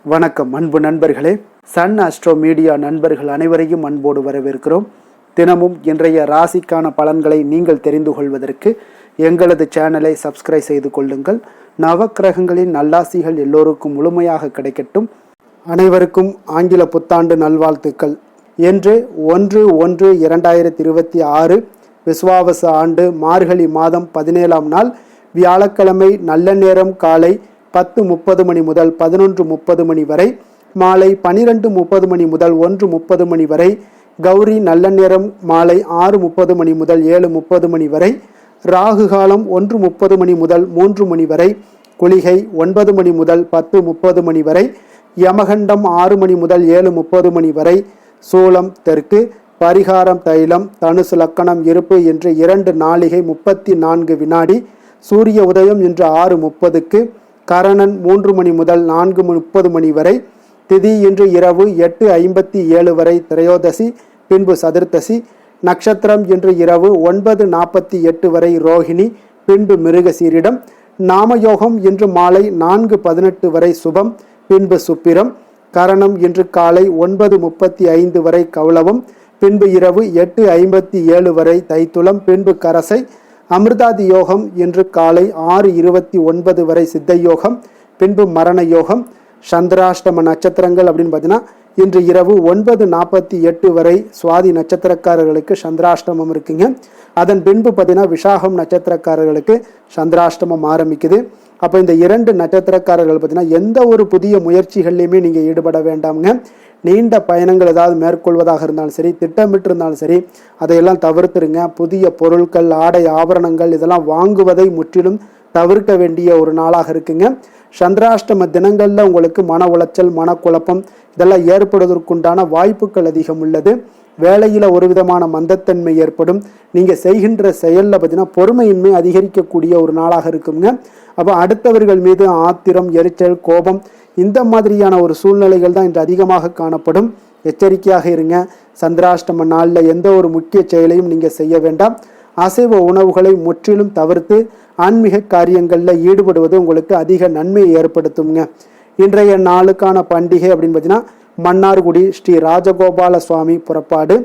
வணக்கம் அன்பு நண்பர்களே. சன் அஸ்ட்ரோ மீடியா நண்பர்கள் அனைவரையும் அன்போடு வரவேற்கிறோம். தினமும் இன்றைய ராசிக்கான பலன்களை நீங்கள் தெரிந்து கொள்வதற்கு எங்களது சேனலை சப்ஸ்கிரைப் செய்து கொள்ளுங்கள். நவக்கிரகங்களின் நல்லாசிகள் எல்லோருக்கும் முழுமையாக கிடைக்கட்டும். அனைவருக்கும் ஆங்கில புத்தாண்டு நல்வாழ்த்துக்கள். இன்று 1/1/2026 விஸ்வாவச ஆண்டு மார்கழி மாதம் 17ஆம் நாள் வியாழக்கிழமை. நல்ல நேரம் காலை 10:30 மணி முதல் 11:30 மணி வரை, மாலை 12:30 மணி முதல் 1:30 மணி வரை, கௌரி நல்ல நேரம் மாலை 6:30 மணி முதல் 7:30 மணி வரை, ராகு காலம் 1:30 மணி முதல் 3 மணி வரை, குளிகை 9 மணி முதல் 10:30 மணி வரை, யமகண்டம் 6 மணி முதல் 7:30 மணி வரை, சூலம் தெற்கு, பரிகாரம் தைலம், தனுசு லக்கணம் இருப்பு என்று 2 நாளிகை 34 வினாடி, சூரிய உதயம் இன்று 6:30க்கு, கரணன் 3 மணி முதல் 4:30 மணி வரை, திதி இன்று இரவு 8:57 வரை திரையோதசி, பின்பு சதுர்த்தசி, நட்சத்திரம் இன்று இரவு 9:48 வரை ரோஹிணி, பின்பு மிருகசீரிடம், நாமயோகம் இன்று மாலை 4:18 வரை சுபம், பின்பு சுப்பிரம், கரணம் இன்று காலை 9:35 வரை கௌளவம், பின்பு இரவு 8:57 வரை தைத்துளம், பின்பு கரசை, அமிர்தாதி யோகம் இன்று காலை 6:29 வரை சித்த யோகம், பின்பு மரண யோகம். சந்திராஷ்டம நட்சத்திரங்கள் அப்படின்னு பார்த்தீங்கன்னா இன்று இரவு 9:48 வரை சுவாதி நட்சத்திரக்காரர்களுக்கு சந்திராஷ்டமம் இருக்குங்க. அதன் பின்பு பார்த்தீங்கன்னா விசாகம் நட்சத்திரக்காரர்களுக்கு சந்திராஷ்டமம் ஆரம்பிக்குது. அப்போ இந்த 2 நட்சத்திரக்காரர்கள் பார்த்தீங்கன்னா எந்த ஒரு புதிய முயற்சிகள்லையுமே நீங்கள் ஈடுபட வேண்டாமுங்க. நீண்ட பயணங்கள் ஏதாவது மேற்கொள்வதாக இருந்தாலும் சரி, திட்டமிட்டு இருந்தாலும் சரி, அதையெல்லாம் தவிர்த்துருங்க. புதிய பொருட்கள், ஆடை, ஆபரணங்கள் இதெல்லாம் வாங்குவதை முற்றிலும் தவிர்க்க வேண்டிய ஒரு நாளாக இருக்குங்க. சந்திராஷ்டம தினங்களில் உங்களுக்கு மன உளைச்சல், மனக்குழப்பம் இதெல்லாம் ஏற்படுவதற்குண்டான வாய்ப்புகள் அதிகம் உள்ளது. வேலையில் ஒரு விதமான மந்தத்தன்மை ஏற்படும். நீங்கள் செய்கின்ற செயலில் பார்த்தீங்கன்னா பொறுமையின்மை அதிகரிக்கக்கூடிய ஒரு நாளாக இருக்குங்க. அப்போ அடுத்தவர்கள் மீது ஆத்திரம், எரிச்சல், கோபம் இந்த மாதிரியான ஒரு சூழ்நிலைகள் தான் இன்று அதிகமாக காணப்படும். எச்சரிக்கையாக இருங்க. சந்திராஷ்டம நாளில் எந்த ஒரு முக்கிய செயலையும் நீங்கள் செய்ய வேண்டாம். அசைவ உணவுகளை முற்றிலும் தவிர்த்து ஆன்மீக காரியங்களில் ஈடுபடுவது உங்களுக்கு அதிக நன்மையை ஏற்படுத்துங்க. இன்றைய நாளுக்கான பண்டிகை அப்படின்னு பார்த்தீங்கன்னா மன்னார்குடி ஸ்ரீ ராஜகோபால சுவாமி புறப்பாடு.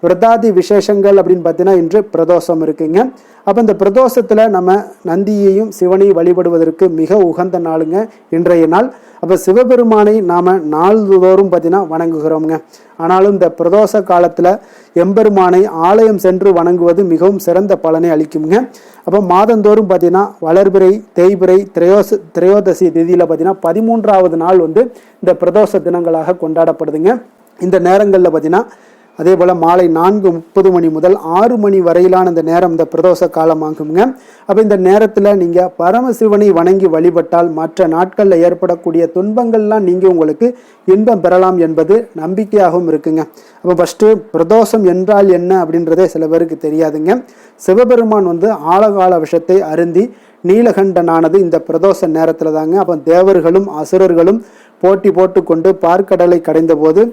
விரதாதி விசேஷங்கள் அப்படின்னு பார்த்தீங்கன்னா இன்று பிரதோஷம் இருக்குங்க. அப்போ இந்த பிரதோஷத்தில் நம்ம நந்தியையும் சிவனையும் வழிபடுவதற்கு மிக உகந்த நாளுங்க இன்றைய நாள். அப்போ சிவபெருமானை நாம் நாள்தோறும் பார்த்தீங்கன்னா வணங்குகிறோமுங்க. ஆனாலும் இந்த பிரதோஷ காலத்தில் எம்பெருமானை ஆலயம் சென்று வணங்குவது மிகவும் சிறந்த பலனை அளிக்குங்க. அப்போ மாதந்தோறும் பார்த்தீங்கன்னா வளர்பிறை, தேய்பிறை, திரையோதசி திதியில் பார்த்தீங்கன்னா 13ஆவது நாள் இந்த பிரதோஷ தினங்களாக கொண்டாடப்படுதுங்க. இந்த நேரங்களில் பார்த்தீங்கன்னா அதே போல் மாலை 4:30 மணி முதல் 6 மணி வரையிலான இந்த நேரம் இந்த பிரதோஷ காலமாகுங்க. அப்போ இந்த நேரத்தில் நீங்கள் பரமசிவனை வணங்கி வழிபட்டால் மற்ற நாட்களில் ஏற்படக்கூடிய துன்பங்கள்லாம் நீங்கள் உங்களுக்கு இன்பம் பெறலாம் என்பது நம்பிக்கையாகவும் இருக்குங்க. அப்போ ஃபஸ்ட்டு பிரதோஷம் என்றால் என்ன அப்படின்றதே சில பேருக்கு தெரியாதுங்க. சிவபெருமான் ஆழகால விஷத்தை அருந்தி நீலகண்டனானது இந்த பிரதோஷ நேரத்தில் தாங்க. அப்போ தேவர்களும் அசுரர்களும் போட்டி போட்டுக்கொண்டு பார்க்கடலை கடைந்த போது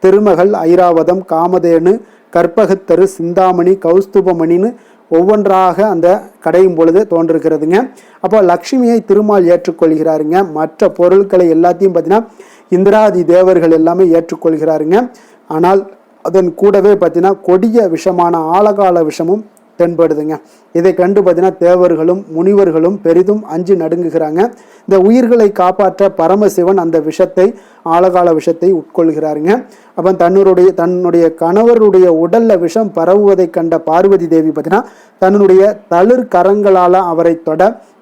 திருமகள், ஐராவதம், காமதேனு, கற்பகத்தரு, சிந்தாமணி, கௌஸ்துபமணின்னு ஒவ்வொன்றாக அந்த கடையும் பொழுது தோன்றுகிறதுங்க. அப்போ லக்ஷ்மியை திருமால் ஏற்றுக்கொள்கிறாருங்க. மற்ற பொருட்களை எல்லாத்தையும் பார்த்தீங்கன்னா இந்திராதி தேவர்கள் எல்லாமே ஏற்றுக்கொள்கிறாருங்க. ஆனால் அதன் கூடவே பார்த்தீங்கன்னா கொடிய விஷமான ஆழகால விஷமும் தென்படுதுங்க. இதை கண்டு பார்த்தீங்கன்னா தேவர்களும் முனிவர்களும் பெரிதும் அஞ்சு நடுங்குகிறாங்க. இந்த உயிர்களை காப்பாற்ற பரமசிவன் அந்த விஷத்தை, ஆழகால விஷத்தை உட்கொள்கிறாருங்க. அப்போ தன்னுடைய கணவருடைய உடல்ல விஷம் பரவுவதை கண்ட பார்வதி தேவி பார்த்தீங்கன்னா தன்னுடைய தளிர் கரங்களால் அவரை தொட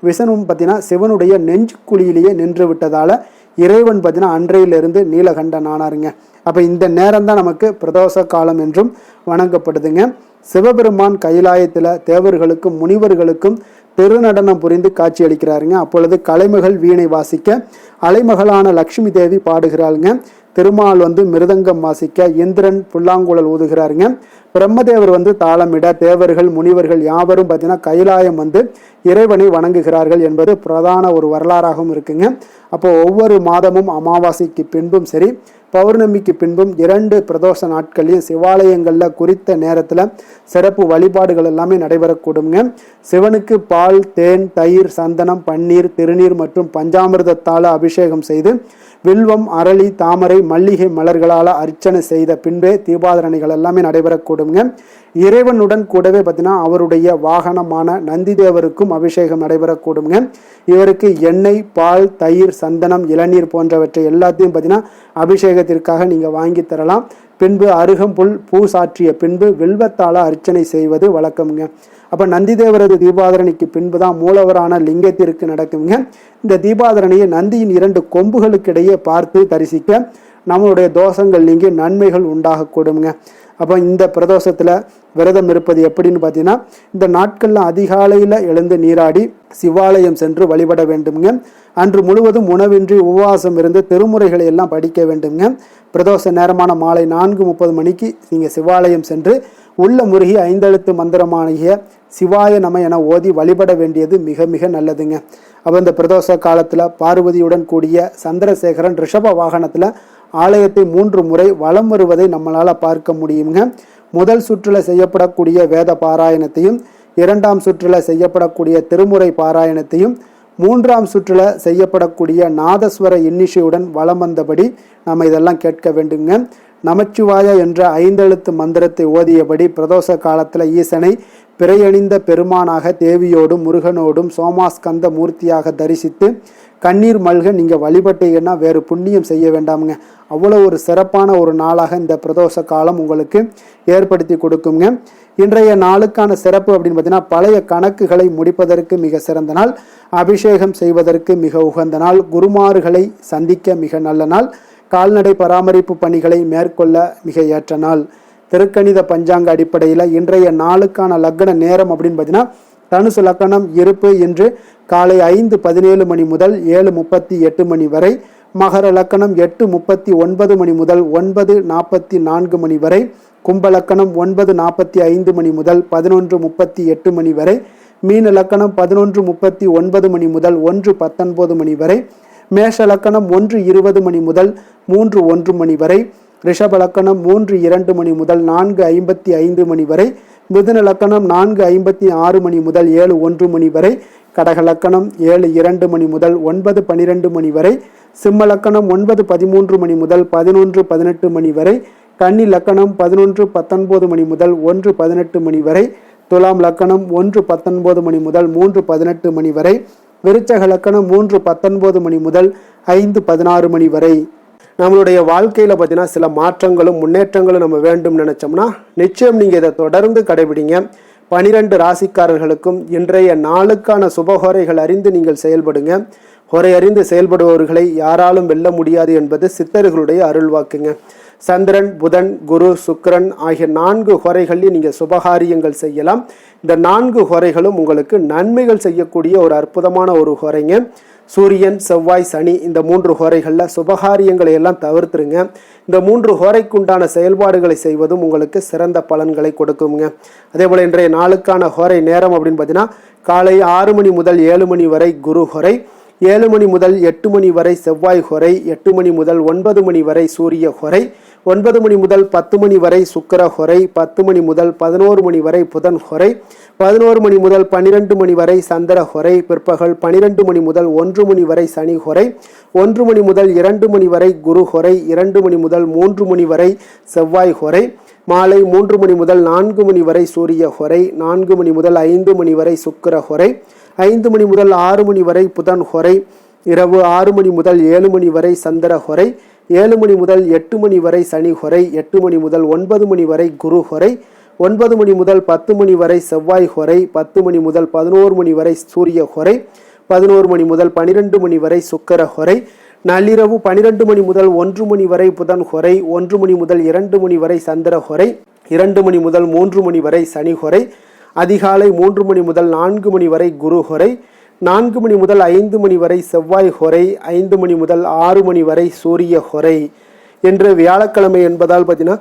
விஷனும் பார்த்தீங்கன்னா சிவனுடைய நெஞ்சு குழியிலேயே நின்று விட்டதால இறைவன் பார்த்தீங்கன்னா அன்றையிலிருந்து நீலகண்டன் ஆனாருங்க. அப்போ இந்த நேரம் தான் நமக்கு பிரதோஷ காலம் என்றும் வணங்கப்படுதுங்க. சிவபெருமான் கைலாயத்தில் தேவர்களுக்கும் முனிவர்களுக்கும் திருநடனம் புரிந்து காட்சி அளிக்கிறாருங்க. அப்பொழுது கலைமகள் வீணை வாசிக்க அலைமகளான லக்ஷ்மி தேவி பாடுகிறாளுங்க. திருமால் மிருதங்கம் வாசிக்க இந்திரன் புல்லாங்குழல் ஊதுகிறாருங்க. பிரம்மதேவர் தாளமிட தேவர்கள் முனிவர்கள் யாவரும் பார்த்தீங்கன்னா கைலாயம் இறைவனை வணங்குகிறார்கள் என்பது பிரதான ஒரு வரலாறாகவும் இருக்குங்க. அப்போ ஒவ்வொரு மாதமும் அமாவாசைக்கு பின்பும் சரி, பௌர்ணமிக்கு பின்பும் 2 பிரதோஷ நாட்களையும் சிவாலயங்களில் குறித்த நேரத்தில் சிறப்பு வழிபாடுகள் எல்லாமே நடைபெறக்கூடுங்க. சிவனுக்கு பால், தேன், தயிர், சந்தனம், பன்னீர், திருநீர் மற்றும் பஞ்சாமிர்தத்தால் அபிஷேகம் செய்து வில்வம், அரளி, தாமரை, மல்லிகை மலர்களால் அர்ச்சனை செய்த பின்பே தீபாராதனைகள் எல்லாமே நடைபெறக்கூடுங்க. இறைவனுடன் கூடவே பார்த்தீங்கன்னா அவருடைய வாகனமான நந்தி தேவருக்கும் அபிஷேகம் நடைபெறக்கூடுங்க. இவருக்கு எண்ணெய், பால், தயிர், சந்தனம், இளநீர் போன்றவற்றை எல்லாத்தையும் பார்த்தீங்கன்னா அபிஷேகத்திற்காக நீங்கள் வாங்கி தரலாம். பின்பு அருகம்புல் பூ சாற்றிய பின்பு வில்வத்தால அர்ச்சனை செய்வது வழக்கம்ங்க. அப்போ நந்தி தேவரது தீபாதரணைக்கு பின்பு தான் மூலவரான லிங்கத்திற்கு நடக்குங்க. இந்த தீபாதரணையை நந்தியின் 2 கொம்புகளுக்கு இடையே பார்த்து தரிசிக்க நம்மளுடைய தோஷங்கள் நீங்கி நன்மைகள் உண்டாகக்கூடுங்க. அப்போ இந்த பிரதோஷத்தில் விரதம் இருப்பது எப்படின்னு பார்த்தீங்கன்னா, இந்த நாட்களில் அதிகாலையில் எழுந்து நீராடி சிவாலயம் சென்று வழிபட வேண்டுங்க. அன்று முழுவதும் உணவின்றி உபவாசம் இருந்து திருமுறைகளை எல்லாம் படிக்க வேண்டுங்க. பிரதோஷ நேரமான மாலை 4:30 மணிக்கு நீங்கள் சிவாலயம் சென்று உள்ள முருகி 5 எழுத்து மந்திரமாகிய சிவாய நம என ஓதி வழிபட வேண்டியது மிக மிக நல்லதுங்க. அப்போ இந்த பிரதோஷ காலத்தில் பார்வதியுடன் கூடிய சந்திரசேகரன் ரிஷப வாகனத்தில் ஆலயத்தை 3 முறை வலம் வருவதை நம்மளால் பார்க்க முடியுங்க. முதல் சுற்றில் செய்யப்படக்கூடிய வேத பாராயணத்தையும், 2ஆம் சுற்றில் செய்யப்படக்கூடிய திருமுறை பாராயணத்தையும், 3ஆம் சுற்றில் செய்யப்படக்கூடிய நாதஸ்வர இன்னிசையுடன் வலம் வந்தபடி நம்ம இதெல்லாம் கேட்க வேண்டுங்க. நமச்சிவாய என்ற 5 எழுத்து மந்திரத்தை ஓதியபடி பிரதோஷ காலத்தில் ஈசனை பிறையணிந்த பெருமானாக தேவியோடும் முருகனோடும் சோமாஸ்கந்த மூர்த்தியாக தரிசித்து கண்ணீர் மல்க நீங்கள் வழிபட்டீங்கன்னா வேறு புண்ணியம் செய்ய வேண்டாமுங்க. அவ்வளோ ஒரு சிறப்பான ஒரு நாளாக இந்த பிரதோஷ காலம் உங்களுக்கு ஏற்படுத்தி கொடுக்குங்க. இன்றைய நாளுக்கான சிறப்பு அப்படின்னு பார்த்தீங்கன்னா, பழைய கணக்குகளை முடிப்பதற்கு மிக சிறந்த நாள், அபிஷேகம் செய்வதற்கு மிக உகந்த நாள், குருமார்களை சந்திக்க மிக நல்ல நாள், கால்நடை பராமரிப்பு பணிகளை மேற்கொள்ள மிக ஏற்ற நாள். திருக்கணித பஞ்சாங்க அடிப்படையில் இன்றைய நாளுக்கான லக்ன நேரம் அப்படின்னு பார்த்தீங்கன்னா, தனுசு லக்கணம் இருப்பு இன்று காலை 5:17 மணி முதல் 7:38 மணி வரை, மகர லக்கணம் 8:39 மணி முதல் 9:44 மணி வரை, கும்ப லக்கணம் 9:45 மணி முதல் 11:38 மணி வரை, மீன லக்கணம் 11:39 மணி முதல் 1:19 மணி வரை, மேஷ லக்கணம் 1:20 மணி முதல் 3:1 மணி வரை, ரிஷப லக்கணம் 3:02 மணி முதல் 4:55 மணி வரை, மிதுன லக்கணம் 4:56 மணி முதல் 7:1 மணி வரை, கடக லக்கணம் 7:02 மணி முதல் 9:12 மணி வரை, சிம்ம லக்கணம் 9:13 மணி முதல் 11:18 மணி வரை, கன்னி லக்கணம் 11:19 மணி முதல் 1:18 மணி வரை, துலாம் லக்கணம் 1:19 மணி முதல் 3:18 மணி வரை, விருச்சக லக்கணம் 3:19 மணி முதல் 5:16 மணி வரை. நம்மளுடைய வாழ்க்கையில் பார்த்தீங்கன்னா சில மாற்றங்களும் முன்னேற்றங்களும் நம்ம வேண்டும் நினைச்சோம்னா நிச்சயம் நீங்கள் இதை தொடர்ந்து கடைபிடிங்க. 12 ராசிக்காரர்களுக்கும் இன்றைய நாளுக்கான சுபஹோரைகள் அறிந்து நீங்கள் செயல்படுங்க. ஹோரை அறிந்து செயல்படுபவர்களை யாராலும் வெல்ல முடியாது என்பது சித்தர்களுடைய அருள்வாக்குங்க. சந்திரன், புதன், குரு, சுக்கிரன் ஆகிய 4 ஹோரைகளில் நீங்கள் சுபகாரியங்கள் செய்யலாம். இந்த 4 ஹோரைகளும் உங்களுக்கு நன்மைகள் செய்யக்கூடிய ஒரு அற்புதமான ஒரு ஹோரைங்க. சூரியன், செவ்வாய், சனி இந்த 3 ஹோரைகளில் சுபகாரியங்களை எல்லாம் தவிர்த்துருங்க. இந்த 3 ஹோரைக்குண்டான செயல்பாடுகளை செய்வதும் உங்களுக்கு சிறந்த பலன்களை கொடுக்குங்க. அதே போல் இன்றைய நாளுக்கான ஹோரை நேரம் அப்படின்னு பார்த்தீங்கன்னா, காலை 6 மணி முதல் 7 மணி வரை குரு ஹோரை, 7 மணி முதல் 8 மணி வரை செவ்வாய் ஹோரை, 8 மணி முதல் 9 மணி வரை சூரிய ஹோரை, 9 மணி முதல் 10 மணி வரை சுக்கிர ஹோரை, 10 மணி முதல் 11 மணி வரை புதன் ஹோரை, 11 மணி முதல் 12 மணி வரை சந்திர ஹோரை, பிற்பகல் 12 மணி முதல் 1 மணி வரை சனி ஹோரை, 1 மணி முதல் 2 மணி வரை குரு ஹோரை, 2 மணி முதல் 3 மணி வரை செவ்வாய் ஹோரை, மாலை 3 மணி முதல் 4 மணி வரை சூரிய ஹோரை, 4 மணி முதல் 5 மணி வரை சுக்கிர ஹோரை, 5 மணி முதல் 6 மணி வரை புதன் ஹோரை, இரவு 6 மணி முதல் 7 மணி வரை சந்திர ஹோரை, 7 மணி முதல் 8 மணி வரை சனி ஹோரை, 8 மணி முதல் 9 மணி வரை குரு ஹோரை, 9 மணி முதல் 10 மணி வரை செவ்வாய் ஹோரை, 10 மணி முதல் 11 மணி வரை சூரிய ஹோரை, 11 மணி முதல் 12 மணி வரை சுக்கிர ஹோரை, நள்ளிரவு 12 மணி முதல் 1 மணி வரை புதன் ஹோரை, 1 மணி முதல் 2 மணி வரை சந்திர ஹோரை, 2 மணி முதல் 3 மணி வரை சனி ஹோரை, அதிகாலை 3 மணி முதல் 4 மணி வரை குரு ஹோரை, 4 மணி முதல் 5 மணி வரை செவ்வாய் ஹோரை, 5 மணி முதல் 6 மணி வரை சூரிய ஹோரை. என்று வியாழக்கிழமை என்பதால் பார்த்தீங்கன்னா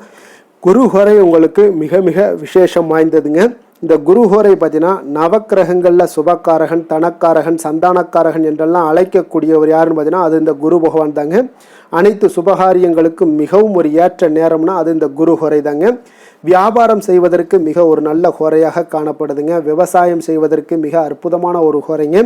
குரு ஹோரை உங்களுக்கு மிக மிக விசேஷம் வாய்ந்ததுங்க. இந்த குருஹோரை பார்த்தீங்கன்னா நவக்கிரகங்களில் சுபக்காரகன், தனக்காரகன், சந்தானக்காரகன் என்றெல்லாம் அழைக்கக்கூடியவர் யாருன்னு பார்த்தீங்கன்னா அது இந்த குரு பகவான் தாங்க. அனைத்து சுபகாரியங்களுக்கும் மிகவும் ஒரு ஏற்ற நேரம்னா அது இந்த குருஹோரை தாங்க. வியாபாரம் செய்வதற்கு மிக ஒரு நல்ல ஹோரையாக காணப்படுதுங்க. விவசாயம் செய்வதற்கு மிக அற்புதமான ஒரு ஹோரைங்க.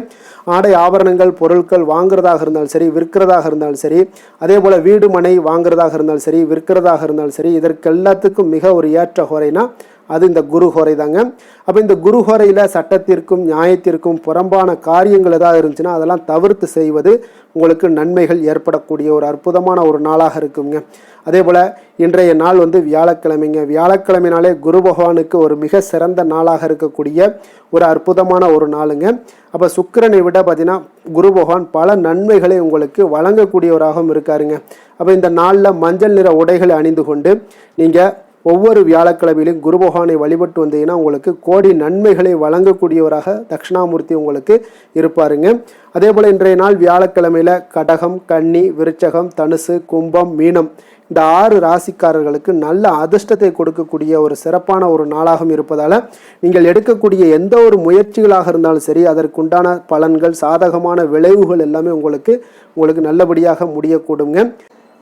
ஆடை ஆபரணங்கள் பொருட்கள் வாங்குறதாக இருந்தாலும் சரி, விற்கிறதாக இருந்தாலும் சரி, அதே போல் வீடு மனை வாங்குறதாக இருந்தாலும் சரி, விற்கிறதாக இருந்தாலும் சரி, இதற்கு எல்லாத்துக்கும் மிக ஒரு ஏற்ற ஹோரைனா அது இந்த குரு ஹோரை தாங்க. அப்போ இந்த குரு ஹோரையில் சட்டத்திற்கும் நியாயத்திற்கும் புறம்பான காரியங்கள் ஏதாவது இருந்துச்சுன்னா அதெல்லாம் தவிர்த்து செய்வது உங்களுக்கு நன்மைகள் ஏற்படக்கூடிய ஒரு அற்புதமான ஒரு நாளாக இருக்குங்க. அதே போல் இன்றைய நாள் வியாழக்கிழமைங்க. வியாழக்கிழமைனாலே குரு பகவானுக்கு ஒரு மிக சிறந்த நாளாக இருக்கக்கூடிய ஒரு அற்புதமான ஒரு நாளுங்க. அப்போ சுக்கிரனை விட பார்த்தீங்கன்னா குரு பகவான் பல நன்மைகளை உங்களுக்கு வழங்கக்கூடியவராகவும் இருக்காருங்க. அப்போ இந்த நாளில் மஞ்சள் நிற உடைகளை அணிந்து கொண்டு நீங்கள் ஒவ்வொரு வியாழக்கிழமையிலும் குரு பகவானை வழிபட்டு வந்தீங்கன்னா உங்களுக்கு கோடி நன்மைகளை வழங்கக்கூடியவராக தட்சிணாமூர்த்தி உங்களுக்கு இருப்பாருங்க. அதே போல் இன்றைய நாள் வியாழக்கிழமையில் கடகம், கன்னி, விருச்சகம், தனுசு, கும்பம், மீனம் இந்த 6 ராசிக்காரர்களுக்கு நல்ல அதிர்ஷ்டத்தை கொடுக்கக்கூடிய ஒரு சிறப்பான ஒரு நாளாகவும் இருப்பதால் நீங்கள் எடுக்கக்கூடிய எந்த ஒரு முயற்சிகளாக இருந்தாலும் சரி அதற்குண்டான பலன்கள், சாதகமான விளைவுகள் எல்லாமே உங்களுக்கு நல்லபடியாக முடியக்கூடுங்க.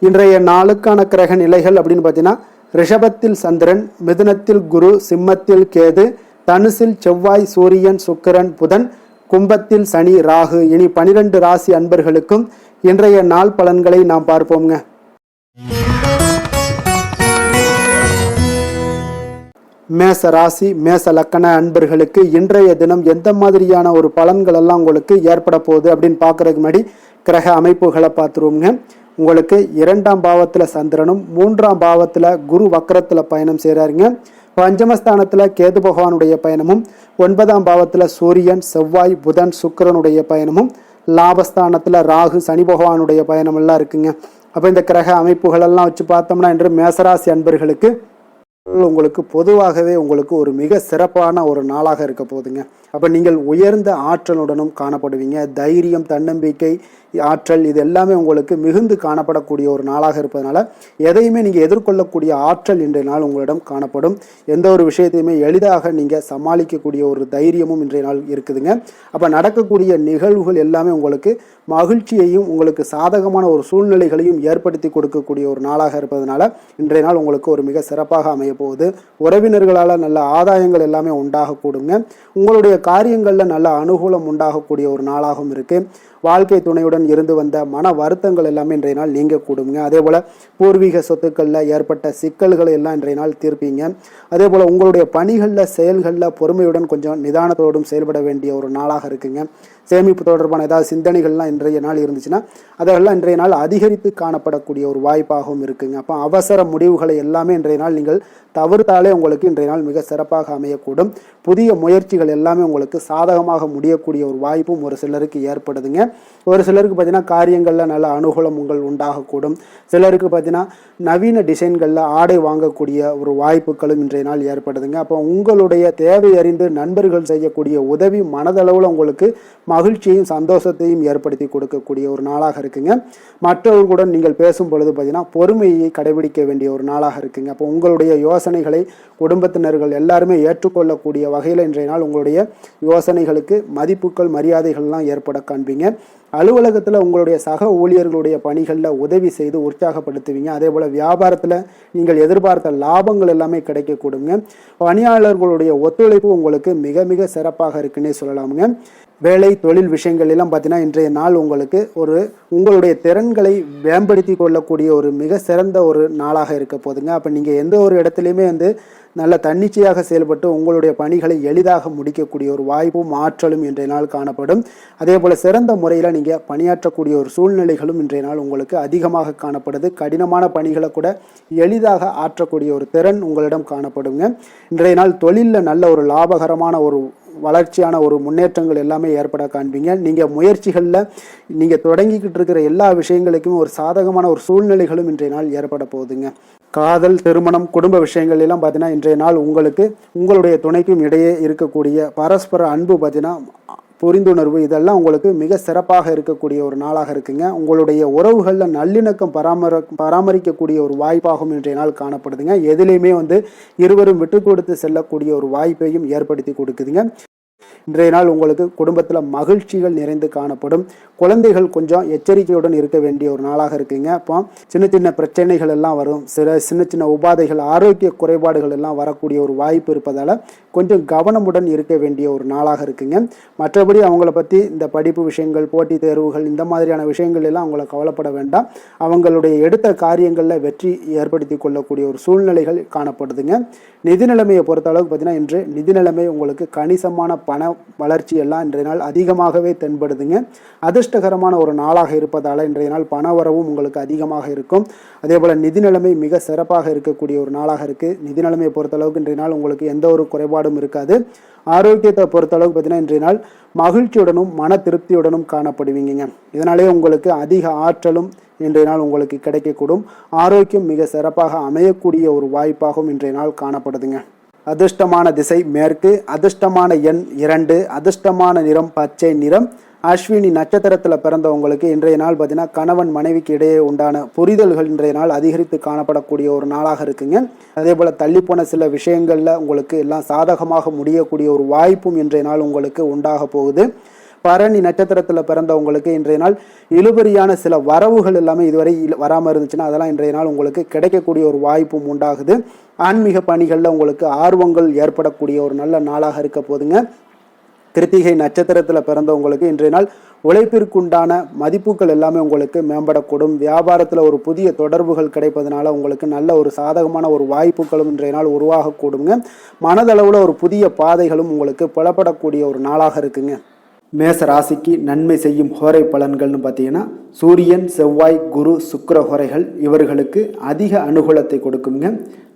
இன்றைய நாளுக்கான கிரக நிலைகள் அப்படின்னு பார்த்தீங்கன்னா ரிஷபத்தில் சந்திரன், மிதுனத்தில் குரு, சிம்மத்தில் கேது, தனுசில் செவ்வாய், சூரியன், சுக்கிரன், புதன், கும்பத்தில் சனி, ராகு. இனி 12 ராசி அன்பர்களுக்கும் இன்றைய நாள் பலன்களை நாம் பார்ப்போங்க. மேச ராசி மேச லக்கண அன்பர்களுக்கு இன்றைய தினம் எந்த மாதிரியான ஒரு பலன்கள் எல்லாம் உங்களுக்கு ஏற்பட போகுது அப்படின்னு பார்க்கறதுக்கு முன்னாடி கிரக அமைப்புகளை பார்த்துருவோங்க. உங்களுக்கு 2ஆம் பாவத்தில் சந்திரனும் 3ஆம் பாவத்தில் குரு வக்கரத்தில் பயணம் செய்கிறாருங்க. பஞ்சமஸ்தானத்தில் கேது பகவானுடைய பயணமும், 9ஆம் பாவத்தில் சூரியன், செவ்வாய், புதன், சுக்கிரனுடைய பயணமும், லாபஸ்தானத்தில் ராகு, சனி பகவானுடைய பயணம் எல்லாம் இருக்குங்க. அப்போ இந்த கிரக அமைப்புகள் எல்லாம் வச்சு பார்த்தோம்னா இன்று மேசராசி அன்பர்களுக்கு உங்களுக்கு பொதுவாகவே உங்களுக்கு ஒரு மிக சிறப்பான ஒரு நாளாக இருக்க போகுதுங்க. அப்போ நீங்கள் உயர்ந்த ஆற்றலுடனும் காணப்படுவீங்க. தைரியம், தன்னம்பிக்கை, ஆற்றல் இது எல்லாமே உங்களுக்கு மிகுந்து காணப்படக்கூடிய ஒரு நாளாக இருப்பதனால எதையுமே நீங்கள் எதிர்கொள்ளக்கூடிய ஆற்றல் இன்றைய நாள் உங்களிடம் காணப்படும். எந்த ஒரு விஷயத்தையுமே எளிதாக நீங்கள் சமாளிக்கக்கூடிய ஒரு தைரியமும் இன்றைய நாள் இருக்குதுங்க. அப்போ நடக்கக்கூடிய நிகழ்வுகள் எல்லாமே உங்களுக்கு மகிழ்ச்சியையும் உங்களுக்கு சாதகமான ஒரு சூழ்நிலைகளையும் ஏற்படுத்தி கொடுக்கக்கூடிய ஒரு நாளாக இருப்பதனால இன்றைய நாள் உங்களுக்கு ஒரு மிக சிறப்பாக அமைய போகுது. உறவினர்களால் நல்ல ஆதாயங்கள் எல்லாமே உண்டாகக்கூடுங்க. உங்களுடைய காரியங்களில் நல்ல அனுகூலம் உண்டாகக்கூடிய ஒரு நாளாகவும் இருக்குது. வாழ்க்கை துணையுடன் இருந்து வந்த மன வருத்தங்கள் எல்லாமே இன்றைய நாள் நீங்கக்கூடுங்க. அதே போல் பூர்வீக சொத்துக்களில் ஏற்பட்ட சிக்கல்களை எல்லாம் இன்றைய நாள் தீர்ப்பீங்க. அதே போல் உங்களுடைய பணிகளில் செயல்களில் பொறுமையுடன் கொஞ்சம் நிதானத்தோடும் செயல்பட வேண்டிய ஒரு நாளாக இருக்குங்க. சேமிப்பு தொடர்பான ஏதாவது சிந்தனைகள்லாம் இன்றைய நாள் இருந்துச்சுன்னா அதெல்லாம் இன்றைய நாள் அதிகரித்து காணப்படக்கூடிய ஒரு வாய்ப்பாகவும் இருக்குங்க. அப்போ அவசர முடிவுகளை எல்லாமே இன்றைய நாள் நீங்கள் தவிர்த்தாலே உங்களுக்கு இன்றைய நாள் மிக சிறப்பாக அமையக்கூடும். புதிய முயற்சிகள் எல்லாமே உங்களுக்கு சாதகமாக முடியக்கூடிய ஒரு வாய்ப்பும் ஒரு சிலருக்கு ஏற்படுதுங்க. ஒரு சிலருக்கு பார்த்தீங்கன்னா காரியங்களில் நல்ல அனுகூலம் உண்டாகக்கூடும். சிலருக்கு பார்த்தீங்கன்னா நவீன டிசைன்களில் ஆடை வாங்கக்கூடிய ஒரு வாய்ப்புகளும் இன்றைய நாள் ஏற்படுதுங்க. அப்போ உங்களுடைய தேவை அறிந்து நண்பர்கள் செய்யக்கூடிய உதவி மனதளவில் உங்களுக்கு மகிழ்ச்சியையும் சந்தோஷத்தையும் ஏற்படுத்தி கொடுக்கக்கூடிய ஒரு நாளாக இருக்குங்க. மற்றவர்களுடன் நீங்கள் பேசும் பொழுது பார்த்தீங்கன்னா பொறுமையை கடைபிடிக்க வேண்டிய ஒரு நாளாக இருக்குங்க. அப்போ உங்களுடைய யோசனைகளை குடும்பத்தினர்கள் எல்லாருமே ஏற்றுக்கொள்ளக்கூடிய வகையில் இன்றைய நாள் உங்களுடைய யோசனைகளுக்கு மதிப்புகள், மரியாதைகள்லாம் ஏற்பட காண்பீங்க. அலுவலகத்தில் உங்களுடைய சக ஊழியர்களுடைய பணிகளில் உதவி செய்து உற்சாகப்படுத்துவீங்க. அதே போல் வியாபாரத்தில் நீங்கள் எதிர்பார்த்த லாபங்கள் எல்லாமே கிடைக்கக்கூடுங்க. பணியாளர்களுடைய ஒத்துழைப்பு உங்களுக்கு மிக மிக சிறப்பாக இருக்குன்னே சொல்லலாமுங்க. வேலை தொழில் விஷயங்கள் எல்லாம் பார்த்தீங்கன்னா இன்றைய நாள் உங்களுக்கு உங்களுடைய திறன்களை மேம்படுத்தி கொள்ளக்கூடிய ஒரு மிக சிறந்த ஒரு நாளாக இருக்க போதுங்க. அப்போ நீங்கள் எந்த ஒரு இடத்துலையுமே நல்ல தன்னிச்சையாக செயல்பட்டு உங்களுடைய பணிகளை எளிதாக முடிக்கக்கூடிய ஒரு வாய்ப்பும் ஆற்றலும் இன்றைய நாள் காணப்படும். அதே போல் சிறந்த முறையில் நீங்கள் பணியாற்றக்கூடிய ஒரு சூழ்நிலைகளும் இன்றைய நாள் உங்களுக்கு அதிகமாக காணப்படுது. கடினமான பணிகளை கூட எளிதாக ஆற்றக்கூடிய ஒரு திறன் உங்களிடம் காணப்படுங்க. இன்றைய நாள் தொழிலில் நல்ல ஒரு லாபகரமான ஒரு வளர்ச்சியான ஒரு முன்னேற்றங்கள் எல்லாமே ஏற்பட காண்பீங்க. நீங்கள் முயற்சிகளில் நீங்கள் தொடங்கிக்கிட்டு இருக்கிற எல்லா விஷயங்களுக்கும் ஒரு சாதகமான ஒரு சூழ்நிலைகளும் இன்றைய நாள் ஏற்பட போகுதுங்க. காதல், திருமணம், குடும்ப விஷயங்கள் எல்லாம் பார்த்தீங்கன்னா இன்றைய நாள் உங்களுடைய துணைக்கும் இடையே இருக்கக்கூடிய பரஸ்பர அன்பு பார்த்தீங்கன்னா புரிந்துணர்வு இதெல்லாம் உங்களுக்கு மிக சிறப்பாக இருக்கக்கூடிய ஒரு நாளாக இருக்குங்க. உங்களுடைய உறவுகளில் நல்லிணக்கம் பராமரிக்கக்கூடிய ஒரு வாய்ப்பாகவும் இன்றைய நாள் காணப்படுதுங்க. எதிலையுமே இருவரும் விட்டு கொடுத்து செல்லக்கூடிய ஒரு வாய்ப்பையும் ஏற்படுத்தி கொடுக்குதுங்க. இன்றைய நாள் உங்களுக்கு குடும்பத்தில் மகிழ்ச்சிகள் நிறைந்து காணப்படும். குழந்தைகள் கொஞ்சம் எச்சரிக்கையுடன் இருக்க வேண்டிய ஒரு நாளாக இருக்குங்க. அப்போ சின்ன சின்ன பிரச்சனைகள் எல்லாம் வரும், சின்ன சின்ன உபாதைகள், ஆரோக்கிய குறைபாடுகள் எல்லாம் வரக்கூடிய ஒரு வாய்ப்பு இருப்பதால் கொஞ்சம் கவனமுடன் இருக்க வேண்டிய ஒரு நாளாக இருக்குங்க. மற்றபடி அவங்கள பற்றி இந்த படிப்பு விஷயங்கள், போட்டித் தேர்வுகள், இந்த மாதிரியான விஷயங்கள் எல்லாம் அவங்கள கவலைப்பட வேண்டாம். அவங்களுடைய எடுத்த காரியங்களில் வெற்றி ஏற்படுத்தி கொள்ளக்கூடிய ஒரு சூழ்நிலைகள் காணப்படுதுங்க. நிதி நிலைமையை பொறுத்த அளவுக்கு பார்த்தீங்கன்னா இன்று நிதி நிலைமை உங்களுக்கு கணிசமான பண வளர்ச்சி எல்லாம் இன்றைய நாள் அதிகமாகவே தென்படுதுங்க. அதிர்ஷ்டகரமான ஒரு நாளாக இருப்பதால் இன்றைய நாள் பண வரவும் உங்களுக்கு அதிகமாக இருக்கும். அதே போல் நிதி நிலைமை மிக சிறப்பாக இருக்கக்கூடிய ஒரு நாளாக இருக்குது. நிதி நிலைமையை பொறுத்த அளவுக்கு இன்றைய நாள் உங்களுக்கு எந்த ஒரு குறைபாடும் இருக்காது. ஆரோக்கியத்தை பொறுத்த அளவுக்கு பார்த்தீங்கன்னா இன்றைய நாள் மகிழ்ச்சியுடனும் மன திருப்தியுடனும் காணப்படுவீங்க. இதனாலே உங்களுக்கு அதிக ஆற்றலும் இன்றைய நாள் உங்களுக்கு கிடைக்கக்கூடும். ஆரோக்கியம் மிக சிறப்பாக அமையக்கூடிய ஒரு வாய்ப்பாகவும் இன்றைய நாள் காணப்படுதுங்க. அதிர்ஷ்டமான திசை மேற்கு, அதிர்ஷ்டமான எண் 2, அதிர்ஷ்டமான நிறம் பச்சை நிறம். அஸ்வினி நட்சத்திரத்தில் பிறந்தவங்களுக்கு இன்றைய நாள் பார்த்தீங்கன்னா கணவன் மனைவிக்கு இடையே உண்டான புரிதல்கள் இன்றைய நாள் அதிகரித்து காணப்படக்கூடிய ஒரு நாளாக இருக்குங்க. அதே போல் தள்ளிப்போன சில விஷயங்களில் உங்களுக்கு எல்லாம் சாதகமாக முடியக்கூடிய ஒரு வாய்ப்பும் இன்றைய நாள் உங்களுக்கு உண்டாக போகுது. பரணி நட்சத்திரத்தில் பிறந்தவங்களுக்கு இன்றைய நாள் இழுபறியான சில வரவுகள் எல்லாமே இதுவரை வராமல் இருந்துச்சுன்னா அதெல்லாம் இன்றைய நாள் உங்களுக்கு கிடைக்கக்கூடிய ஒரு வாய்ப்பும் உண்டாகுது. ஆன்மீக பணிகளில் உங்களுக்கு ஆர்வங்கள் ஏற்படக்கூடிய ஒரு நல்ல நாளாக இருக்க போதுங்க. கிருத்திகை நட்சத்திரத்தில் பிறந்தவங்களுக்கு இன்றைய நாள் உழைப்பிற்குண்டான மதிப்புகள் எல்லாமே உங்களுக்கு மேம்படக்கூடும். வியாபாரத்தில் ஒரு புதிய தொடர்புகள் கிடைப்பதனால உங்களுக்கு நல்ல ஒரு சாதகமான ஒரு வாய்ப்புகளும் இன்றைய நாள் உருவாகக்கூடுங்க. மனதளவில் ஒரு புதிய பாதைகளும் உங்களுக்கு புலப்படக்கூடிய ஒரு நாளாக இருக்குங்க. மேச ராசிக்கு நன்மை செய்யும் ஹோரை பலன்கள்னு பார்த்தீங்கன்னா சூரியன், செவ்வாய், குரு, சுக்கிர ஹோரைகள் இவர்களுக்கு அதிக அனுகூலத்தை கொடுக்குங்க.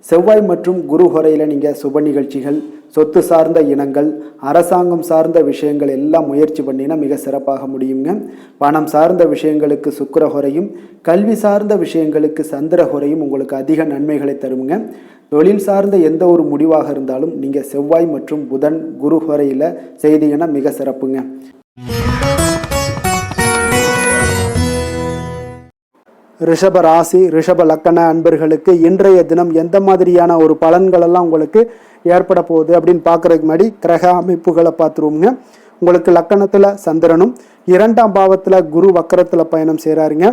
செவ்வாய் மற்றும் குரு ஹோரையில் நீங்கள் சுப நிகழ்ச்சிகள், சொத்து சார்ந்த இனங்கள், அரசாங்கம் சார்ந்த விஷயங்கள் எல்லாம் முயற்சி பண்ணினா மிக சிறப்பாக முடியுங்க. பணம் சார்ந்த விஷயங்களுக்கு சுக்கிர ஹோரையும், கல்வி சார்ந்த விஷயங்களுக்கு சந்திர ஹோரையும் உங்களுக்கு அதிக நன்மைகளை தருங்க. தொழில் சார்ந்த எந்த ஒரு முடிவாக இருந்தாலும் நீங்கள் செவ்வாய் மற்றும் புதன், குரு ஹோரையில் செய்தீங்கன்னா மிக சிறப்புங்க. ரிஷப ராசி, ரிஷப லக்கண அன்பர்களுக்கு இன்றைய தினம் எந்த மாதிரியான ஒரு பலன்களெல்லாம் உங்களுக்கு ஏற்பட போகுது அப்படின்னு பார்க்குறதுக்கு முன்னாடி கிரக அமைப்புகளை பார்த்துருவோங்க. உங்களுக்கு லக்கணத்தில் சந்திரனும், 2ஆம் பாவத்தில் குரு வக்கரத்தில் பயணம் செய்கிறாருங்க.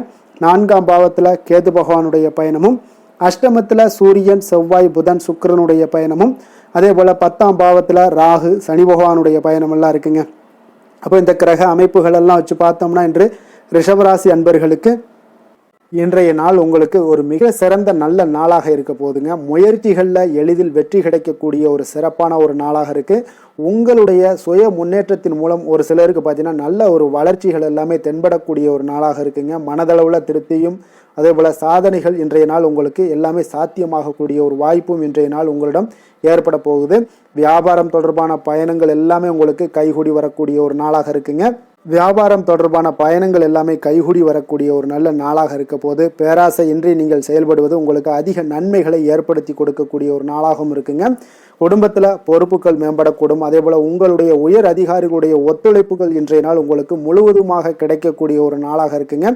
4ஆம் பாவத்தில் கேது பகவானுடைய பயணமும், அஷ்டமத்தில் சூரியன், செவ்வாய், புதன், சுக்கிரனுடைய பயணமும், அதே போல் 10ஆம் பாவத்தில் ராகு, சனி பகவானுடைய பயணமெல்லாம் இருக்குங்க. அப்போ இந்த கிரக அமைப்புகள் எல்லாம் வச்சு பார்த்தோம்னா இன்று ரிஷபராசி அன்பர்களுக்கு இன்றைய நாள் உங்களுக்கு ஒரு மிக சிறந்த நல்ல நாளாக இருக்க போதுங்க. முயற்சிகளில் எளிதில் வெற்றி கிடைக்கக்கூடிய ஒரு சிறப்பான ஒரு நாளாக இருக்குது. உங்களுடைய சுய முன்னேற்றத்தின் மூலம் ஒரு சிலருக்கு பார்த்தீங்கன்னா நல்ல ஒரு வளர்ச்சிகள் எல்லாமே தென்படக்கூடிய ஒரு நாளாக இருக்குங்க. மனதளவில் திருப்தியும் அதே போல் சாதனைகள் இன்றைய நாள் உங்களுக்கு எல்லாமே சாத்தியமாகக்கூடிய ஒரு வாய்ப்பும் இன்றைய நாள் உங்களிடம் ஏற்பட போகுது. வியாபாரம் தொடர்பான பயணங்கள் எல்லாமே உங்களுக்கு கைகூடி வரக்கூடிய ஒரு நாளாக இருக்குங்க. வியாபாரம் தொடர்பான பயணங்கள் எல்லாமே கைகூடி வரக்கூடிய ஒரு நல்ல நாளாக இருக்க போது பேராசை இன்றி நீங்கள் செயல்படுவது உங்களுக்கு அதிக நன்மைகளை ஏற்படுத்தி கொடுக்கக்கூடிய ஒரு நாளாகவும் இருக்குங்க. குடும்பத்தில் பொறுப்புகள் மேம்படக்கூடும். அதே போல் உங்களுடைய உயர் அதிகாரிகளுடைய ஒத்துழைப்புகள் இன்றைய நாள் உங்களுக்கு முழுவதுமாக கிடைக்கக்கூடிய ஒரு நாளாக இருக்குங்க.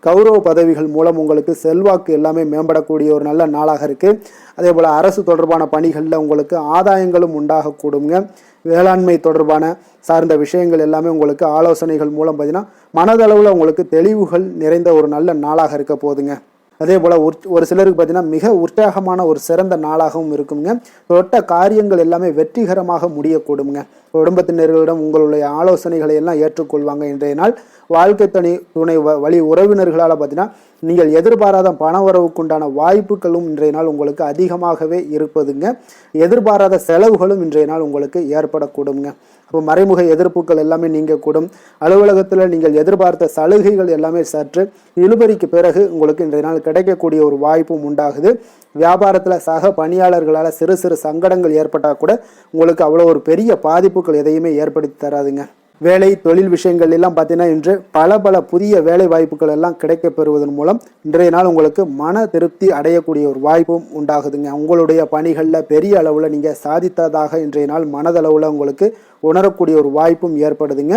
கௌரவ பதவிகள் மூலம் உங்களுக்கு செல்வாக்கு எல்லாமே மேம்படக்கூடிய ஒரு நல்ல நாளாக இருக்குது. அதே போல் அரசு தொடர்பான பணிகளில் உங்களுக்கு ஆதாயங்களும் உண்டாகக்கூடுங்க. வேளாண்மை தொடர்பான சார்ந்த விஷயங்கள் எல்லாமே உங்களுக்கு ஆலோசனைகள் மூலம் பார்த்தீங்கன்னா மனதளவில் உங்களுக்கு தெளிவுகள் நிறைந்த ஒரு நல்ல நாளாக இருக்க போதுங்க. அதே போல் ஒரு சிலருக்கு பார்த்தீங்கன்னா மிக உற்சாகமான ஒரு சிறந்த நாளாகவும் இருக்குங்க. தொட்ட காரியங்கள் எல்லாமே வெற்றிகரமாக முடியக்கூடுங்க. குடும்பத்தினர்களிடம் உங்களுடைய ஆலோசனைகளை எல்லாம் ஏற்றுக்கொள்வாங்க. இன்றைய நாள் வாழ்க்கை துணை வழி உறவினர்களால் பார்த்தீங்கன்னா நீங்கள் எதிர்பாராத பண வரவுக்குண்டான வாய்ப்புகளும் இன்றைய நாள் உங்களுக்கு அதிகமாகவே இருப்பதுங்க. எதிர்பாராத செலவுகளும் இன்றைய நாள் உங்களுக்கு ஏற்படக்கூடுங்க. அப்போ மறைமுக எதிர்ப்புகள் எல்லாமே நீங்கக்கூடும். அலுவலகத்தில் நீங்கள் எதிர்பார்த்த சலுகைகள் எல்லாமே சற்று இழுபறிக்கு பிறகு உங்களுக்கு இன்றைய நாள் கிடைக்கக்கூடிய ஒரு வாய்ப்பும் உண்டாகுது. வியாபாரத்தில் சக பணியாளர்களால் சிறு சிறு சங்கடங்கள் ஏற்பட்டால் கூட உங்களுக்கு அவ்வளோ ஒரு பெரிய பாதிப்புகள் எதையுமே ஏற்படுத்தி தராதுங்க. வேலை தொழில் விஷயங்கள் எல்லாம் பார்த்தீங்கன்னா இன்று பல புதிய வேலை வாய்ப்புகள் எல்லாம் கிடைக்க பெறுவதன் மூலம் இன்றைய நாள் உங்களுக்கு மன திருப்தி அடையக்கூடிய ஒரு வாய்ப்பும் உண்டாகுதுங்க. உங்களுடைய பணிகளில் பெரிய அளவில் நீங்கள் சாதித்ததாக இன்றைய நாள் மனதளவில் உங்களுக்கு உணரக்கூடிய ஒரு வாய்ப்பும் ஏற்படுதுங்க.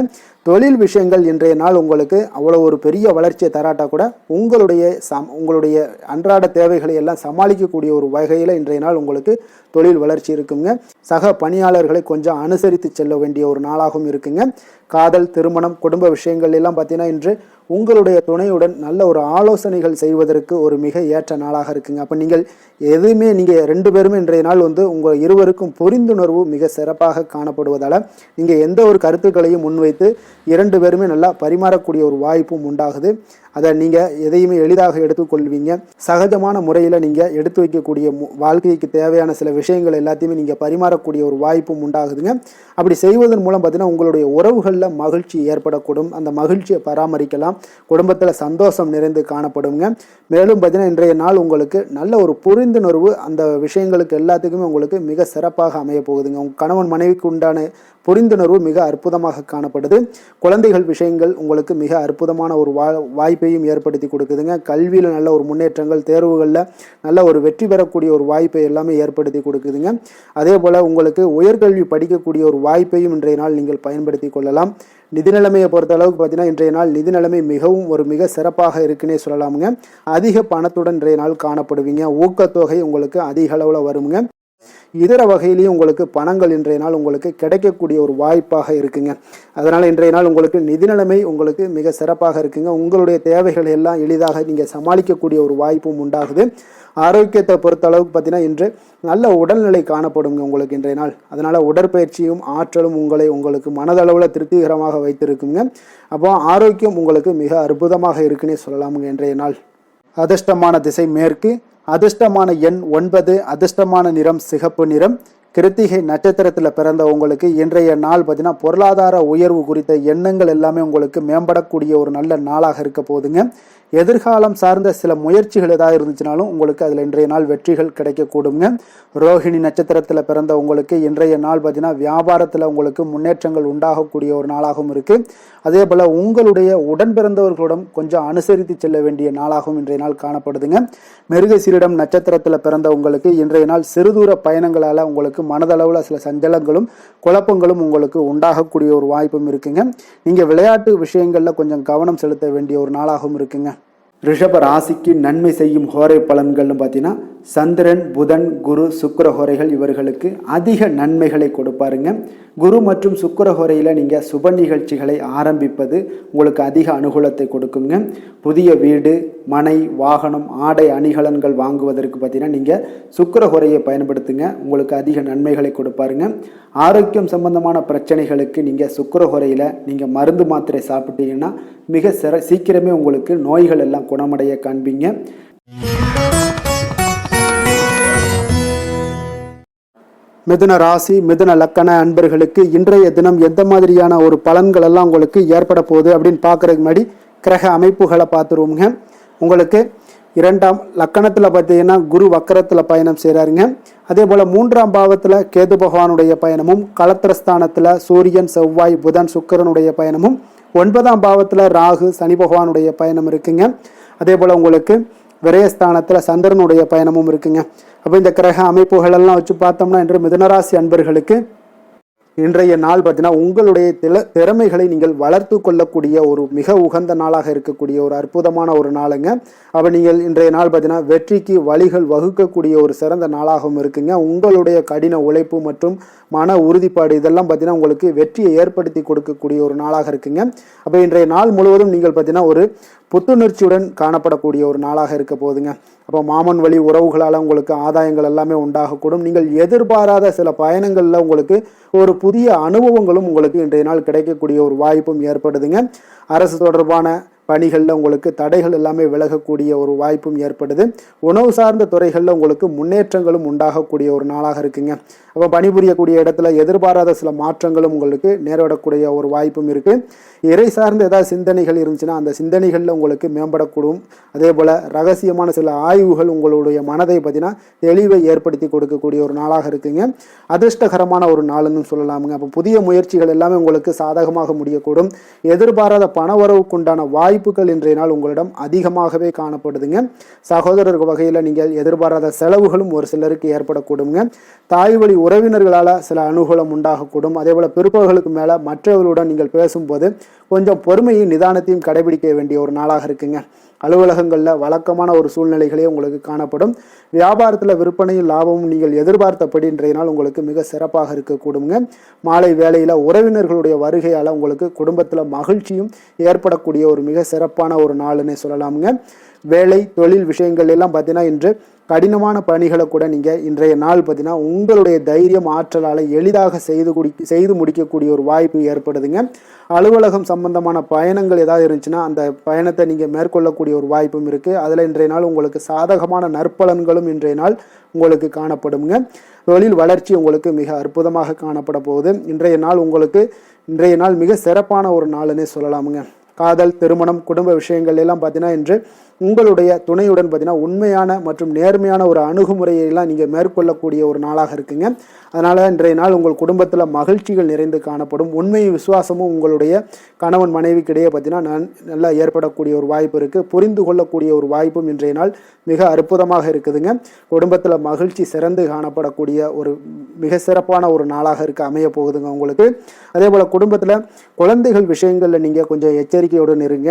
தொழில் விஷயங்கள் இன்றைய நாள் உங்களுக்கு அவ்வளோ ஒரு பெரிய வளர்ச்சியை தராட்டா கூட உங்களுடைய அன்றாட தேவைகளை எல்லாம் சமாளிக்கக்கூடிய ஒரு வகையில் இன்றைய நாள் உங்களுக்கு தொழில் வளர்ச்சி இருக்குங்க. சக பணியாளர்களை கொஞ்சம் அனுசரித்து செல்ல வேண்டிய ஒரு நாளாகவும் இருக்குங்க. காதல், திருமணம், குடும்ப விஷயங்கள் எல்லாம் பார்த்தீங்கன்னா இன்று உங்களுடைய துணையுடன் நல்ல ஒரு ஆலோசனைகள் செய்வதற்கு ஒரு மிக ஏற்ற நாளாக இருக்குங்க. அப்போ நீங்கள் நீங்கள் 2 பேருமே இன்றைய நாள் உங்கள் இருவருக்கும் புரிந்துணர்வு மிக சிறப்பாக காணப்படுவதால் நீங்கள் எந்த ஒரு கருத்துக்களையும் முன்வைத்து 2 பேருமே நல்லா பரிமாறக்கூடிய ஒரு வாய்ப்பும் உண்டாகுது. அதை நீங்கள் எதையுமே எளிதாக எடுத்துக்கொள்வீங்க. சகஜமான முறையில் நீங்கள் எடுத்து வைக்கக்கூடிய வாழ்க்கைக்கு தேவையான சில விஷயங்கள் எல்லாத்தையுமே நீங்கள் பரிமாறக்கூடிய ஒரு வாய்ப்பும் உண்டாகுதுங்க. அப்படி செய்வதன் மூலம் பார்த்தீங்கன்னா உங்களுடைய உறவுகளில் மகிழ்ச்சி ஏற்படக்கூடும். அந்த மகிழ்ச்சியை பராமரிக்கலாம். குடும்பத்தில் சந்தோஷம் நிறைந்து காணப்படுங்க. மேலும் பார்த்தீங்கன்னா இன்றைய நாள் உங்களுக்கு நல்ல ஒரு புரிந்துணர்வு அந்த விஷயங்களுக்கு எல்லாத்துக்குமே உங்களுக்கு மிக சிறப்பாக அமைய போகுதுங்க. உங்கள் கணவன் மனைவிக்கு உண்டான புரிந்துணர்வு மிக அற்புதமாக காணப்படுது. குழந்தைகள் விஷயங்கள் உங்களுக்கு மிக அற்புதமான ஒரு வாய்ப்பையும் ஏற்படுத்தி கொடுக்குதுங்க. கல்வியில் நல்ல ஒரு முன்னேற்றங்கள், தேர்வுகளில் நல்ல ஒரு வெற்றி பெறக்கூடிய ஒரு வாய்ப்பை எல்லாமே ஏற்படுத்தி கொடுக்குதுங்க. அதே போல் உங்களுக்கு உயர்கல்வி படிக்கக்கூடிய ஒரு வாய்ப்பையும் இன்றைய நாள் நீங்கள் பயன்படுத்தி கொள்ளலாம். நிதி நிலைமையை பொறுத்த அளவுக்கு பார்த்தீங்கன்னா இன்றைய நாள் நிதி நிலைமை மிக சிறப்பாக இருக்குன்னே சொல்லலாமுங்க. அதிக பணத்துடன் இன்றைய நாள் காணப்படுவீங்க. ஊக்கத்தொகை உங்களுக்கு அதிக அளவில் வருங்க. இதர வகையிலையும் உங்களுக்கு பணங்கள் இன்றைய நாள் உங்களுக்கு கிடைக்கக்கூடிய ஒரு வாய்ப்பாக இருக்குங்க. அதனால் இன்றைய நாள் உங்களுக்கு நிதி நிலைமை உங்களுக்கு மிக சிறப்பாக இருக்குங்க. உங்களுடைய தேவைகள் எல்லாம் எளிதாக நீங்கள் சமாளிக்கக்கூடிய ஒரு வாய்ப்பும் உண்டாகுது. ஆரோக்கியத்தை பொறுத்த அளவுக்கு பார்த்தீங்கன்னா இன்று நல்ல உடல்நிலை காணப்படுங்க உங்களுக்கு இன்றைய நாள். அதனால் உடற்பயிற்சியும் ஆற்றலும் உங்களுக்கு மனதளவில் திருப்திகரமாக வைத்திருக்குங்க. அப்போ ஆரோக்கியம் உங்களுக்கு மிக அற்புதமாக இருக்குன்னே சொல்லலாமுங்க இன்றைய நாள். அதிர்ஷ்டமான திசை மேற்கு. அதிர்ஷ்டமான எண் 9. அதிர்ஷ்டமான நிறம் சிகப்பு நிறம். கிருத்திகை நட்சத்திரத்தில் பிறந்த உங்களுக்கு இன்றைய நாள் பார்த்தீங்கன்னா பொருளாதார உயர்வு குறித்த எண்ணங்கள் எல்லாமே உங்களுக்கு மேம்படக்கூடிய ஒரு நல்ல நாளாக இருக்க போகுதுங்க. எதிர்காலம் சார்ந்த சில முயற்சிகள் ஏதாவது இருந்துச்சுனாலும் உங்களுக்கு அதில் இன்றைய நாள் வெற்றிகள் கிடைக்கக்கூடுங்க. ரோஹிணி நட்சத்திரத்தில் பிறந்த உங்களுக்கு இன்றைய நாள் பார்த்தீங்கன்னா வியாபாரத்தில் உங்களுக்கு முன்னேற்றங்கள் உண்டாகக்கூடிய ஒரு நாளாகவும் இருக்குது. அதே போல் உங்களுடைய உடன் பிறந்தவர்களிடம் கொஞ்சம் அனுசரித்து செல்ல வேண்டிய நாளாகவும் இன்றைய நாள் காணப்படுதுங்க. மிருகசீரிடம் நட்சத்திரத்தில் பிறந்த உங்களுக்கு இன்றைய நாள் சிறுதூர பயணங்களால் உங்களுக்கு மனதளவில் சில சஞ்சலங்களும் குழப்பங்களும் உங்களுக்கு உண்டாகக்கூடிய ஒரு வாய்ப்பும் இருக்குங்க. நீங்கள் விளையாட்டு விஷயங்களில் கொஞ்சம் கவனம் செலுத்த வேண்டிய ஒரு நாளாகவும் இருக்குங்க. ரிஷப ராசிக்கு நன்மை செய்யும் ஹோரை பலன்கள்னு பார்த்தீங்கன்னா சந்திரன், புதன், குரு, சுக்கிர ஹோரைகள் இவர்களுக்கு அதிக நன்மைகளை கொடுப்பாருங்க. குரு மற்றும் சுக்கிர ஹோரையில் நீங்கள் சுப நிகழ்ச்சிகளை ஆரம்பிப்பது உங்களுக்கு அதிக அனுகூலத்தை கொடுக்குங்க. புதிய வீடு, மனை, வாகனம், ஆடை அணிகலன்கள் வாங்குவதற்கு பார்த்தீங்கன்னா நீங்கள் சுக்கிர ஹோரையை பயன்படுத்துங்க. உங்களுக்கு அதிக நன்மைகளை கொடுப்பாருங்க. ஆரோக்கியம் சம்பந்தமான பிரச்சனைகளுக்கு நீங்கள் சுக்கிர ஹோரையில் நீங்கள் மருந்து மாத்திரை சாப்பிட்டீங்கன்னா மிக சீக்கிரமே உங்களுக்கு நோய்கள் எல்லாம் குணமடைய காண்பீங்க. மிதுன ராசி, மிதுன லக்கண அன்பர்களுக்கு இன்றைய தினம் எந்த மாதிரியான ஒரு பலன்கள் எல்லாம் உங்களுக்கு ஏற்பட போகுது அப்படின்னு பார்க்குறதுக்கு முன்னாடி கிரக அமைப்புகளை பார்த்துருவோங்க. உங்களுக்கு 2ஆம் லக்கணத்தில் பார்த்தீங்கன்னா குரு வக்கரத்தில் பயணம் செய்கிறாருங்க. அதே போல் 3ஆம் பாவத்தில் கேது பகவானுடைய பயணமும், களத்திரஸ்தானத்தில் சூரியன், செவ்வாய், புதன், சுக்கிரனுடைய பயணமும், 9ஆம் பாவத்தில் ராகு, சனி பகவானுடைய பயணம் இருக்குங்க. அதே போல் உங்களுக்கு விரயஸ்தானத்தில் சந்திரனுடைய பயணமும் இருக்குங்க. அப்போ இந்த கிரக அமைப்புகள் எல்லாம் வச்சு பார்த்தோம்னா இன்று மிதுனராசி அன்பர்களுக்கு இன்றைய நாள் பார்த்தீங்கன்னா உங்களுடைய திறமைகளை நீங்கள் வளர்த்து கொள்ளக்கூடிய ஒரு மிக உகந்த நாளாக இருக்கக்கூடிய ஒரு அற்புதமான ஒரு நாளுங்க. அப்போ நீங்கள் இன்றைய நாள் பார்த்தீங்கன்னா வெற்றிக்கு வழிகள் வகுக்கக்கூடிய ஒரு சிறந்த நாளாகவும் இருக்குங்க. உங்களுடைய கடின உழைப்பு மற்றும் மன உறுதிப்பாடு இதெல்லாம் பார்த்தீங்கன்னா உங்களுக்கு வெற்றியை ஏற்படுத்தி கொடுக்கக்கூடிய ஒரு நாளாக இருக்குங்க. அப்போ இன்றைய நாள் முழுவதும் நீங்கள் பார்த்தீங்கன்னா ஒரு புத்துணர்ச்சியுடன் காணப்படக்கூடிய ஒரு நாளாக இருக்க போகுதுங்க. அப்போ மாமன் வழி உறவுகளால் உங்களுக்கு ஆதாயங்கள் எல்லாமே உண்டாகக்கூடும். நீங்கள் எதிர்பாராத சில பயணங்களில் உங்களுக்கு ஒரு புதிய அனுபவங்களும் உங்களுக்கு இன்றைய நாள் கிடைக்கக்கூடிய ஒரு வாய்ப்பும் ஏற்படுதுங்க. அரசு தொடர்பான பணிகளில் உங்களுக்கு தடைகள் எல்லாமே விலகக்கூடிய ஒரு வாய்ப்பும் ஏற்படுது. உணவு சார்ந்த துறைகளில் உங்களுக்கு முன்னேற்றங்களும் உண்டாகக்கூடிய ஒரு நாளாக இருக்குங்க. அப்போ பணிபுரியக்கூடிய இடத்துல எதிர்பாராத சில மாற்றங்களும் உங்களுக்கு நேரிடக்கூடிய ஒரு வாய்ப்பும் இருக்குது. இறை சார்ந்த ஏதாவது சிந்தனைகள் இருந்துச்சுன்னா அந்த சிந்தனைகளில் உங்களுக்கு மேம்படக்கூடும். அதே போல் ரகசியமான சில ஆய்வுகள் உங்களுடைய மனதை பார்த்தீங்கன்னா தெளிவை ஏற்படுத்தி கொடுக்கக்கூடிய ஒரு நாளாக இருக்குங்க. அதிர்ஷ்டகரமான ஒரு நாளுன்னு சொல்லலாமுங்க. அப்போ புதிய முயற்சிகள் எல்லாமே உங்களுக்கு சாதகமாக முடியக்கூடும். எதிர்பாராத பணவரவுக்குண்டான வாய்ப்பு வாய்ப்புகள் இன்றைய நாள் உங்களிடம் அதிகமாகவே காணப்படுதுங்க. சகோதரர் வகையில் நீங்கள் எதிர்பாராத செலவுகளும் ஒரு சிலருக்கு ஏற்படக்கூடுங்க. தாய் வழி உறவினர்களால் சில அனுகூலம் உண்டாகக்கூடும். அதே போல் பிற்பகலுக்கு மேலே மற்றவர்களுடன் நீங்கள் பேசும்போது கொஞ்சம் பொறுமையும் நிதானத்தையும் கடைபிடிக்க வேண்டிய ஒரு நாளாக இருக்குங்க. அலுவலகங்களில் வழக்கமான ஒரு சூழ்நிலைகளே உங்களுக்கு காணப்படும். வியாபாரத்தில் விற்பனையும் லாபமும் நீங்கள் எதிர்பார்த்தபடி இன்றைய நாள் உங்களுக்கு மிக சிறப்பாக இருக்கக்கூடுங்க. மாலை வேளையில் உறவினர்களுடைய வருகையால் உங்களுக்கு குடும்பத்தில் மகிழ்ச்சியும் ஏற்படக்கூடிய ஒரு மிக சிறப்பான ஒரு நாளுன்னே சொல்லலாமுங்க. வேலை தொழில் விஷயங்கள் எல்லாம் பார்த்தீங்கன்னா இன்று கடினமான பணிகளை கூட நீங்கள் இன்றைய நாள் பார்த்தீங்கன்னா உங்களுடைய தைரியம் ஆற்றலால் எளிதாக செய்து முடிக்கக்கூடிய ஒரு வாய்ப்பு ஏற்படுதுங்க. அலுவலகம் சம்பந்தமான பயணங்கள் ஏதாவது இருந்துச்சுன்னா அந்த பயணத்தை நீங்கள் மேற்கொள்ளக்கூடிய ஒரு வாய்ப்பும் இருக்குது. அதில் இன்றைய நாள் உங்களுக்கு சாதகமான நற்பலன்களும் இன்றைய நாள் உங்களுக்கு காணப்படுங்க. தொழில் வளர்ச்சி உங்களுக்கு மிக அற்புதமாக காணப்பட போகுது. இன்றைய நாள் மிக சிறப்பான ஒரு நாளுன்னே சொல்லலாமுங்க. காதல், திருமணம், குடும்ப விஷயங்கள் எல்லாம் பார்த்தீங்கன்னா இன்று உங்களுடைய துணையுடன் பார்த்தீங்கன்னா உண்மையான மற்றும் நேர்மையான ஒரு அணுகுமுறையெல்லாம் நீங்கள் மேற்கொள்ளக்கூடிய ஒரு நாளாக இருக்குங்க. அதனால் இன்றைய நாள் உங்கள் குடும்பத்தில் மகிழ்ச்சிகள் நிறைந்து காணப்படும். உண்மையும் விசுவாசமும் உங்களுடைய கணவன் மனைவிக்கிடையே பார்த்தீங்கன்னா நல்லா ஏற்படக்கூடிய ஒரு வாய்ப்பு இருக்குது. புரிந்து கொள்ளக்கூடிய ஒரு வாய்ப்பும் இன்றைய நாள் மிக அற்புதமாக இருக்குதுங்க. குடும்பத்தில் மகிழ்ச்சி சிறந்து காணப்படக்கூடிய ஒரு மிக சிறப்பான ஒரு நாளாக அமைய போகுதுங்க உங்களுக்கு. அதே போல் குடும்பத்தில் குழந்தைகள் விஷயங்களில் நீங்கள் கொஞ்சம் எச்சரிக்கையுடன் இருங்க.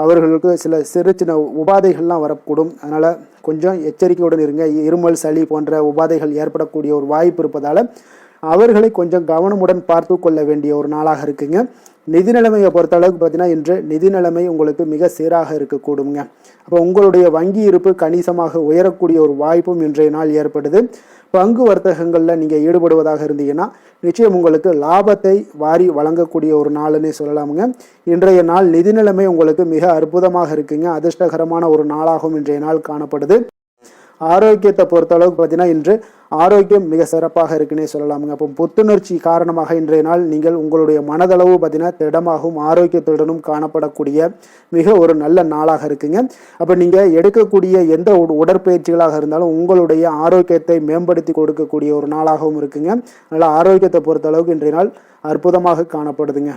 அவர்களுக்கு சில சிறு சின்ன உபாதைகள்லாம் வரக்கூடும். அதனால் கொஞ்சம் எச்சரிக்கையுடன் இருங்க. இருமல், சளி போன்ற உபாதைகள் ஏற்படக்கூடிய ஒரு வாய்ப்பு இருப்பதால் அவர்களை கொஞ்சம் கவனமுடன் பார்த்து கொள்ள வேண்டிய ஒரு நாளாக இருக்குங்க. நிதி நிலைமையை பொறுத்த அளவுக்கு பார்த்தீங்கன்னா இன்று நிதி நிலைமை உங்களுக்கு மிக சீராக இருக்கக்கூடுங்க. அப்போ உங்களுடைய வங்கி இருப்பு கணிசமாக உயரக்கூடிய ஒரு வாய்ப்பும் இன்றைய நாள் ஏற்படுது. பங்கு வர்த்தகங்களில் நீங்கள் ஈடுபடுவதாக இருந்தீங்கன்னா நிச்சயம் உங்களுக்கு லாபத்தை வாரி வழங்கக்கூடிய ஒரு நாளுன்னே சொல்லலாமுங்க. இன்றைய நாள் நிதி நிலைமை உங்களுக்கு மிக அற்புதமாக இருக்குங்க. அதிர்ஷ்டகரமான ஒரு நாளாகவும் இன்றைய நாள் காணப்படுது. ஆரோக்கியத்தை பொறுத்த அளவுக்கு பார்த்தீங்கன்னா இன்று ஆரோக்கியம் மிக சிறப்பாக இருக்குன்னே சொல்லலாமுங்க. அப்போ புத்துணர்ச்சி காரணமாக இன்றைய நாள் நீங்கள் உங்களுடைய மனதளவு பார்த்தீங்கன்னா திடமாகவும் ஆரோக்கியத்துடனும் காணப்படக்கூடிய மிக ஒரு நல்ல நாளாக இருக்குங்க. அப்போ நீங்கள் எடுக்கக்கூடிய எந்த உடற்பயிற்சிகளாக இருந்தாலும் உங்களுடைய ஆரோக்கியத்தை மேம்படுத்தி கொடுக்கக்கூடிய ஒரு நாளாகவும் இருக்குங்க. அதனால் ஆரோக்கியத்தை பொறுத்த அளவுக்கு இன்றைய நாள் அற்புதமாக காணப்படுதுங்க.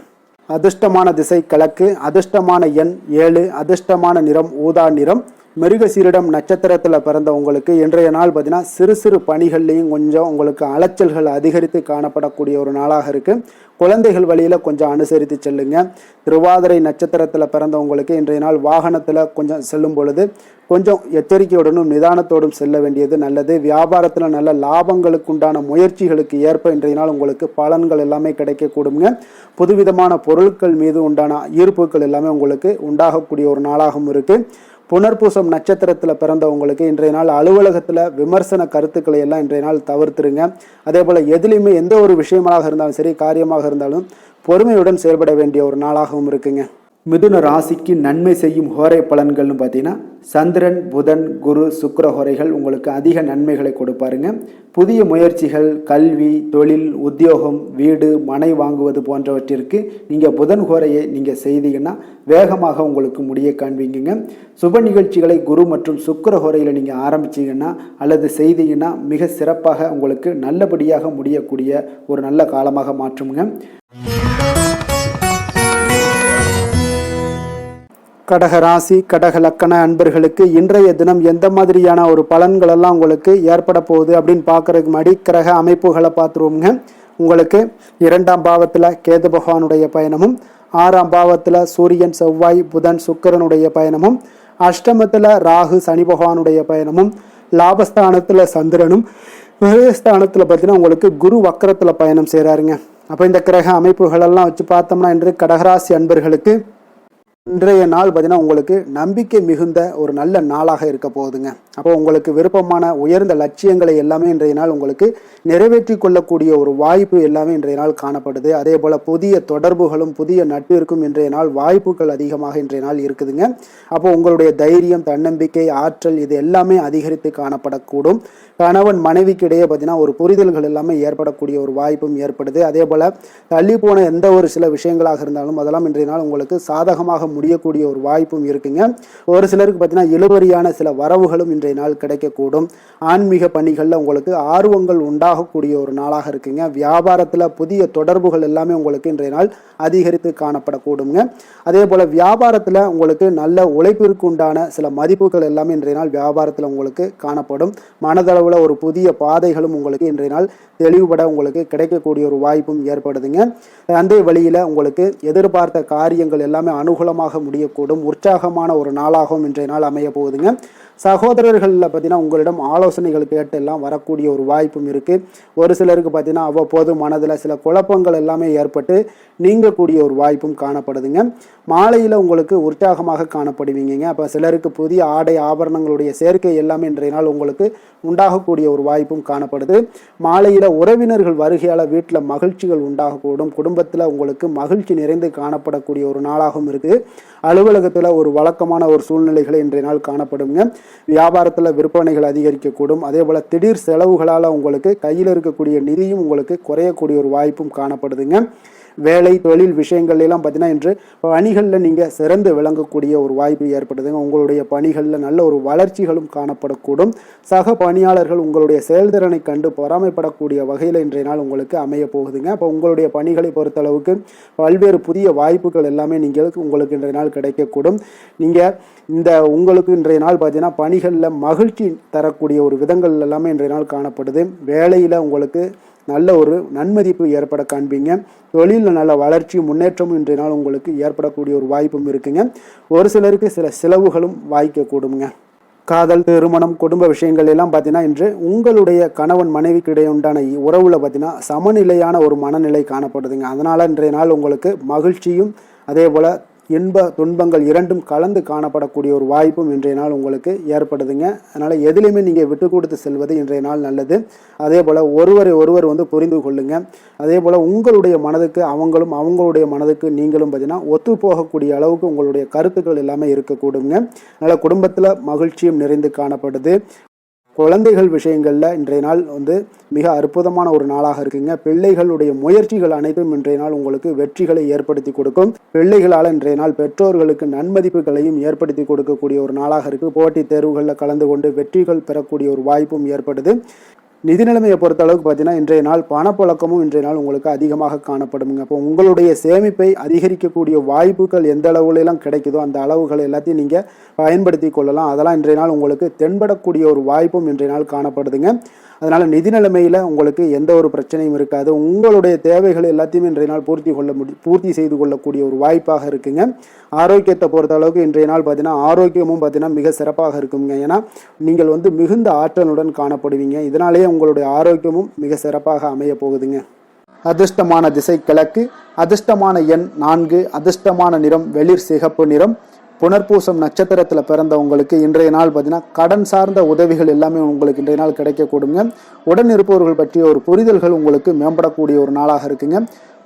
அதிர்ஷ்டமான திசை கிழக்கு, அதிர்ஷ்டமான எண் 7, அதிர்ஷ்டமான நிறம் ஊதா நிறம். மிருகசீரிடம் நட்சத்திரத்தில் பிறந்த உங்களுக்கு இன்றைய நாள் பார்த்தீங்கன்னா சிறு சிறு பணிகள்லையும் கொஞ்சம் உங்களுக்கு அலைச்சல்கள் அதிகரித்து காணப்படக்கூடிய ஒரு நாளாக இருக்குது. குழந்தைகள் வழியில் கொஞ்சம் அனுசரித்து செல்லுங்க. திருவாதிரை நட்சத்திரத்தில் பிறந்தவங்களுக்கு இன்றைய நாள் வாகனத்தில் கொஞ்சம் செல்லும் பொழுது கொஞ்சம் எச்சரிக்கையுடனும் நிதானத்தோடும் செல்ல வேண்டியது நல்லது. வியாபாரத்தில் நல்ல லாபங்களுக்கு உண்டான முயற்சிகளுக்கு ஏற்ப இன்றைய நாள் உங்களுக்கு பலன்கள் எல்லாமே கிடைக்கக்கூடுங்க. புதுவிதமான பொருட்கள் மீது உண்டான ஈர்ப்புகள் எல்லாமே உங்களுக்கு உண்டாகக்கூடிய ஒரு நாளாகவும் இருக்குது. புனர்பூசம் நட்சத்திரத்தில் பிறந்தவங்களுக்கு இன்றைய நாள் அலுவலகத்தில் விமர்சன கருத்துக்களை எல்லாம் இன்றைய நாள் தவிர்த்துருங்க. அதே போல் எதுலேயுமே எந்த ஒரு விஷயமாக இருந்தாலும் சரி, காரியமாக இருந்தாலும் பொறுமையுடன் செயல்பட வேண்டிய ஒரு நாளாகவும் இருக்குங்க. மிதுன ராசிக்கு நன்மை செய்யும் ஹோரை பலன்கள்னு பார்த்தீங்கன்னா சந்திரன், புதன், குரு, சுக்கிர ஹோரைகள் உங்களுக்கு அதிக நன்மைகளை கொடுப்பாருங்க. புதிய முயற்சிகள், கல்வி, தொழில், உத்தியோகம், வீடு, மனை வாங்குவது போன்றவற்றிற்கு நீங்கள் புதன் ஹோரையை நீங்கள் செய்தீங்கன்னா வேகமாக உங்களுக்கு முடிய காண்பீங்க. சுப நிகழ்ச்சிகளை குரு மற்றும் சுக்கிர ஹோரையில் நீங்கள் ஆரம்பிச்சிங்கன்னா அல்லது செய்தீங்கன்னா மிக சிறப்பாக உங்களுக்கு நல்லபடியாக முடியக்கூடிய ஒரு நல்ல காலமாக மாற்றுங்க. கடக ராசி, கடக லக்கண அன்பர்களுக்கு இன்றைய தினம் எந்த மாதிரியான ஒரு பலன்கள் எல்லாம் உங்களுக்கு ஏற்பட போகுது அப்படின்னு பார்க்கறதுக்கு முன்னாடி கிரக அமைப்புகளை பார்த்துருவோங்க. உங்களுக்கு 2ஆம் பாவத்தில் கேது பகவானுடைய பயணமும், 6ஆம் பாவத்தில் சூரியன், செவ்வாய், புதன், சுக்கிரனுடைய பயணமும், அஷ்டமத்தில் ராகு, சனி பகவானுடைய பயணமும், லாபஸ்தானத்தில் சந்திரனும், விரயஸ்தானத்தில் பார்த்தீங்கன்னா உங்களுக்கு குரு வக்கரத்தில் பயணம் செய்கிறாருங்க. அப்போ இந்த கிரக அமைப்புகளெல்லாம் வச்சு பார்த்தோம்னா இன்று கடகராசி அன்பர்களுக்கு இன்றைய நாள் பார்த்தீங்கன்னா உங்களுக்கு நம்பிக்கை மிகுந்த ஒரு நல்ல நாளாக இருக்க போகுதுங்க. அப்போ உங்களுக்கு விருப்பமான உயர்ந்த லட்சியங்களை எல்லாமே இன்றைய நாள் உங்களுக்கு நிறைவேற்றி கொள்ளக்கூடிய ஒரு வாய்ப்பு எல்லாமே இன்றைய நாள் காணப்படுது. அதே போல் புதிய தொடர்புகளும் புதிய நட்பிற்கும் இன்றைய நாள் வாய்ப்புகள் அதிகமாக இன்றைய நாள் இருக்குதுங்க. அப்போ உங்களுடைய தைரியம், தன்னம்பிக்கை, ஆற்றல் இது எல்லாமே அதிகரித்து காணப்படக்கூடும். கணவன் மனைவிக்கு இடையே பார்த்தீங்கன்னா ஒரு புரிதல்கள் எல்லாமே ஏற்படக்கூடிய ஒரு வாய்ப்பும் ஏற்படுது. அதே போல் தள்ளி போன எந்த ஒரு சில விஷயங்களாக இருந்தாலும் அதெல்லாம் இன்றைய நாள் உங்களுக்கு சாதகமாக முடியக்கூடிய ஒரு வாய்ப்பும் இருக்குங்க. ஒரு சிலருக்கு பார்த்தீங்கன்னா இழுபறியான சில வரவுகளும் இன்றைய நாள் கிடைக்கக்கூடும். ஆன்மீக பணிகளில் உங்களுக்கு ஆர்வங்கள் உண்டாகக்கூடிய ஒரு நாளாக இருக்குங்க. வியாபாரத்தில் புதிய தொடர்புகள் எல்லாமே உங்களுக்கு இன்றைய நாள் அதிகரித்து காணப்படக்கூடுங்க. அதே போல் வியாபாரத்தில் உங்களுக்கு நல்ல உழைப்பிற்கு உண்டான சில மதிப்புகள் எல்லாமே இன்றைய நாள் வியாபாரத்தில் உங்களுக்கு காணப்படும். மனதளவில் ஒரு புதிய பாதைகளும் உங்களுக்கு இன்றைய நாள் தெளிவுபட உங்களுக்கு கிடைக்கக்கூடிய ஒரு வாய்ப்பும் ஏற்படுதுங்க. அந்த வழியில் உங்களுக்கு எதிர்பார்த்த காரியங்கள் எல்லாமே அனுகூலமாக முடியக்கூடும். உற்சாகமான ஒரு நாளாகவும் இன்றைய நாள் அமைய போகுதுங்க. சகோதரர்களில் பார்த்தீங்கன்னா உங்களிடம் ஆலோசனைகள் கேட்டு எல்லாம் வரக்கூடிய ஒரு வாய்ப்பும் இருக்குது. ஒரு சிலருக்கு பார்த்தீங்கன்னா அவ்வப்போது மனதில் சில குழப்பங்கள் எல்லாமே ஏற்பட்டு நீங்கக்கூடிய ஒரு வாய்ப்பும் காணப்படுதுங்க. மாலையில் உங்களுக்கு உற்சாகமாக காணப்படுவீங்க. அப்போ சிலருக்கு புதிய ஆடை ஆபரணங்களுடைய சேர்க்கை எல்லாமே இன்றைய நாள் உங்களுக்கு உண்டாகக்கூடிய ஒரு வாய்ப்பும் காணப்படுது. மாலையில் உறவினர்கள் வருகையால் வீட்டில் மகிழ்ச்சிகள் உண்டாகக்கூடும். குடும்பத்தில் உங்களுக்கு மகிழ்ச்சி நிறைந்து காணப்படக்கூடிய ஒரு நாளாகவும் இருக்குது. அலுவலகத்தில் ஒரு வழக்கமான ஒரு சூழ்நிலைகளை இன்றைய நாள் காணப்படுங்க. வியாபாரத்தில் விற்பனைகள் அதிகரிக்கக்கூடும். அதே போல் திடீர் செலவுகளால் உங்களுக்கு கையில் இருக்கக்கூடிய நிதியும் உங்களுக்கு குறையக்கூடிய ஒரு வாய்ப்பும் காணப்படுதுங்க. வேலை தொழில் விஷயங்கள் எல்லாம் பார்த்தீங்கன்னா இன்று பணிகளில் நீங்கள் சிறந்து விளங்கக்கூடிய ஒரு வாய்ப்பு ஏற்படுதுங்க. உங்களுடைய பணிகளில் நல்ல ஒரு வளர்ச்சிகளும் காணப்படக்கூடும். சக பணியாளர்கள் உங்களுடைய செயல்திறனை கண்டு பொறாமைப்படக்கூடிய வகையில் இன்றைய நாள் உங்களுக்கு அமைய போகுதுங்க. அப்போ உங்களுடைய பணிகளை பொறுத்தளவுக்கு பல்வேறு புதிய வாய்ப்புகள் எல்லாமே உங்களுக்கு இன்றைய நாள் கிடைக்கக்கூடும். உங்களுக்கு இன்றைய நாள் பார்த்தீங்கன்னா பணிகளில் மகிழ்ச்சி தரக்கூடிய ஒரு விதங்கள் எல்லாமே இன்றைய நாள் காணப்படுது. வேலையில் உங்களுக்கு நல்ல ஒரு நன்மதிப்பு ஏற்பட காண்பீங்க. தொழிலில் நல்ல வளர்ச்சி முன்னேற்றமும் இன்றைய நாள் உங்களுக்கு ஏற்படக்கூடிய ஒரு வாய்ப்பும் இருக்குங்க. ஒரு சிலருக்கு சில செலவுகளும் வாய்க்கக்கூடுங்க. காதல், திருமணம், குடும்ப விஷயங்கள் எல்லாம் பார்த்தீங்கன்னா இன்று உங்களுடைய கணவன் மனைவிக்கு இடையே உண்டான உறவுல பார்த்தீங்கன்னா சமநிலையான ஒரு மனநிலை காணப்படுதுங்க. அதனால் இன்றைய நாள் உங்களுக்கு மகிழ்ச்சியும் அதே போல் இன்ப துன்பங்கள் இரண்டும் கலந்து காணப்படக்கூடிய ஒரு வாய்ப்பும் இன்றைய நாள் உங்களுக்கு ஏற்படுதுங்க. அதனால் எதுலையுமே நீங்கள் விட்டு கொடுத்து செல்வது இன்றைய நாள் நல்லது. அதே போல் ஒருவர் புரிந்து கொள்ளுங்க. அதே போல் உங்களுடைய மனதுக்கு அவங்களுடைய மனதுக்கு நீங்களும் பார்த்தீங்கன்னா ஒத்து போகக்கூடிய அளவுக்கு உங்களுடைய கருத்துக்கள் எல்லாமே இருக்கக்கூடுங்க. அதனால் குடும்பத்தில் மகிழ்ச்சியும் நிறைந்து காணப்படுது. குழந்தைகள் விஷயங்களில் இன்றைய நாள் மிக அற்புதமான ஒரு நாளாக இருக்குங்க. பிள்ளைகளுடைய முயற்சிகள் அனைத்தும் இன்றைய நாள் உங்களுக்கு வெற்றிகளை ஏற்படுத்தி கொடுக்கும். பிள்ளைகளால் இன்றைய நாள் பெற்றோர்களுக்கு நன்மதிப்புகளையும் ஏற்படுத்தி கொடுக்கக்கூடிய ஒரு நாளாக இருக்குது. போட்டித் தேர்வுகளில் கலந்து கொண்டு வெற்றிகள் பெறக்கூடிய ஒரு வாய்ப்பும் ஏற்படுது. நிதி நிலைமையை பொறுத்த அளவுக்கு பார்த்தீங்கன்னா இன்றைய நாள் பணப்புழக்கமும் இன்றைய நாள் உங்களுக்கு அதிகமாக காணப்படுங்க. அப்போ உங்களுடைய சேமிப்பை அதிகரிக்கக்கூடிய வாய்ப்புகள் எந்த அளவுலாம் கிடைக்குதோ அந்த அளவுகள் எல்லாத்தையும் நீங்கள் பயன்படுத்தி கொள்ளலாம். அதெல்லாம் இன்றைய நாள் உங்களுக்கு தென்படக்கூடிய ஒரு வாய்ப்பும் இன்றைய நாள் காணப்படுதுங்க. அதனால் நிதி நிலைமையில் உங்களுக்கு எந்த ஒரு பிரச்சனையும் இருக்காது. உங்களுடைய தேவைகள் எல்லாத்தையுமே இன்றைய நாள் பூர்த்தி செய்து கொள்ளக்கூடிய ஒரு வாய்ப்பாக இருக்குங்க. ஆரோக்கியத்தை பொறுத்த அளவுக்கு இன்றைய நாள் பார்த்தீங்கன்னா ஆரோக்கியமும் பார்த்தீங்கன்னா மிக சிறப்பாக இருக்குங்க. ஏன்னா நீங்கள் மிகுந்த ஆற்றலுடன் காணப்படுவீங்க. இதனாலேயே உங்களுடைய ஆரோக்கியமும் மிக சிறப்பாக அமைய போகுதுங்க. அதிர்ஷ்டமான திசை கிழக்கு, அதிர்ஷ்டமான எண் 4, அதிர்ஷ்டமான நிறம் வெளிர் சிகப்பு நிறம். புனர்பூசம் நட்சத்திரத்தில் பிறந்தவங்களுக்கு இன்றைய நாள் பார்த்தீங்கன்னா கடன் சார்ந்த உதவிகள் எல்லாமே உங்களுக்கு இன்றைய நாள் கிடைக்கக்கூடுங்க. உடன் இருப்பவர்கள் பற்றிய ஒரு புரிதல்கள் உங்களுக்கு மேம்படக்கூடிய ஒரு நாளாக இருக்குங்க.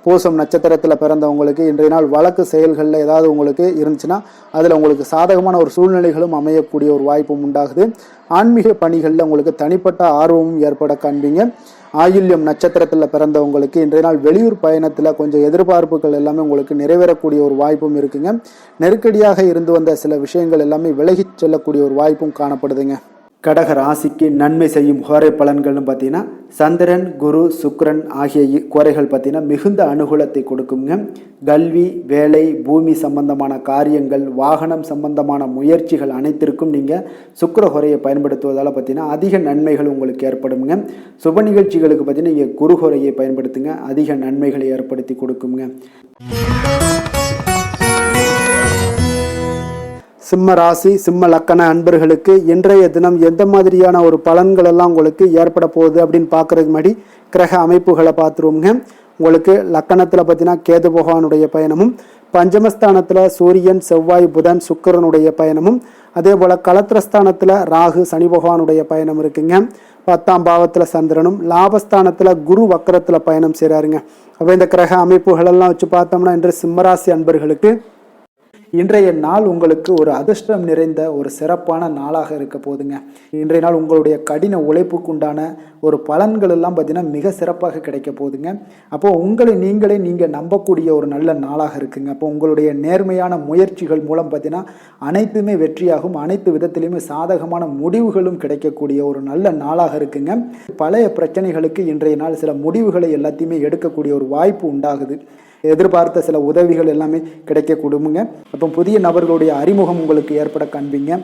பூசம் நட்சத்திரத்தில் பிறந்தவங்களுக்கு இன்றைய நாள் வழக்கு செயல்களில் ஏதாவது உங்களுக்கு இருந்துச்சுன்னா அதில் உங்களுக்கு சாதகமான ஒரு சூழ்நிலைகளும் அமையக்கூடிய ஒரு வாய்ப்பும் உண்டாகுது. ஆன்மீக பணிகளில் உங்களுக்கு தனிப்பட்ட ஆர்வமும் ஏற்பட காண்பீங்க. ஆயில்யம் நட்சத்திரத்தில் பிறந்தவங்களுக்கு இன்றைய நாள் வெளியூர் பயணத்தில் கொஞ்சம் எதிர்பார்ப்புகள் எல்லாமே உங்களுக்கு நிறைவேறக்கூடிய ஒரு வாய்ப்பும் இருக்குங்க. நெருக்கடியாக இருந்து வந்த சில விஷயங்கள் எல்லாமே விலகிச் செல்லக்கூடிய ஒரு வாய்ப்பும் காணப்படுதுங்க. கடக ராசிக்கு நன்மை செய்யும் கோரை பலன்கள்னு பார்த்தீங்கன்னா சந்திரன், குரு, சுக்கிரன் ஆகிய கோரைகள் பார்த்தீங்கன்னா மிகுந்த அனுகூலத்தை கொடுக்குங்க. கல்வி, வேலை, பூமி சம்பந்தமான காரியங்கள், வாகனம் சம்பந்தமான முயற்சிகள் அனைத்திற்கும் நீங்கள் சுக்கிர கோரையை பயன்படுத்துவதால் பார்த்தீங்கன்னா அதிக நன்மைகள் உங்களுக்கு ஏற்படுங்க. சுப நிகழ்ச்சிகளுக்கு பார்த்தீங்கன்னா நீங்கள் குரு கோரையை பயன்படுத்துங்க, அதிக நன்மைகளை ஏற்படுத்தி கொடுக்குங்க. சிம்ம ராசி, சிம்ம லக்கண அன்பர்களுக்கு இன்றைய தினம் எந்த மாதிரியான ஒரு பலன்கள் எல்லாம் உங்களுக்கு ஏற்பட போகுது அப்படின்னு பார்க்கறதுக்கு முன்னாடி கிரக அமைப்புகளை பார்த்துருவோங்க. உங்களுக்கு லக்கணத்தில் பார்த்தீங்கன்னா கேது பகவானுடைய பயணமும், பஞ்சமஸ்தானத்தில் சூரியன், செவ்வாய், புதன், சுக்கிரனுடைய பயணமும், அதே போல் களத்திரஸ்தானத்தில் ராகு, சனி பகவானுடைய பயணம் இருக்குங்க. 10ஆம் பாவத்தில் சந்திரனும், லாபஸ்தானத்தில் குரு வக்கரத்தில் பயணம் செய்கிறாருங்க. அப்போ இந்த கிரக அமைப்புகளெல்லாம் வச்சு பார்த்தோம்னா இன்று சிம்மராசி அன்பர்களுக்கு இன்றைய நாள் உங்களுக்கு ஒரு அதிர்ஷ்டம் நிறைந்த ஒரு சிறப்பான நாளாக இருக்க போதுங்க. இன்றைய நாள் உங்களுடைய கடின உழைப்புக்கு உண்டான ஒரு பலன்கள் எல்லாம் பார்த்தீங்கன்னா மிக சிறப்பாக கிடைக்க போகுதுங்க. அப்போ உங்களை நீங்கள் நம்பக்கூடிய ஒரு நல்ல நாளாக இருக்குங்க. அப்போ உங்களுடைய நேர்மையான முயற்சிகள் மூலம் பார்த்தீங்கன்னா அனைத்துமே வெற்றியாகும், அனைத்து விதத்திலையுமே சாதகமான முடிவுகளும் கிடைக்கக்கூடிய ஒரு நல்ல நாளாக இருக்குங்க. பழைய பிரச்சனைகளுக்கு இன்றைய நாள் சில முடிவுகளை எல்லாத்தையுமே எடுக்கக்கூடிய ஒரு வாய்ப்பு உண்டாகுது. எதிர்பார்த்த சில உதவிகள் எல்லாமே கிடைக்கக்கூடுமுங்க. அப்போ புதிய நபர்களுடைய அறிமுகம் உங்களுக்கு ஏற்பட காண்பீங்க.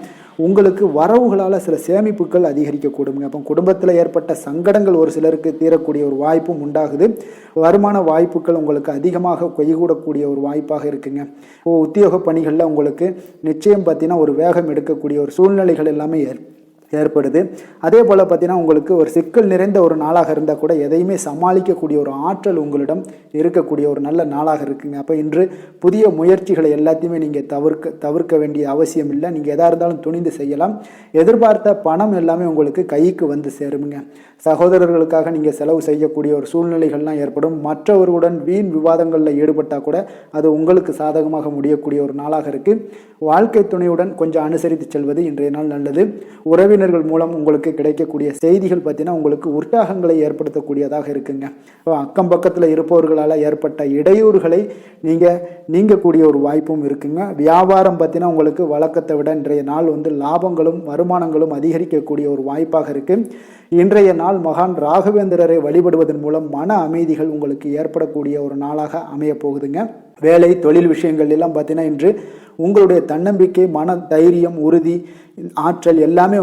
உங்களுக்கு வரவுகளால் சில சேமிப்புகள் அதிகரிக்கக்கூடுங்க. அப்போ குடும்பத்தில் ஏற்பட்ட சங்கடங்கள் ஒரு சிலருக்கு தீரக்கூடிய ஒரு வாய்ப்பும் உண்டாகுது. வருமான வாய்ப்புகள் உங்களுக்கு அதிகமாக கைகூடக்கூடிய ஒரு வாய்ப்பாக இருக்குங்க. உத்தியோக பணிகளில் உங்களுக்கு நிச்சயம் பார்த்தீங்கன்னா ஒரு வேகம் எடுக்கக்கூடிய ஒரு சூழ்நிலைகள் எல்லாமே ஏற்படுது. அதே போல் பார்த்தீங்கன்னா உங்களுக்கு ஒரு சிக்கல் நிறைந்த ஒரு நாளாக இருந்தால் கூட எதையுமே சமாளிக்கக்கூடிய ஒரு ஆற்றல் உங்களிடம் இருக்கக்கூடிய ஒரு நல்ல நாளாக இருக்குங்க. அப்போ இன்று புதிய முயற்சிகளை எல்லாத்தையுமே நீங்கள் தவிர்க்க வேண்டிய அவசியம் இல்லை. நீங்கள் எதாக இருந்தாலும் துணிந்து செய்யலாம். எதிர்பார்த்த பணம் எல்லாமே உங்களுக்கு கைக்கு வந்து சேருங்க. சகோதரர்களுக்காக நீங்கள் செலவு செய்யக்கூடிய ஒரு சூழ்நிலைகள்லாம் ஏற்படும். மற்றவர்களுடன் வீண் விவாதங்களில் ஈடுபட்டால் கூட அது உங்களுக்கு சாதகமாக முடியக்கூடிய ஒரு நாளாக இருக்குது. வாழ்க்கை துணையுடன் கொஞ்சம் அனுசரித்து செல்வது இன்றைய நாள் நல்லது. உறவினர்கள் மூலம் உங்களுக்கு கிடைக்கக்கூடிய செய்திகள் பார்த்தீங்கன்னா உங்களுக்கு உற்சாகங்களை ஏற்படுத்தக்கூடியதாக இருக்குங்க. அக்கம் பக்கத்தில் இருப்பவர்களால் ஏற்பட்ட இடையூறுகளை நீங்கக்கூடிய ஒரு வாய்ப்பும் இருக்குங்க. வியாபாரம் பார்த்தீங்கன்னா உங்களுக்கு வழக்கத்தை விட இன்றைய நாள் லாபங்களும் வருமானங்களும் அதிகரிக்கக்கூடிய ஒரு வாய்ப்பாக இருக்குது. இன்றைய நாள் மகான் ராகவேந்திரரை வழிபடுவதன் மூலம் மன அமைதிகள் உங்களுக்கு ஏற்படக்கூடிய ஒரு நாளாக அமைய போகுதுங்க. வேலை தொழில் விஷயங்கள் எல்லாம் பார்த்தீங்கன்னா இன்று உங்களுடைய தன்னம்பிக்கை, மன தைரியம், உறுதி, ஆற்றல் எல்லாமே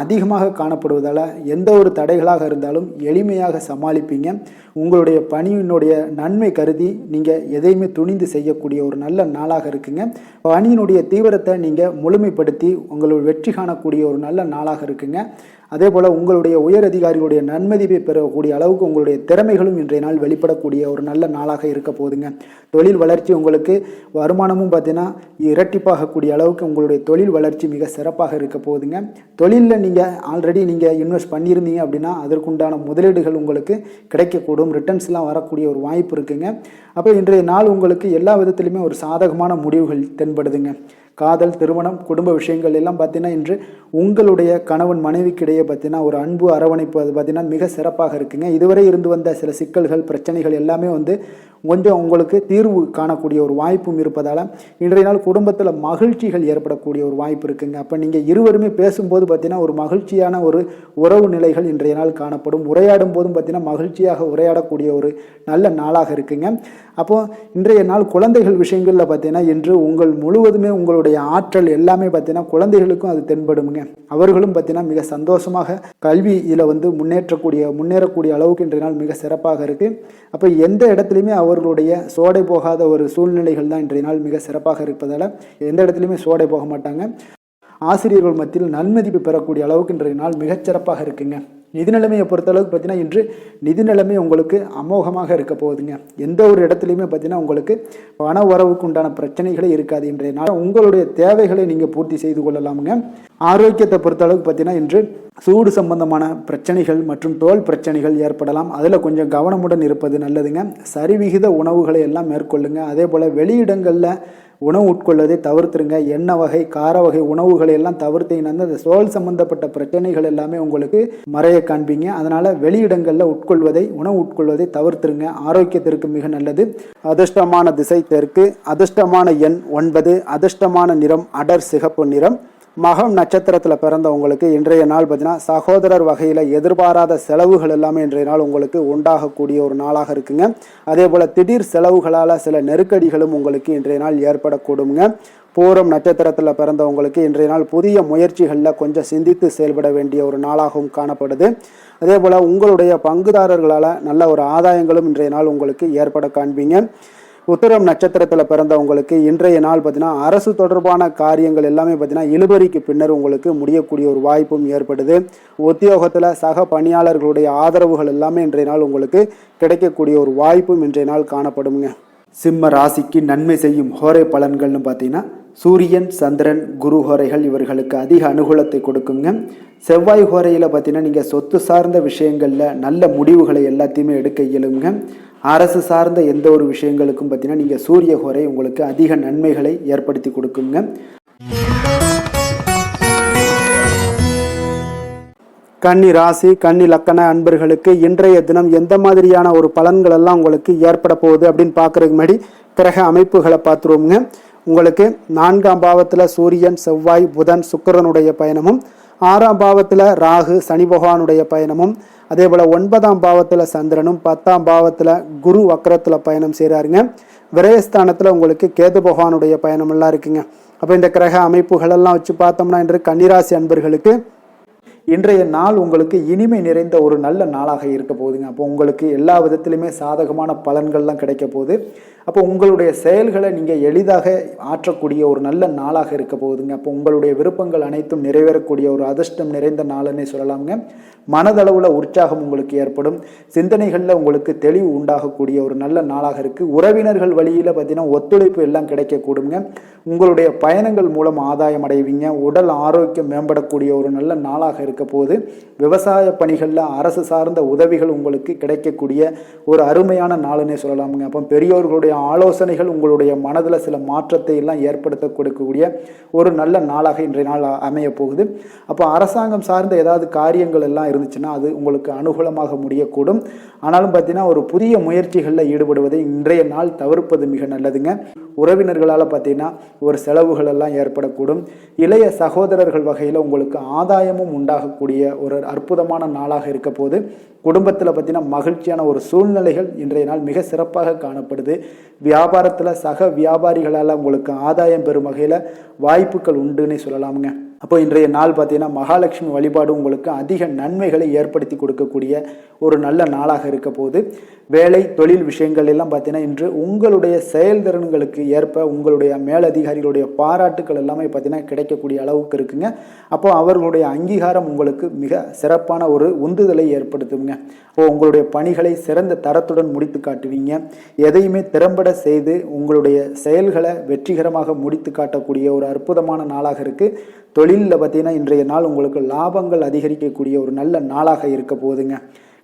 அதிகமாக காணப்படுவதால் எந்த ஒரு தடைகளாக இருந்தாலும் எளிமையாக சமாளிப்பீங்க. உங்களுடைய பணியினுடைய நன்மை கருதி நீங்கள் எதையுமே துணிந்து செய்யக்கூடிய ஒரு நல்ல நாளாக இருக்குங்க. பணியினுடைய தீவிரத்தை நீங்கள் முழுமைப்படுத்தி உங்களுடைய வெற்றி காணக்கூடிய ஒரு நல்ல நாளாக இருக்குங்க. அதே போல் உங்களுடைய உயர் அதிகாரிகளுடைய நன்மதிப்பை பெறக்கூடிய அளவுக்கு உங்களுடைய திறமைகளும் இன்றைய நாள் வெளிப்படக்கூடிய ஒரு நல்ல நாளாக இருக்க போகுதுங்க. தொழில் வளர்ச்சி உங்களுக்கு வருமானமும் பார்த்தீங்கன்னா இரட்டிப்பாகக்கூடிய அளவுக்கு உங்களுடைய தொழில் வளர்ச்சி மிக சிறப்பாக இருக்க போகுதுங்க. தொழிலில் நீங்கள் ஆல்ரெடி இன்வெஸ்ட் பண்ணியிருந்தீங்க அப்படின்னா அதற்குண்டான முதலீடுகள் உங்களுக்கு கிடைக்கக்கூடும். ரிட்டர்ன்ஸ்லாம் வரக்கூடிய ஒரு வாய்ப்பு இருக்குங்க. அப்போ இன்றைய நாள் உங்களுக்கு எல்லா விதத்திலுமே ஒரு சாதகமான முடிவுகள் தென்படுதுங்க. காதல், திருமணம், குடும்ப விஷயங்கள் எல்லாம் பார்த்தீங்கன்னா இன்று உங்களுடைய கணவன் மனைவிக்கிடையே பார்த்தீங்கன்னா ஒரு அன்பு அரவணைப்பு அது பார்த்தீங்கன்னா மிக சிறப்பாக இருக்குங்க. இதுவரை இருந்து வந்த சில சிக்கல்கள் பிரச்சனைகள் எல்லாமே கொஞ்சம் உங்களுக்கு தீர்வு காணக்கூடிய ஒரு வாய்ப்பும் இருப்பதால் இன்றைய நாள் குடும்பத்தில் மகிழ்ச்சிகள் ஏற்படக்கூடிய ஒரு வாய்ப்பு இருக்குங்க. அப்போ நீங்கள் இருவருமே பேசும்போது பார்த்தீங்கன்னா ஒரு மகிழ்ச்சியான ஒரு உறவு நிலைகள் இன்றைய நாள் காணப்படும். உரையாடும் போதும் பார்த்தீங்கன்னா மகிழ்ச்சியாக உரையாடக்கூடிய ஒரு நல்ல நாளாக இருக்குங்க. அப்போது இன்றைய நாள் குழந்தைகள் விஷயங்களில் பார்த்தீங்கன்னா இன்று முழுவதுமே உங்களுடைய ஆற்றல் எல்லாமே பார்த்தீங்கன்னா குழந்தைகளுக்கும் அது தென்படுங்க. அவர்களும் பார்த்தீங்கன்னா மிக சந்தோஷமாக கல்வியில் முன்னேறக்கூடிய அளவுக்கு இன்றைய நாள் மிக சிறப்பாக இருக்குது. அப்போ எந்த இடத்துலையுமே அவர்களுடைய சோடை போகாத ஒரு சூழ்நிலைகள் தான் இன்றைய நாள் மிக சிறப்பாக இருப்பதால் எந்த இடத்துலையுமே சோடை போக மாட்டாங்க. ஆசிரியர்கள் மத்தியில் நன்மதிப்பு பெறக்கூடிய அளவுக்கு இன்றைய நாள் மிகச்சிறப்பாக இருக்குங்க. நிதி நிலைமையை பொறுத்தளவுக்கு பார்த்தீங்கன்னா இன்று நிதி நிலைமை உங்களுக்கு அமோகமாக இருக்க போகுதுங்க. எந்த ஒரு இடத்துலையுமே பார்த்தீங்கன்னா உங்களுக்கு பண வரவுக்கு உண்டான பிரச்சனைகளே இருக்காது. இன்றைய நாள் உங்களுடைய தேவைகளை நீங்கள் பூர்த்தி செய்து கொள்ளலாமுங்க. ஆரோக்கியத்தை பொறுத்தளவுக்கு பார்த்தீங்கன்னா இன்று சூடு சம்பந்தமான பிரச்சனைகள் மற்றும் தோல் பிரச்சனைகள் ஏற்படலாம். அதில் கொஞ்சம் கவனமுடன் இருப்பது நல்லதுங்க. சரிவிகித உணவுகளை எல்லாம் மேற்கொள்ளுங்க. அதே போல் வெளியிடங்களில் உணவு உட்கொள்வதை தவிர்த்துருங்க. எண்ணெய் வகை, கார வகை உணவுகளை எல்லாம் தவிர்த்தீங்கன்னா அந்த தோல் சம்பந்தப்பட்ட பிரச்சனைகள் எல்லாமே உங்களுக்கு மறைய காண்பீங்க. அதனால் வெளியிடங்களில் உணவு உட்கொள்வதை தவிர்த்துருங்க. ஆரோக்கியத்திற்கு மிக நல்லது. அதிர்ஷ்டமான திசை தெற்கு, அதிர்ஷ்டமான எண் 9, அதிர்ஷ்டமான நிறம் அடர் சிகப்பு நிறம். மகம் நட்சத்திரத்தில் பிறந்தவங்களுக்கு இன்றைய நாள் பார்த்தீங்கன்னா சகோதரர் வகையில் எதிர்பாராத செலவுகள் எல்லாமே இன்றைய நாள் உங்களுக்கு உண்டாகக்கூடிய ஒரு நாளாக இருக்குங்க. அதே போல் திடீர் செலவுகளால் சில நெருக்கடிகளும் உங்களுக்கு இன்றைய நாள் ஏற்படக்கூடுங்க. பூரம் நட்சத்திரத்தில் பிறந்தவங்களுக்கு இன்றைய நாள் புதிய முயற்சிகளில் கொஞ்சம் சிந்தித்து செயல்பட வேண்டிய ஒரு நாளாகவும் காணப்படுது. அதே போல் உங்களுடைய பங்குதாரர்களால் நல்ல ஒரு ஆதாயங்களும் இன்றைய நாள் உங்களுக்கு ஏற்பட காண்பீங்க. உத்திரம் நட்சத்திரத்தில் பிறந்தவங்களுக்கு இன்றைய நாள் பார்த்தீங்கன்னா அரசு தொடர்பான காரியங்கள் எல்லாமே பார்த்தீங்கன்னா இழுபறிக்கு பின்னர் உங்களுக்கு முடியக்கூடிய ஒரு வாய்ப்பும் ஏற்படுது. உத்தியோகத்தில் சக பணியாளர்களுடைய ஆதரவுகள் எல்லாமே இன்றைய நாள் உங்களுக்கு கிடைக்கக்கூடிய ஒரு வாய்ப்பும் இன்றைய நாள் காணப்படுங்க. சிம்ம ராசிக்கு நன்மை செய்யும் ஹோரை பலன்கள்னு பார்த்தீங்கன்னா சூரியன், சந்திரன், குரு ஹோரைகள் இவர்களுக்கு அதிக அனுகூலத்தை கொடுக்குங்க. செவ்வாய் ஹோரையில் பார்த்தீங்கன்னா நீங்கள் சொத்து சார்ந்த விஷயங்களில் நல்ல முடிவுகளை எல்லாத்தையுமே எடுக்க இயலுங்க. அரசு சார்ந்த எந்த ஒரு விஷயங்களுக்கும் பார்த்தீங்கன்னா நீங்கள் சூரிய ஹோரை உங்களுக்கு அதிக நன்மைகளை ஏற்படுத்தி கொடுக்குங்க. கன்னி ராசி கன்னி லக்கண அன்பர்களுக்கு இன்றைய தினம் எந்த மாதிரியான ஒரு பலன்கள் எல்லாம் உங்களுக்கு ஏற்பட போகுது அப்படின்னு பார்க்கறதுக்கு முன்னாடி கிரக அமைப்புகளை பார்த்துருவோங்க. உங்களுக்கு 4ஆம் பாவத்தில் சூரியன் செவ்வாய் புதன் சுக்கிரனுடைய பயணமும், 6ஆம் பாவத்தில் ராகு சனி பகவானுடைய பயணமும், அதே போல் 9ஆம் பாவத்தில் சந்திரனும், 10ஆம் பாவத்தில் குரு வக்கரத்தில் பயணம் செய்கிறாருங்க. விரயஸ்தானத்தில் உங்களுக்கு கேது பகவானுடைய பயணம் எல்லாம் இருக்குங்க. அப்போ இந்த கிரக அமைப்புகளெல்லாம் வச்சு பார்த்தோம்னா இன்று கன்னிராசி அன்பர்களுக்கு இன்றைய நாள் உங்களுக்கு இனிமை நிறைந்த ஒரு நல்ல நாளாக இருக்க போகுதுங்க. அப்போ உங்களுக்கு எல்லா விதத்திலுமே சாதகமான பலன்கள்லாம் கிடைக்க போகுது. அப்போ உங்களுடைய செயல்களை நீங்கள் எளிதாக ஆற்றக்கூடிய ஒரு நல்ல நாளாக இருக்க போகுதுங்க. அப்போ உங்களுடைய விருப்பங்கள் அனைத்தும் நிறைவேறக்கூடிய ஒரு அதிர்ஷ்டம் நிறைந்த நாளுன்னே சொல்லலாமுங்க. மனதளவில் உற்சாகம் உங்களுக்கு ஏற்படும். சிந்தனைகளில் உங்களுக்கு தெளிவு உண்டாகக்கூடிய ஒரு நல்ல நாளாக இருக்குது. உறவினர்கள் வழியில் பார்த்தீங்கன்னா ஒத்துழைப்பு எல்லாம் கிடைக்கக்கூடுங்க. உங்களுடைய பயணங்கள் மூலம் ஆதாயம் அடைவீங்க. உடல் ஆரோக்கியம் மேம்படக்கூடிய ஒரு நல்ல நாளாக இருக்க போது. விவசாய பணிகளில் அரசு சார்ந்த உதவிகள் உங்களுக்கு கிடைக்கக்கூடிய ஒரு அருமையான நாளுன்னே சொல்லலாமுங்க. அப்போ பெரியோர்களுடைய ஆலோசனைகள் உங்களுடைய மனதில் சில மாற்றத்தை எல்லாம் ஏற்படுத்த கொடுக்கக்கூடிய ஒரு நல்ல நாளாக இன்றைய நாள் அமைய போகுது. அப்போ அரசாங்கம் சார்ந்த ஏதாவது காரியங்கள் எல்லாம் இருந்துச்சுன்னா அது உங்களுக்கு அனுகூலமாக முடியக்கூடும். ஆனாலும் பார்த்தீங்கன்னா ஒரு புதிய முயற்சிகளில் ஈடுபடுவதை இன்றைய நாள் தவிர்ப்பது மிக நல்லதுங்க. உறவினர்களால் பார்த்தீங்கன்னா ஒரு செலவுகள் எல்லாம் ஏற்படக்கூடும். இளைய சகோதரர்கள் வகையில் உங்களுக்கு ஆதாயமும் உண்டாகக்கூடிய ஒரு அற்புதமான நாளாக இருக்க போது. குடும்பத்தில் பார்த்தீங்கன்னா மகிழ்ச்சியான ஒரு சூழ்நிலைகள் இன்றைய நாள் மிக சிறப்பாக காணப்படுது. வியாபாரத்தில் சக வியாபாரிகளால் உங்களுக்கு ஆதாயம் பெறும் வகையில் வாய்ப்புகள் உண்டுன்னு சொல்லலாமுங்க. அப்போ இன்றைய நாள் பார்த்தீங்கன்னா மகாலட்சுமி வழிபாடு உங்களுக்கு அதிக நன்மைகளை ஏற்படுத்தி கொடுக்கக்கூடிய ஒரு நல்ல நாளாக இருக்க போது. வேலை தொழில் விஷயங்கள் எல்லாம் பார்த்தீங்கன்னா இன்று உங்களுடைய செயல்திறன்களுக்கு ஏற்ப உங்களுடைய மேலதிகாரிகளுடைய பாராட்டுக்கள் எல்லாமே பார்த்தீங்கன்னா கிடைக்கக்கூடிய அளவுக்கு இருக்குங்க. அப்போ அவர்களுடைய அங்கீகாரம் உங்களுக்கு மிக சிறப்பான ஒரு உந்துதலை ஏற்படுத்துங்க. அப்போ உங்களுடைய பணிகளை சிறந்த தரத்துடன் முடித்து காட்டுவீங்க. எதையுமே திறம்பட செய்து உங்களுடைய செயல்களை வெற்றிகரமாக முடித்து காட்டக்கூடிய ஒரு அற்புதமான நாளாக இருக்குது. தொழிலில் பார்த்தீங்கன்னா இன்றைய நாள் உங்களுக்கு லாபங்கள் அதிகரிக்கக்கூடிய ஒரு நல்ல நாளாக இருக்க போகுதுங்க.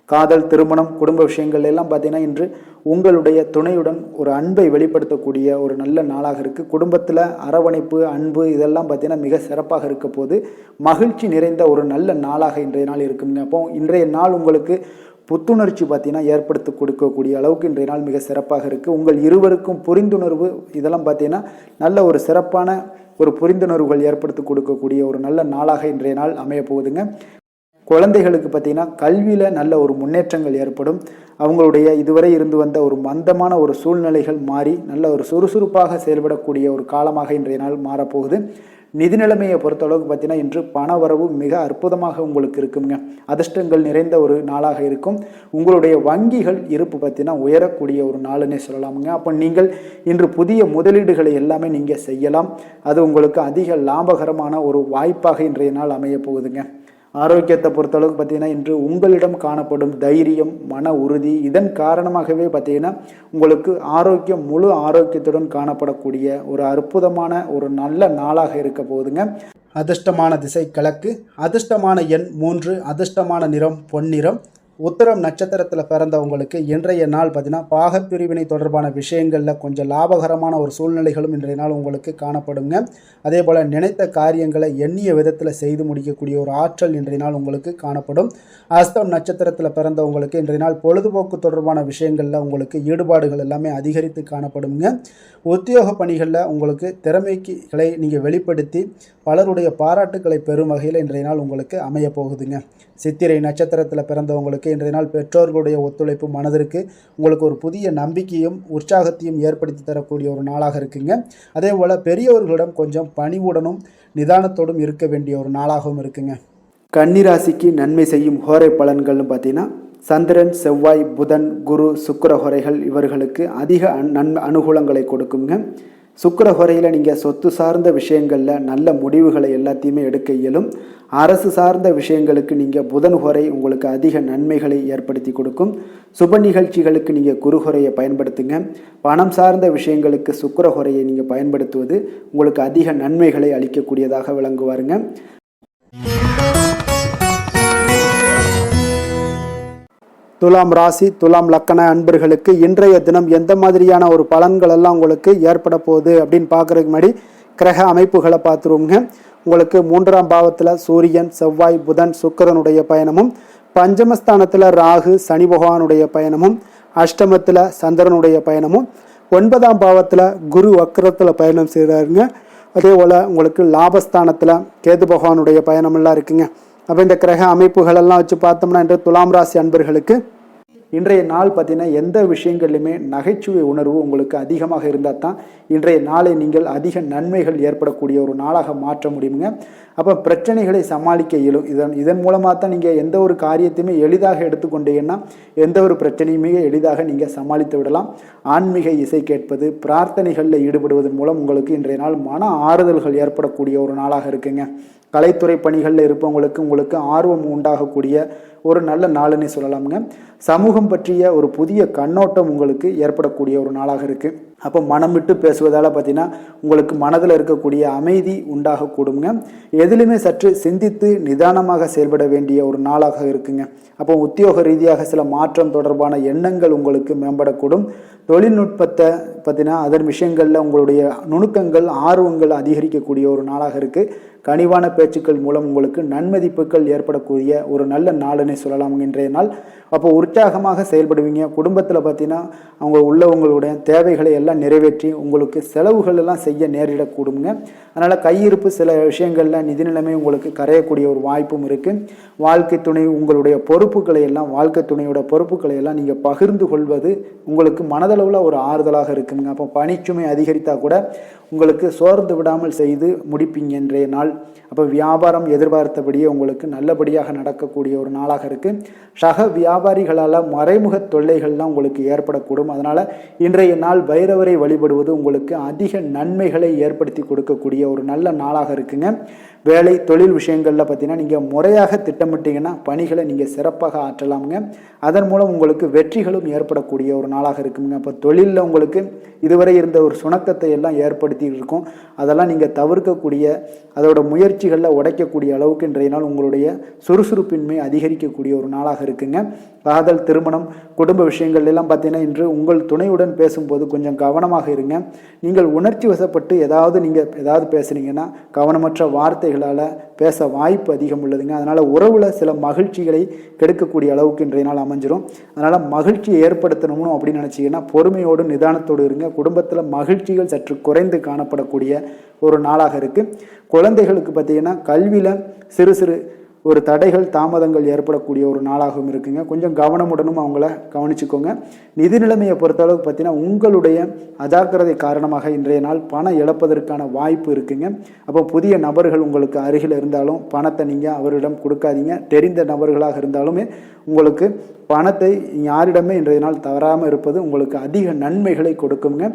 காதல் திருமணம் குடும்ப விஷயங்கள் எல்லாம் பார்த்தீங்கன்னா இன்று உங்களுடைய துணையுடன் ஒரு அன்பை வெளிப்படுத்தக்கூடிய ஒரு நல்ல நாளாக இருக்குது. குடும்பத்தில் அரவணைப்பு அன்பு இதெல்லாம் பார்த்தீங்கன்னா மிக சிறப்பாக இருக்க போது. மகிழ்ச்சி நிறைந்த ஒரு நல்ல நாளாக இன்றைய நாள் இருக்குங்க. அப்போ இன்றைய நாள் உங்களுக்கு புத்துணர்ச்சி பார்த்தீங்கன்னா ஏற்படுத்தி கொடுக்கக்கூடிய அளவுக்கு இன்றைய நாள் மிக சிறப்பாக இருக்குது. உங்கள் இருவருக்கும் புரிந்துணர்வு இதெல்லாம் பார்த்தீங்கன்னா நல்ல ஒரு சிறப்பான ஒரு புரிந்துணர்வுகள் ஏற்படுத்தி கொடுக்கக்கூடிய ஒரு நல்ல நாளாக இன்றைய நாள் அமைய போகுதுங்க. குழந்தைகளுக்கு பார்த்தீங்கன்னா கல்வியில் நல்ல ஒரு முன்னேற்றங்கள் ஏற்படும். அவங்களுடைய இதுவரை இருந்து வந்த ஒரு மந்தமான ஒரு சூழ்நிலைகள் மாறி நல்ல ஒரு சுறுசுறுப்பாக செயல்படக்கூடிய ஒரு காலமாக இன்றைய நாள் மாறப்போகுது. நிதி நிலைமையை பொறுத்தளவுக்கு பார்த்தீங்கன்னா இன்று பண வரவு மிக அற்புதமாக உங்களுக்கு இருக்குங்க. அதிர்ஷ்டங்கள் நிறைந்த ஒரு நாளாக இருக்கும். உங்களுடைய வங்கிகள் இருப்பு பார்த்தீங்கன்னா உயரக்கூடிய ஒரு நாளுன்னே சொல்லலாமுங்க. அப்போ நீங்கள் இன்று புதிய முதலீடுகளை எல்லாமே நீங்கள் செய்யலாம். அது உங்களுக்கு அதிக லாபகரமான ஒரு வாய்ப்பாக இன்றைய நாள் அமைய போகுதுங்க. ஆரோக்கியத்தை பொறுத்தளவுக்கு பார்த்தீங்கன்னா இன்று உங்களிடம் காணப்படும் தைரியம் மன உறுதி இதன் காரணமாகவே பார்த்தீங்கன்னா உங்களுக்கு ஆரோக்கியம் முழு ஆரோக்கியத்துடன் காணப்படக்கூடிய ஒரு அற்புதமான ஒரு நல்ல நாளாக இருக்க போகுதுங்க. அதிர்ஷ்டமான திசை கிழக்கு, அதிர்ஷ்டமான எண் 3, அதிர்ஷ்டமான நிறம் பொன்னிறம். உத்திரம் நட்சத்திரத்தில் பிறந்தவங்களுக்கு இன்றைய நாள் பார்த்தீங்கன்னா பாகப்பிரிவினை தொடர்பான விஷயங்களில் கொஞ்சம் லாபகரமான ஒரு சூழ்நிலைகளும் இன்றைய நாள் உங்களுக்கு காணப்படுங்க. அதே போல் நினைத்த காரியங்களை எண்ணிய விதத்தில் செய்து முடிக்கக்கூடிய ஒரு ஆற்றல் இன்றைய நாள் உங்களுக்கு காணப்படும். அஸ்தம் நட்சத்திரத்தில் பிறந்தவங்களுக்கு இன்றைய நாள் பொழுதுபோக்கு தொடர்பான விஷயங்களில் உங்களுக்கு ஈடுபாடுகள் எல்லாமே அதிகரித்து காணப்படுங்க. உத்தியோக பணிகளில் உங்களுக்கு திறமைகளை நீங்கள் வெளிப்படுத்தி பலருடைய பாராட்டுக்களை பெறும் வகையில் இன்றைய நாள் உங்களுக்கு அமைய போகுதுங்க. சித்திரை நட்சத்திரத்தில் பிறந்தவங்களுக்கு இன்றைய நாள் பெற்றோர்களுடைய ஒத்துழைப்பு மனதிற்கு உங்களுக்கு ஒரு புதிய நம்பிக்கையும் உற்சாகத்தையும் ஏற்படுத்தி தரக்கூடிய ஒரு நாளாக இருக்குங்க. அதே போல் பெரியவர்களிடம் கொஞ்சம் பணிவுடனும் நிதானத்தோடும் இருக்க வேண்டிய ஒரு நாளாகவும் இருக்குங்க. கன்னிராசிக்கு நன்மை செய்யும் ஹோரை பலன்கள்னு பார்த்தீங்கன்னா சந்திரன் செவ்வாய் புதன் குரு சுக்கிர ஹோரைகள் இவர்களுக்கு அதிக அனுகூலங்களை கொடுக்குங்க. சுக்கிர ஹோரையில் நீங்கள் சொத்து சார்ந்த விஷயங்களில் நல்ல முடிவுகளை எல்லாத்தையுமே எடுக்க இயலும். அரசு சார்ந்த விஷயங்களுக்கு நீங்கள் புதன் ஹோரை உங்களுக்கு அதிக நன்மைகளை ஏற்படுத்தி கொடுக்கும். சுப நிகழ்ச்சிகளுக்கு நீங்கள் குரு ஹோரையை பயன்படுத்துங்க. பணம் சார்ந்த விஷயங்களுக்கு சுக்கிர ஹோரையை நீங்கள் பயன்படுத்துவது உங்களுக்கு அதிக நன்மைகளை அளிக்கக்கூடியதாக விளங்குவாருங்க. துலாம் ராசி துலாம் லக்கண அன்பர்களுக்கு இன்றைய தினம் எந்த மாதிரியான ஒரு பலன்கள் எல்லாம் உங்களுக்கு ஏற்பட போகுது அப்படின்னு பார்க்கறதுக்கு முன்னாடி கிரக அமைப்புகளை பார்த்துருவோங்க. உங்களுக்கு 3ஆம் பாவத்தில் சூரியன், செவ்வாய், புதன், சுக்கிரனுடைய பயணமும், பஞ்சமஸ்தானத்தில் ராகு, சனி பகவானுடைய பயணமும், அஷ்டமத்தில் சந்திரனுடைய பயணமும், 9ஆம் பாவத்தில் குரு வக்கரத்தில் பயணம் செய்கிறாருங்க. அதே போல் உங்களுக்கு லாபஸ்தானத்தில் கேது பகவானுடைய பயணமெல்லாம் இருக்குங்க. அப்போ இந்த கிரக அமைப்புகள் எல்லாம் வச்சு பார்த்தோம்னா இன்று துலாம் ராசி அன்பர்களுக்கு இன்றைய நாள் பார்த்தீங்கன்னா எந்த விஷயங்கள்லையுமே நகைச்சுவை உணர்வு உங்களுக்கு அதிகமாக இருந்தால் தான் இன்றைய நாளை நீங்கள் அதிக நன்மைகள் ஏற்படக்கூடிய ஒரு நாளாக மாற்ற முடியுங்க. அப்போ பிரச்சனைகளை சமாளிக்க இயலும். இதன் மூலமாக தான் நீங்கள் எந்த ஒரு காரியத்தையுமே எளிதாக எடுத்துக்கொண்டீங்கன்னா எந்த ஒரு பிரச்சனையுமே எளிதாக நீங்கள் சமாளித்து விடலாம். ஆன்மீக இசை கேட்பது, பிரார்த்தனைகளில் ஈடுபடுவதன் மூலம் உங்களுக்கு இன்றைய நாள் மன ஆறுதல்கள் ஏற்படக்கூடிய ஒரு நாளாக இருக்குங்க. கலைத்துறை பணிகளில் இருப்பவங்களுக்கு உங்களுக்கு ஆர்வம் உண்டாகக்கூடிய ஒரு நல்ல நாளுன்னு சொல்லலாமுங்க. சமூகம் பற்றிய ஒரு புதிய கண்ணோட்டம் உங்களுக்கு ஏற்படக்கூடிய ஒரு நாளாக இருக்குது. அப்போ மனம் விட்டு பேசுவதால் பார்த்தீங்கன்னா உங்களுக்கு மனதில் இருக்கக்கூடிய அமைதி உண்டாகக்கூடுங்க. எதிலுமே சற்று சிந்தித்து நிதானமாக செயல்பட வேண்டிய ஒரு நாளாக இருக்குங்க. அப்போ உத்தியோக ரீதியாக சில மாற்றம் தொடர்பான எண்ணங்கள் உங்களுக்கு மேம்படக்கூடும். தொழில்நுட்பத்தை பார்த்தீங்கன்னா அதன் விஷயங்களில் உங்களுடைய நுணுக்கங்கள், ஆர்வங்கள் அதிகரிக்கக்கூடிய ஒரு நாளாக இருக்குது. கனிவான பேச்சுக்கள் மூலம் உங்களுக்கு நன்மதிப்புகள் ஏற்படக்கூடிய ஒரு நல்ல நாளுன்னு சொல்லலாம் இன்றைய நாள். அப்போ உற்சாகமாக செயல்படுவீங்க. குடும்பத்தில் பார்த்தீங்கன்னா அவங்க உள்ளவங்களுடைய தேவைகளை எல்லாம் நிறைவேற்றி உங்களுக்கு செலவுகள் எல்லாம் செய்ய நேரிடக்கூடுங்க. அதனால் கையிருப்பு சில விஷயங்களில் நிதி நிலைமை உங்களுக்கு கரையக்கூடிய ஒரு வாய்ப்பும் இருக்குது. வாழ்க்கை துணை உங்களுடைய பொறுப்புகளை எல்லாம் வாழ்க்கை துணையோட பொறுப்புகளை எல்லாம் நீங்கள் பகிர்ந்து கொள்வது உங்களுக்கு மனதளவில் ஒரு ஆறுதலாக இருக்குங்க. அப்போ பணிச்சுமை அதிகரித்தால் கூட உங்களுக்கு சோர்ந்து விடாமல் செய்து முடிப்பீங்க இன்றைய நாள். அப்போ வியாபாரம் எதிர்பார்த்தபடியே உங்களுக்கு நல்லபடியாக நடக்கக்கூடிய ஒரு நாளாக இருக்குது. சக வியாபாரிகளால் மறைமுக தொல்லைகள்லாம் உங்களுக்கு ஏற்படக்கூடும். அதனால் இன்றைய நாள் பைரவரை வழிபடுவது உங்களுக்கு அதிக நன்மைகளை ஏற்படுத்தி கொடுக்கக்கூடிய ஒரு நல்ல நாளாக இருக்குங்க. வேலை தொழில் விஷயங்களில் பார்த்தீங்கன்னா நீங்கள் முறையாக திட்டமிட்டீங்கன்னா பணிகளை நீங்கள் சிறப்பாக ஆற்றலாமுங்க. அதன் மூலம் உங்களுக்கு வெற்றிகளும் ஏற்படக்கூடிய ஒரு நாளாக இருக்குங்க. அப்போ தொழிலில் உங்களுக்கு இதுவரை இருந்த ஒரு சுணக்கத்தை எல்லாம் ஏற்படுத்தி இருக்கும். அதெல்லாம் நீங்கள் தவிர்க்கக்கூடிய அதோட முயற்சிகளில் உடைக்கக்கூடிய அளவுக்கு இன்றைய நாள் உங்களுடைய சுறுசுறுப்பின்மை அதிகரிக்கக்கூடிய ஒரு நாளாக இருக்குங்க. காதல், திருமணம், குடும்ப விஷயங்கள் எல்லாம் பார்த்தீங்கன்னா இன்று உங்கள் துணையுடன் பேசும்போது கொஞ்சம் கவனமாக இருங்க. நீங்கள் உணர்ச்சி வசப்பட்டு ஏதாவது பேசுனீங்கன்னா கவனமற்ற வார்த்தைகளால் பேச வாய்ப்பு அதிகம் உள்ளதுங்க. அதனால் உறவில் சில மகிழ்ச்சிகளை கெடுக்கக்கூடிய அளவுக்கு இன்றைய நாள் அமைஞ்சிரும். அதனால் மகிழ்ச்சியை ஏற்படுத்தணும்னு அப்படின்னு நினச்சிங்கன்னா பொறுமையோடு நிதானத்தோடு இருங்க. குடும்பத்தில் மகிழ்ச்சிகள் சற்று குறைந்து காணப்படக்கூடிய ஒரு நாளாக இருக்குது. குழந்தைகளுக்கு பார்த்தீங்கன்னா கல்வியில் சிறு ஒரு தடைகள், தாமதங்கள் ஏற்படக்கூடிய ஒரு நாளாகவும் இருக்குங்க. கொஞ்சம் கவனமுடனும் அவங்கள கவனிச்சுக்கோங்க. நிதி நிலைமையை பொறுத்தளவுக்கு பார்த்தீங்கன்னா உங்களுடைய அஜாக்கிரதை காரணமாக இன்றைய நாள் பணம் இழப்பதற்கான வாய்ப்பு இருக்குங்க. அப்போ புதிய நபர்கள் உங்களுக்கு அருகில் இருந்தாலும் பணத்தை நீங்கள் அவரிடம் கொடுக்காதீங்க. தெரிந்த நபர்களாக இருந்தாலுமே உங்களுக்கு பணத்தை யாரிடமே இன்றைய நாள் தவறாமல் இருப்பது உங்களுக்கு அதிக நன்மைகளை கொடுக்குங்க.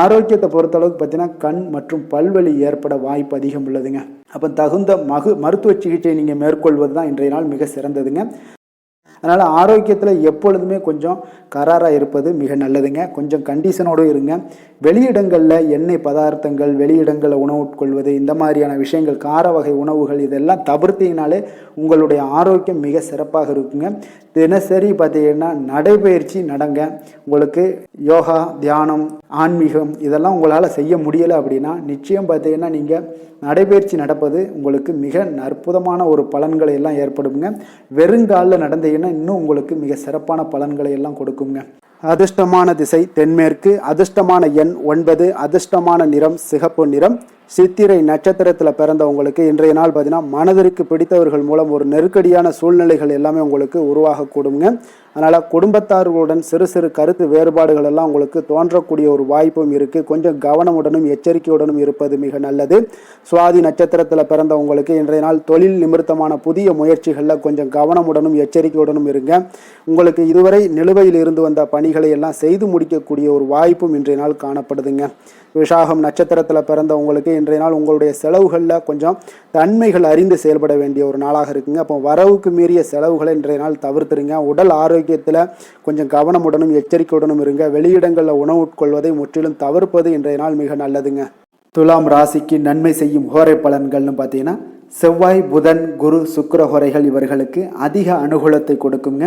ஆரோக்கியத்தை பொறுத்தளவுக்கு பார்த்தீங்கன்னா கண் மற்றும் பல்வலி ஏற்பட வாய்ப்பு அதிகம் உள்ளதுங்க. அப்போ தகுந்த மருத்துவ சிகிச்சை நீங்கள் மேற்கொள்வது தான் இன்றைய நாள் மிக சிறந்ததுங்க. அதனால் ஆரோக்கியத்தில் எப்பொழுதுமே கொஞ்சம் கராராக இருப்பது மிக நல்லதுங்க. கொஞ்சம் கண்டிஷனோடு இருங்க. வெளியிடங்களில் எண்ணெய் பதார்த்தங்கள், வெளியிடங்களில் உணவு உட்கொள்வது, இந்த மாதிரியான விஷயங்கள், கார வகை உணவுகள் இதெல்லாம் தவிர்த்தீங்கனாலே உங்களுடைய ஆரோக்கியம் மிக சிறப்பாக இருக்குங்க. தினசரி பார்த்தீங்கன்னா நடைபயிற்சி நடங்க. உங்களுக்கு யோகா, தியானம், ஆன்மீகம் இதெல்லாம் உங்களால் செய்ய முடியலை அப்படின்னா நிச்சயம் பார்த்தீங்கன்னா நீங்கள் நடைபயிற்சி நடப்பது உங்களுக்கு மிக அற்புதமான ஒரு பலன்களை எல்லாம் ஏற்படுங்க. வெறுங்காலில் நடந்தீங்கன்னா இன்னும் உங்களுக்கு மிக சிறப்பான பலன்களை எல்லாம் கொடுக்குங்க. அதிர்ஷ்டமான திசை தென்மேற்கு, அதிர்ஷ்டமான எண் 9, அதிர்ஷ்டமான நிறம் சிகப்பு நிறம். சித்திரை நட்சத்திரத்தில் பிறந்தவங்களுக்கு இன்றைய நாள் பார்த்தீங்கன்னா மனதிற்கு பிடித்தவர்கள் மூலம் ஒரு நெருக்கடியான சூழ்நிலைகள் எல்லாமே உங்களுக்கு உருவாகக்கூடுங்க. அதனால் குடும்பத்தார்களுடன் சிறு கருத்து வேறுபாடுகள் எல்லாம் உங்களுக்கு தோன்றக்கூடிய ஒரு வாய்ப்பும் இருக்குது. கொஞ்சம் கவனமுடனும் எச்சரிக்கையுடனும் இருப்பது மிக நல்லது. சுவாதி நட்சத்திரத்தில் பிறந்தவங்களுக்கு இன்றைய நாள் தொழில் நிமித்தமான புதிய முயற்சிகளில் கொஞ்சம் கவனமுடனும் எச்சரிக்கையுடனும் இருங்க. உங்களுக்கு இதுவரை நிலுவையில் இருந்து வந்த பணிகளை எல்லாம் செய்து முடிக்கக்கூடிய ஒரு வாய்ப்பும் இன்றைய நாள் காணப்படுதுங்க. விசாகம் நட்சத்திரத்தில் பிறந்தவங்களுக்கு இன்றைய நாள் உங்களுடைய செலவுகளில் கொஞ்சம் தன்மைகள் அறிந்து செயல்பட வேண்டிய ஒரு நாளாக இருக்குங்க. அப்போ வரவுக்கு மீறிய செலவுகளை இன்றைய நாள் தவிர்த்துருங்க. உடல் ஆரோக்கியத்தில் கொஞ்சம் கவனமுடனும் எச்சரிக்கையுடனும் இருங்க. வெளியிடங்களில் உணவு உட்கொள்வதை முற்றிலும் தவிர்ப்பது இன்றைய நாள் மிக நல்லதுங்க. துலாம் ராசிக்கு நன்மை செய்யும் ஹோரை பலன்கள்னு பார்த்தீங்கன்னா செவ்வாய் புதன் குரு சுக்கிர ஹோரைகள் இவர்களுக்கு அதிக அனுகூலத்தை கொடுக்குங்க.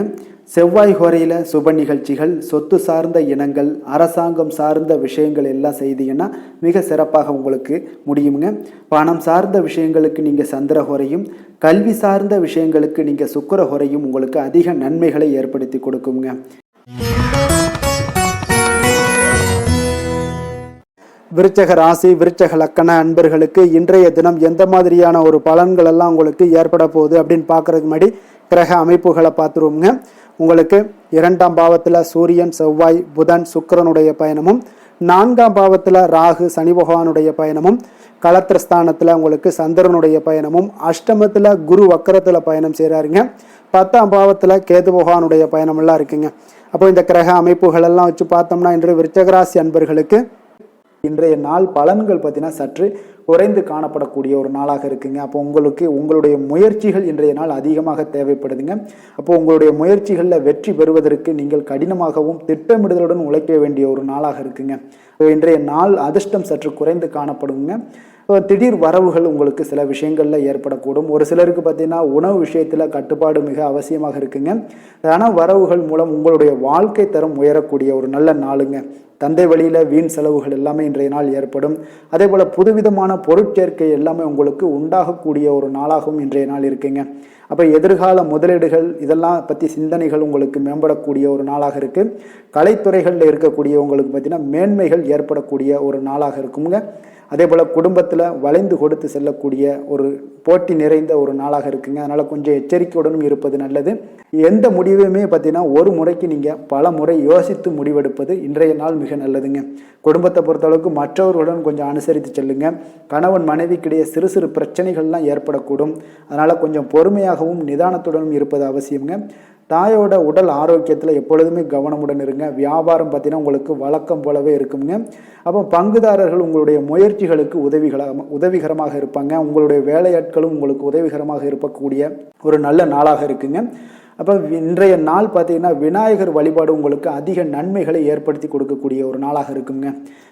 செவ்வாய் ஹோரையில் சுப நிகழ்ச்சிகள், சொத்து சார்ந்த இனங்கள், அரசாங்கம் சார்ந்த விஷயங்கள் எல்லாம் செய்தீங்கன்னா மிக சிறப்பாக உங்களுக்கு முடியுங்க. பணம் சார்ந்த விஷயங்களுக்கு நீங்கள் சந்திர ஹோரையும், கல்வி சார்ந்த விஷயங்களுக்கு நீங்கள் சுக்கிர ஹோரையும் உங்களுக்கு அதிக நன்மைகளை ஏற்படுத்தி கொடுக்குங்க. விருச்சக ராசி விருச்சக லக்கண அன்பர்களுக்கு இன்றைய தினம் எந்த மாதிரியான ஒரு பலன்கள் எல்லாம் உங்களுக்கு ஏற்பட போகுது அப்படின்னு பார்க்கறதுக்கு முன்னாடி கிரக அமைப்புகளை பார்த்துருவோங்க. உங்களுக்கு 2ஆம் பாவத்தில் சூரியன் செவ்வாய் புதன் சுக்கிரனுடைய பயணமும், 4ஆம் பாவத்தில் ராகு சனி பகவானுடைய பயணமும், களத்திரஸ்தானத்தில் உங்களுக்கு சந்திரனுடைய பயணமும், அஷ்டமத்தில் குரு வக்கரத்தில் பயணம் செய்கிறாருங்க, 10ஆம் பாவத்தில் கேது பகவானுடைய பயணமெல்லாம் இருக்குங்க. அப்போ இந்த கிரக அமைப்புகள் எல்லாம் வச்சு பார்த்தோம்னா இன்று விருச்சகராசி அன்பர்களுக்கு இன்றைய நாள் பலன்கள் பார்த்தீங்கன்னா சற்று குறைந்து காணப்படக்கூடிய ஒரு நாளாக இருக்குங்க. அப்போ உங்களுடைய முயற்சிகள் இன்றைய நாள் அதிகமாக தேவைப்படுதுங்க. அப்போ உங்களுடைய முயற்சிகளில் வெற்றி பெறுவதற்கு நீங்கள் கடினமாகவும் திட்டமிடுதலுடன் உழைக்க வேண்டிய ஒரு நாளாக இருக்குங்க. இன்றைய நாள் அதிர்ஷ்டம் சற்று குறைந்து காணப்படுங்க. திடீர் வரவுகள் உங்களுக்கு சில விஷயங்களில் ஏற்படக்கூடும். ஒரு சிலருக்கு பார்த்தீங்கன்னா உணவு விஷயத்தில் கட்டுப்பாடு மிக அவசியமாக இருக்குங்க. தன வரவுகள் மூலம் உங்களுடைய வாழ்க்கை தரம் உயரக்கூடிய ஒரு நல்ல நாளுங்க. தந்தை வழியில் வீண் செலவுகள் எல்லாமே இன்றைய நாள் ஏற்படும். அதே போல் புதுவிதமான பொருட்சேர்க்கை எல்லாமே உங்களுக்கு உண்டாகக்கூடிய ஒரு நாளாகவும் இன்றைய நாள் இருக்குங்க. அப்போ எதிர்கால முதலீடுகள் இதெல்லாம் பற்றி சிந்தனைகள் உங்களுக்கு மேம்படக்கூடிய ஒரு நாளாக இருக்குது. கலைத்துறைகளில் இருக்கக்கூடிய உங்களுக்கு பார்த்தீங்கன்னா மேன்மைகள் ஏற்படக்கூடிய ஒரு நாளாக இருக்குங்க. அதே போல் குடும்பத்தில் வளைந்து கொடுத்து செல்லக்கூடிய ஒரு போட்டி நிறைந்த ஒரு நாளாக இருக்குங்க. அதனால் கொஞ்சம் எச்சரிக்கையுடனும் இருப்பது நல்லது. எந்த முடிவையுமே பார்த்தீங்கன்னா ஒரு முறைக்கு நீங்கள் பல முறை யோசித்து முடிவெடுப்பது இன்றைய நாள் மிக நல்லதுங்க. குடும்பத்தை பொறுத்தளவுக்கு மற்றவர்களுடன் கொஞ்சம் அனுசரித்து செல்லுங்க. கணவன் மனைவிக்கிடையே சிறு சிறு பிரச்சனைகள்லாம் ஏற்படக்கூடும். அதனால் கொஞ்சம் பொறுமையாகவும் நிதானத்துடனும் இருப்பது அவசியங்க. தாயோட உடல் ஆரோக்கியத்தில் எப்பொழுதுமே கவனமுடன் இருங்க. வியாபாரம் பார்த்தீங்கன்னா உங்களுக்கு வழக்கம் போலவே இருக்குங்க. அப்போ பங்குதாரர்கள் உங்களுடைய முயற்சிகளுக்கு உதவிகரமாக இருப்பாங்க. உங்களுடைய வேலையாட்களும் உங்களுக்கு உதவிகரமாக இருக்கக்கூடிய ஒரு நல்ல நாளாக இருக்குங்க. அப்போ இன்றைய நாள் பார்த்தீங்கன்னா விநாயகர் வழிபாடு உங்களுக்கு அதிக நன்மைகளை ஏற்படுத்தி கொடுக்கக்கூடிய ஒரு நாளாக இருக்குங்க.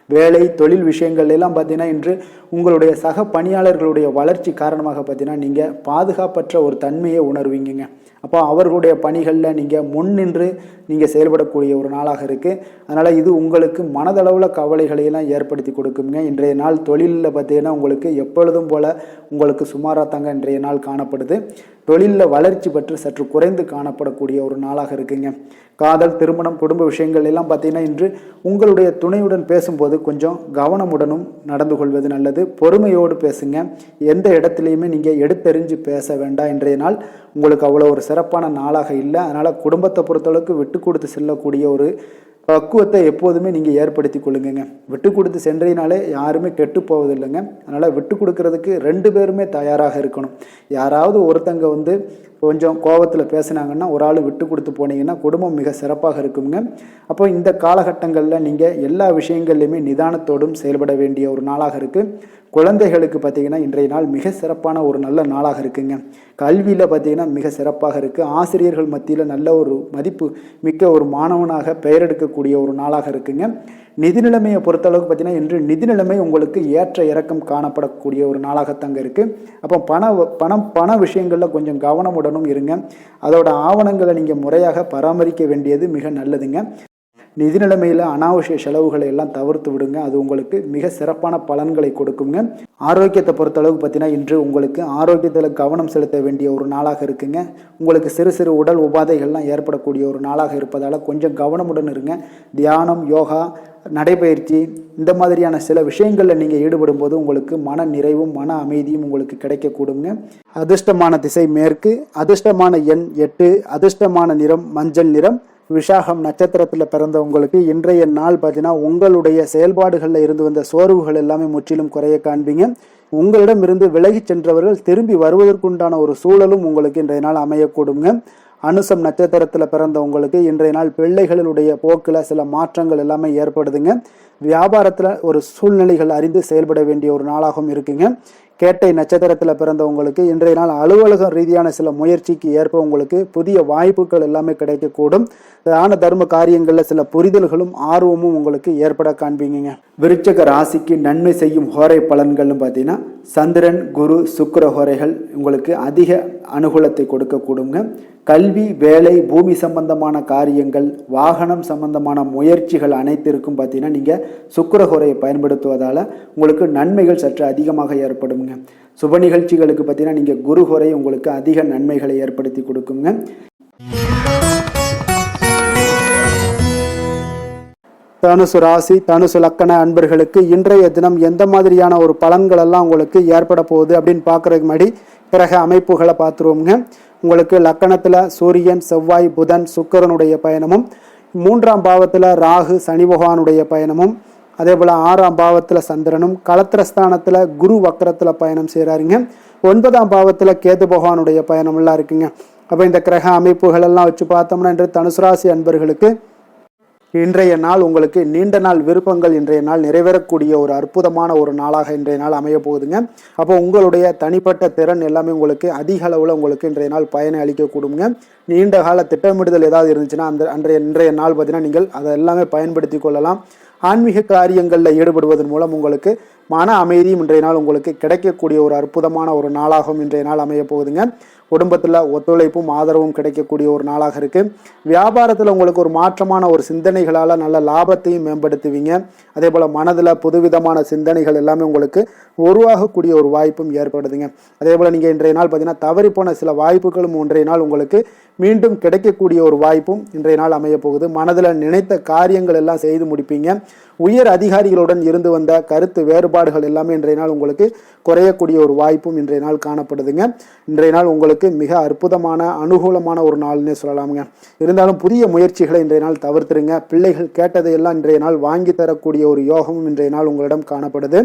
வேலை தொழில் விஷயங்கள் எல்லாம் பார்த்தீங்கன்னா இன்று உங்களுடைய சக பணியாளர்களுடைய வளர்ச்சி காரணமாக பார்த்தீங்கன்னா நீங்கள் பாதுகாப்பற்ற ஒரு தன்மையை உணர்வீங்க. அப்போ அவர்களுடைய பணிகளில் நீங்கள் முன்னின்று நீங்கள் செயல்படக்கூடிய ஒரு நாளாக இருக்குது. அதனால் இது உங்களுக்கு மனதளவில் கவலைகளையெல்லாம் ஏற்படுத்தி கொடுக்குங்க. இன்றைய நாள் தொழிலில் பார்த்தீங்கன்னா உங்களுக்கு எப்பொழுதும் போல் உங்களுக்கு சுமாராக தாங்க இன்றைய நாள் காணப்படுது. தொழிலில் வளர்ச்சி பற்றி சற்று குறைந்து காணப்படக்கூடிய ஒரு நாளாக இருக்குங்க. காதல் திருமணம் குடும்ப விஷயங்கள் எல்லாம் பார்த்தீங்கன்னா இன்று உங்களுடைய துணையுடன் பேசும்போது கொஞ்சம் கவனமுடனும் நடந்து கொள்வது நல்லது. பொறுமையோடு பேசுங்க. எந்த இடத்துலையுமே நீங்கள் எடுத்தெறிஞ்சு பேச வேண்டாம். இன்றைய நாள் உங்களுக்கு அவ்வளோ ஒரு சிறப்பான நாளாக இல்லை. அதனால் குடும்பத்தை பொறுத்தளவுக்கு விட்டு கொடுத்து செல்லக்கூடிய ஒரு பக்குவத்தை எப்போதுமே நீங்கள் ஏற்படுத்தி கொள்ளுங்க. விட்டு கொடுத்து சென்றீனாலே யாருமே கெட்டு போவதில்லைங்க. அதனால் விட்டு கொடுக்கறதுக்கு 2 பேருமே தயாராக இருக்கணும். யாராவது ஒருத்தங்க கொஞ்சம் கோபத்தில் பேசுனாங்கன்னா ஒரு ஆள் விட்டு கொடுத்து போனீங்கன்னா குடும்பம் மிக சிறப்பாக இருக்குங்க. அப்போ இந்த காலகட்டங்களில் நீங்கள் எல்லா விஷயங்கள்லையுமே நிதானத்தோடும் செயல்பட வேண்டிய ஒரு நாளாக இருக்குது. குழந்தைகளுக்கு பார்த்தீங்கன்னா இன்றைய நாள் மிக சிறப்பான ஒரு நல்ல நாளாக இருக்குங்க. கல்வியில் பார்த்தீங்கன்னா மிக சிறப்பாக இருக்குது. ஆசிரியர்கள் மத்தியில் நல்ல ஒரு மதிப்பு மிக்க ஒரு மாணவனாக பெயர் எடுக்கக்கூடிய ஒரு நாளாக இருக்குங்க. நிதி நிலைமையை பொறுத்தளவுக்கு பார்த்தீங்கன்னா இன்று நிதி நிலைமை உங்களுக்கு ஏற்ற இறக்கம் காணப்படக்கூடிய ஒரு நாளாகத்தாங்க இருக்குது. அப்போ பண விஷயங்களில் கொஞ்சம் கவனமுடனும் இருங்க. அதோட ஆவணங்களை நீங்கள் முறையாக பராமரிக்க வேண்டியது மிக நல்லதுங்க. நிதி நிலைமையில் அனாவசிய செலவுகளை எல்லாம் தவிர்த்து விடுங்க. அது உங்களுக்கு மிக சிறப்பான பலன்களை கொடுக்குங்க. ஆரோக்கியத்தை பொறுத்தளவுக்கு பார்த்தீங்கன்னா இன்று உங்களுக்கு ஆரோக்கியத்தில் கவனம் செலுத்த வேண்டிய ஒரு நாளாக இருக்குங்க. உங்களுக்கு சிறு சிறு உடல் உபாதைகள்லாம் ஏற்படக்கூடிய ஒரு நாளாக இருப்பதால் கொஞ்சம் கவனமுடன் இருங்க. தியானம் யோகா நடைபயிற்சி இந்த மாதிரியான சில விஷயங்களில் நீங்கள் ஈடுபடும் போது உங்களுக்கு மன நிறைவும் மன அமைதியும் உங்களுக்கு கிடைக்கக்கூடுங்க. அதிர்ஷ்டமான திசை மேற்கு, அதிர்ஷ்டமான எண் 8, அதிர்ஷ்டமான நிறம் மஞ்சள் நிறம். விஷாகம் நட்சத்திரத்தில் பிறந்த உங்களுக்கு இன்றைய நாள் பார்த்தீங்கன்னா உங்களுடைய செயல்பாடுகளில் இருந்து வந்த சோர்வுகள் எல்லாமே முற்றிலும் குறைய காண்பீங்க. உங்களிடம் இருந்து விலகி சென்றவர்கள் திரும்பி வருவதற்குண்டான ஒரு சூழலும் உங்களுக்கு இன்றைய நாள் அமையக்கூடுங்க. அனுசம் நட்சத்திரத்தில் பிறந்த உங்களுக்கு இன்றைய நாள் பிள்ளைகளுடைய போக்கில் சில மாற்றங்கள் எல்லாமே ஏற்படுதுங்க. வியாபாரத்தில் ஒரு சூழ்நிலைகள் அறிந்து செயல்பட வேண்டிய ஒரு நாளாகவும் இருக்குங்க. கேட்டை நட்சத்திரத்தில் பிறந்தவங்களுக்கு இன்றைய நாள் அலுவலக ரீதியான சில முயற்சிக்கு ஏற்ப உங்களுக்கு புதிய வாய்ப்புகள் எல்லாமே கிடைக்கக்கூடும். தான தர்ம காரியங்களில் சில புரிதல்களும் ஆர்வமும் உங்களுக்கு ஏற்பட காண்பீங்க. விருச்சக ராசிக்கு நன்மை செய்யும் ஹோரை பலன்கள்னு பார்த்தீங்கன்னா சந்திரன், குரு, சுக்கிர ஹோரைகள் உங்களுக்கு அதிக அனுகூலத்தை கொடுக்கக்கூடுங்க. கல்வி, வேலை, பூமி சம்பந்தமான காரியங்கள், வாகனம் சம்பந்தமான முயற்சிகள் அனைத்திற்கும் பார்த்தீங்கன்னா நீங்கள் சுக்கிர ஹோரையை பயன்படுத்துவதால் உங்களுக்கு நன்மைகள் சற்று அதிகமாக ஏற்படுங்க. சுப நிகழ்ச்சிகளுக்கு பார்த்தீங்கன்னா நீங்கள் குரு ஹோரை உங்களுக்கு அதிக நன்மைகளை ஏற்படுத்தி கொடுக்குங்க. தனுசு ராசி, தனுசு லக்கண அன்பர்களுக்கு இன்றைய தினம் எந்த மாதிரியான ஒரு பலன்கள் எல்லாம் உங்களுக்கு ஏற்பட போகுது அப்படின்னு பார்க்கறதுக்கு முன்னாடி கிரக அமைப்புகளை பார்த்துருவோங்க. உங்களுக்கு லக்கணத்தில் சூரியன், செவ்வாய், புதன், சுக்கிரனுடைய பயணமும், 3ஆம் பாவத்தில் ராகு, சனி பகவானுடைய பயணமும், அதே போல் 6ஆம் பாவத்தில் சந்திரனும், களத்திரஸ்தானத்தில் குரு வக்கரத்தில் பயணம் செய்கிறாருங்க. 9ஆம் பாவத்தில் கேது பகவானுடைய பயணமெல்லாம் இருக்குங்க. அப்போ இந்த கிரக அமைப்புகள் எல்லாம் வச்சு பார்த்தோம்னா இன்று தனுசு ராசி அன்பர்களுக்கு இன்றைய நாள் உங்களுக்கு நீண்ட நாள் விருப்பங்கள் இன்றைய நாள் நிறைவேறக்கூடிய ஒரு அற்புதமான ஒரு நாளாக இன்றைய நாள் அமைய போகுதுங்க. அப்போ உங்களுடைய தனிப்பட்ட திறன் எல்லாமே உங்களுக்கு அதிக அளவில் உங்களுக்கு இன்றைய நாள் பயனை அளிக்கக்கூடுங்க. நீண்ட கால திட்டமிடுதல் ஏதாவது இருந்துச்சுன்னா இன்றைய நாள் பார்த்தீங்கன்னா நீங்கள் அதை எல்லாமே பயன்படுத்தி கொள்ளலாம். ஆன்மீக காரியங்களில் ஈடுபடுவதன் மூலம் உங்களுக்கு மன அமைதியும் இன்றைய நாள் உங்களுக்கு கிடைக்கக்கூடிய ஒரு அற்புதமான ஒரு நாளாகவும் இன்றைய நாள் அமைய போகுதுங்க. குடும்பத்தில் ஒத்துழைப்பும் ஆதரவும் கிடைக்கக்கூடிய ஒரு நாளாக இருக்குது. வியாபாரத்தில் உங்களுக்கு ஒரு மாற்றமான ஒரு சிந்தனைகளால் நல்ல லாபத்தையும் மேம்படுத்துவீங்க. அதே போல் மனதில் புதுவிதமான சிந்தனைகள் எல்லாமே உங்களுக்கு உருவாகக்கூடிய ஒரு வாய்ப்பும் ஏற்படுதுங்க. அதே போல் நீங்கள் இன்றைய நாள் பார்த்தீங்கன்னா தவறிப்போன சில வாய்ப்புகளும் இன்றைய நாள் உங்களுக்கு மீண்டும் கிடைக்கக்கூடிய ஒரு வாய்ப்பும் இன்றைய நாள் அமைய போகுது. மனதில் நினைத்த காரியங்கள் எல்லாம் செய்து முடிப்பீங்க. உயர் அதிகாரிகளுடன் இருந்து வந்த கருத்து வேறுபாடுகள் எல்லாமே இன்றைய நாள் உங்களுக்கு குறையக்கூடிய ஒரு வாய்ப்பும் இன்றைய நாள் காணப்படுதுங்க. இன்றைய நாள் உங்களுக்கு மிக அற்புதமான அனுகூலமான ஒரு நாள்னே சொல்லலாமுங்க. இருந்தாலும் புதிய முயற்சிகளை இன்றைய நாள் தவிர்த்துருங்க. பிள்ளைகள் கேட்டதையெல்லாம் இன்றைய நாள் வாங்கி தரக்கூடிய ஒரு யோகமும் இன்றைய நாள் உங்களிடம் காணப்படுது.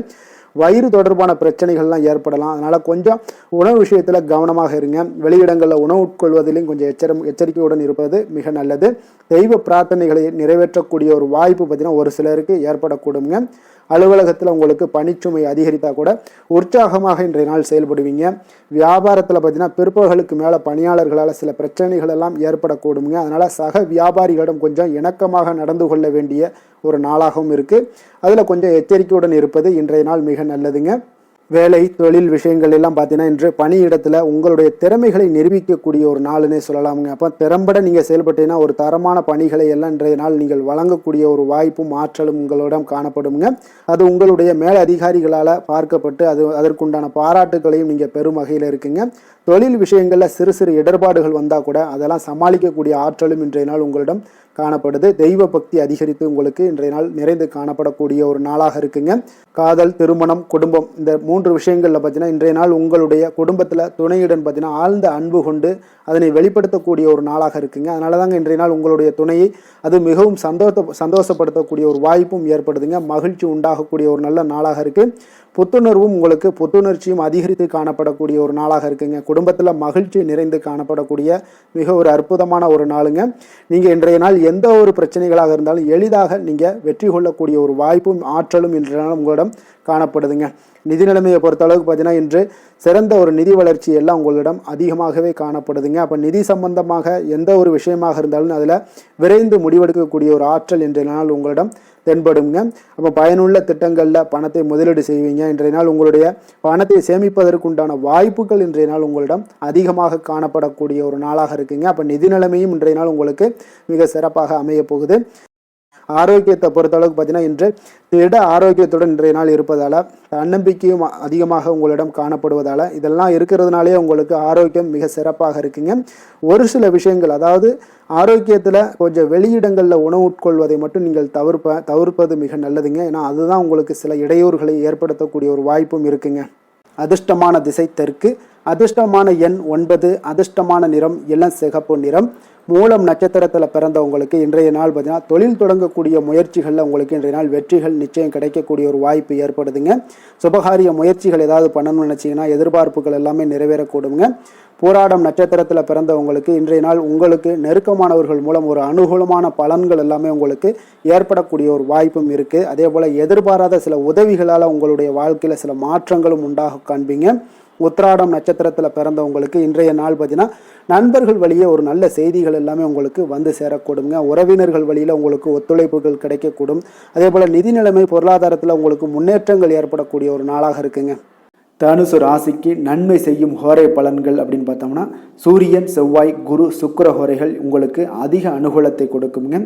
வயிறு தொடர்பான பிரச்சனைகள்லாம் ஏற்படலாம். அதனால் கொஞ்சம் உணவு விஷயத்தில் கவனமாக இருங்க. வெளியிடங்களில் உணவு உட்கொள்வதிலையும் கொஞ்சம் எச்சரிக்கையுடன் இருப்பது மிக நல்லது. தெய்வ பிரார்த்தனைகளை நிறைவேற்றக்கூடிய ஒரு வாய்ப்பு பார்த்தீங்கன்னா ஒரு சிலருக்கு ஏற்படக்கூடுங்க. அலுவலகத்தில் உங்களுக்கு பணிச்சுமை அதிகரித்தா கூட உற்சாகமாக இன்றைய நாள் செயல்படுவீங்க. வியாபாரத்தில் பார்த்தீங்கன்னா பிற்பகலுக்கு மேலே பணியாளர்களால் சில பிரச்சனைகள் எல்லாம் ஏற்படக்கூடுங்க. அதனால் சக வியாபாரிகளிடம் கொஞ்சம் இணக்கமாக நடந்து கொள்ள வேண்டிய ஒரு நாளாகவும் இருக்குது. அதில் கொஞ்சம் எச்சரிக்கையுடன் இருப்பது இன்றைய நாள் மிக நல்லதுங்க. வேலை, தொழில் விஷயங்கள் எல்லாம் பார்த்தீங்கன்னா இன்று பணியிடத்தில் உங்களுடைய திறமைகளை நிரூபிக்கக்கூடிய ஒரு நாளுன்னே சொல்லலாமுங்க. அப்போ திறம்பட நீங்கள் செயல்பட்டீங்கன்னா ஒரு தரமான பணிகளை எல்லாம் இன்றைய நாள் நீங்கள் வழங்கக்கூடிய ஒரு வாய்ப்பும் ஆற்றலும் உங்களிடம் காணப்படுங்க. அது உங்களுடைய மேல் அதிகாரிகளால் பார்க்கப்பட்டு அதற்குண்டான பாராட்டுகளையும் நீங்கள் பெரும் வகையில் இருக்குங்க. தொழில் விஷயங்களில் சிறு சிறு இடர்பாடுகள் வந்தால் கூட அதெல்லாம் சமாளிக்கக்கூடிய ஆற்றலும் இன்றைய நாள் உங்களிடம் காணப்படுது. தெய்வ பக்தி அதிகரித்து உங்களுக்கு இன்றைய நாள் நிறைந்து காணப்படக்கூடிய ஒரு நாளாக இருக்குங்க. காதல், திருமணம், குடும்பம் இந்த 3 விஷயங்களில் பார்த்தீங்கன்னா இன்றைய நாள் உங்களுடைய குடும்பத்தில் துணையுடன் பார்த்தீங்கன்னா ஆழ்ந்த அன்பு கொண்டு அதனை வெளிப்படுத்தக்கூடிய ஒரு நாளாக இருக்குங்க. அதனால தாங்க இன்றைய நாள் உங்களுடைய துணையை அது மிகவும் சந்தோஷப்படுத்தக்கூடிய ஒரு வாய்ப்பும் ஏற்படுதுங்க. மகிழ்ச்சி உண்டாகக்கூடிய ஒரு நல்ல நாளாக இருக்குது. புத்துணர்வும் உங்களுக்கு புத்துணர்ச்சியும் அதிகரித்து காணப்படக்கூடிய ஒரு நாளாக இருக்குங்க. குடும்பத்தில் மகிழ்ச்சி நிறைந்து காணப்படக்கூடிய மிக ஒரு அற்புதமான ஒரு நாளுங்க. நீங்கள் இன்றைய நாள் எந்த ஒரு பிரச்சனைகளாக இருந்தாலும் எளிதாக நீங்கள் வெற்றி கொள்ளக்கூடிய ஒரு வாய்ப்பும் ஆற்றலும் இன்றைய நாள் உங்களிடம் காணப்படுதுங்க. நிதி நிலைமையை பொறுத்த அளவுக்கு பார்த்தீங்கன்னா இன்று சிறந்த ஒரு நிதி வளர்ச்சி எல்லாம் உங்களிடம் அதிகமாகவே காணப்படுதுங்க. அப்போ நிதி சம்பந்தமாக எந்த ஒரு விஷயமாக இருந்தாலும் அதில் விரைந்து முடிவெடுக்கக்கூடிய ஒரு ஆற்றல் இன்றைய நாள் உங்களிடம் தென்படுங்க. அப்போ பயனுள்ள திட்டங்களில் பணத்தை முதலீடு செய்வீங்க. இன்றைய நாள் உங்களுடைய பணத்தை சேமிப்பதற்குண்டான வாய்ப்புகள் இன்றைய நாள் உங்களிடம் அதிகமாக காணப்படக்கூடிய ஒரு நாளாக இருக்குங்க. அப்போ நிதி நிலைமையும் இன்றைய நாள் உங்களுக்கு மிக சிறப்பாக அமைய போகுது. ஆரோக்கியத்தை பொறுத்தளவுக்கு பார்த்தீங்கன்னா இன்று திட ஆரோக்கியத்துடன் இன்றைய நாள் இருப்பதால் தன்னம்பிக்கையும் அதிகமாக உங்களிடம் காணப்படுவதால் இதெல்லாம் இருக்கிறதுனாலே உங்களுக்கு ஆரோக்கியம் மிக சிறப்பாக இருக்குங்க. ஒரு சில விஷயங்கள் அதாவது ஆரோக்கியத்தில் கொஞ்சம் வெளியிடங்களில் உணவு உட்கொள்வதை மட்டும் நீங்கள் தவிர்ப்பது மிக நல்லதுங்க. ஏன்னா அதுதான் உங்களுக்கு சில இடையூறுகளை ஏற்படுத்தக்கூடிய ஒரு வாய்ப்பும் இருக்குங்க. அதிர்ஷ்டமான திசை தெற்கு, அதிர்ஷ்டமான எண் 9, அதிர்ஷ்டமான நிறம் இளம் சிகப்பு நிறம். மூலம் நட்சத்திரத்தில் பிறந்தவங்களுக்கு இன்றைய நாள் பார்த்தீங்கன்னா தொழில் தொடங்கக்கூடிய முயற்சிகளில் உங்களுக்கு இன்றைய நாள் வெற்றிகள் நிச்சயம் கிடைக்கக்கூடிய ஒரு வாய்ப்பு ஏற்படுதுங்க. சுபகாரிய முயற்சிகள் ஏதாவது பண்ணணும்னு நினச்சிங்கன்னா எதிர்பார்ப்புகள் எல்லாமே நிறைவேறக்கூடுங்க. போராடம் நட்சத்திரத்தில் பிறந்தவங்களுக்கு இன்றைய நாள் உங்களுக்கு நெருக்கமானவர்கள் மூலம் ஒரு அனுகூலமான பலன்கள் எல்லாமே உங்களுக்கு ஏற்படக்கூடிய ஒரு வாய்ப்பும் இருக்குது. அதே போல் எதிர்பாராத சில உதவிகளால் உங்களுடைய வாழ்க்கையில் சில மாற்றங்களும் உண்டாக காண்பீங்க. உத்திராடம் நட்சத்திரத்தில் பிறந்தவங்களுக்கு இன்றைய நாள் பார்த்தீங்கன்னா நண்பர்கள் வழியே ஒரு நல்ல செய்திகள் எல்லாமே உங்களுக்கு வந்து சேரக்கூடுங்க. உறவினர்கள் வழியில் உங்களுக்கு ஒத்துழைப்புகள் கிடைக்கக்கூடும். அதே போல் நிதி நிலைமை பொருளாதாரத்தில் உங்களுக்கு முன்னேற்றங்கள் ஏற்படக்கூடிய ஒரு நாளாக இருக்குங்க. தனுசு ராசிக்கு நன்மை செய்யும் ஹோரை பலன்கள் அப்படின்னு பார்த்தோம்னா சூரியன், செவ்வாய், குரு, சுக்கிர ஹோரைகள் உங்களுக்கு அதிக அனுகூலத்தை கொடுக்குங்க.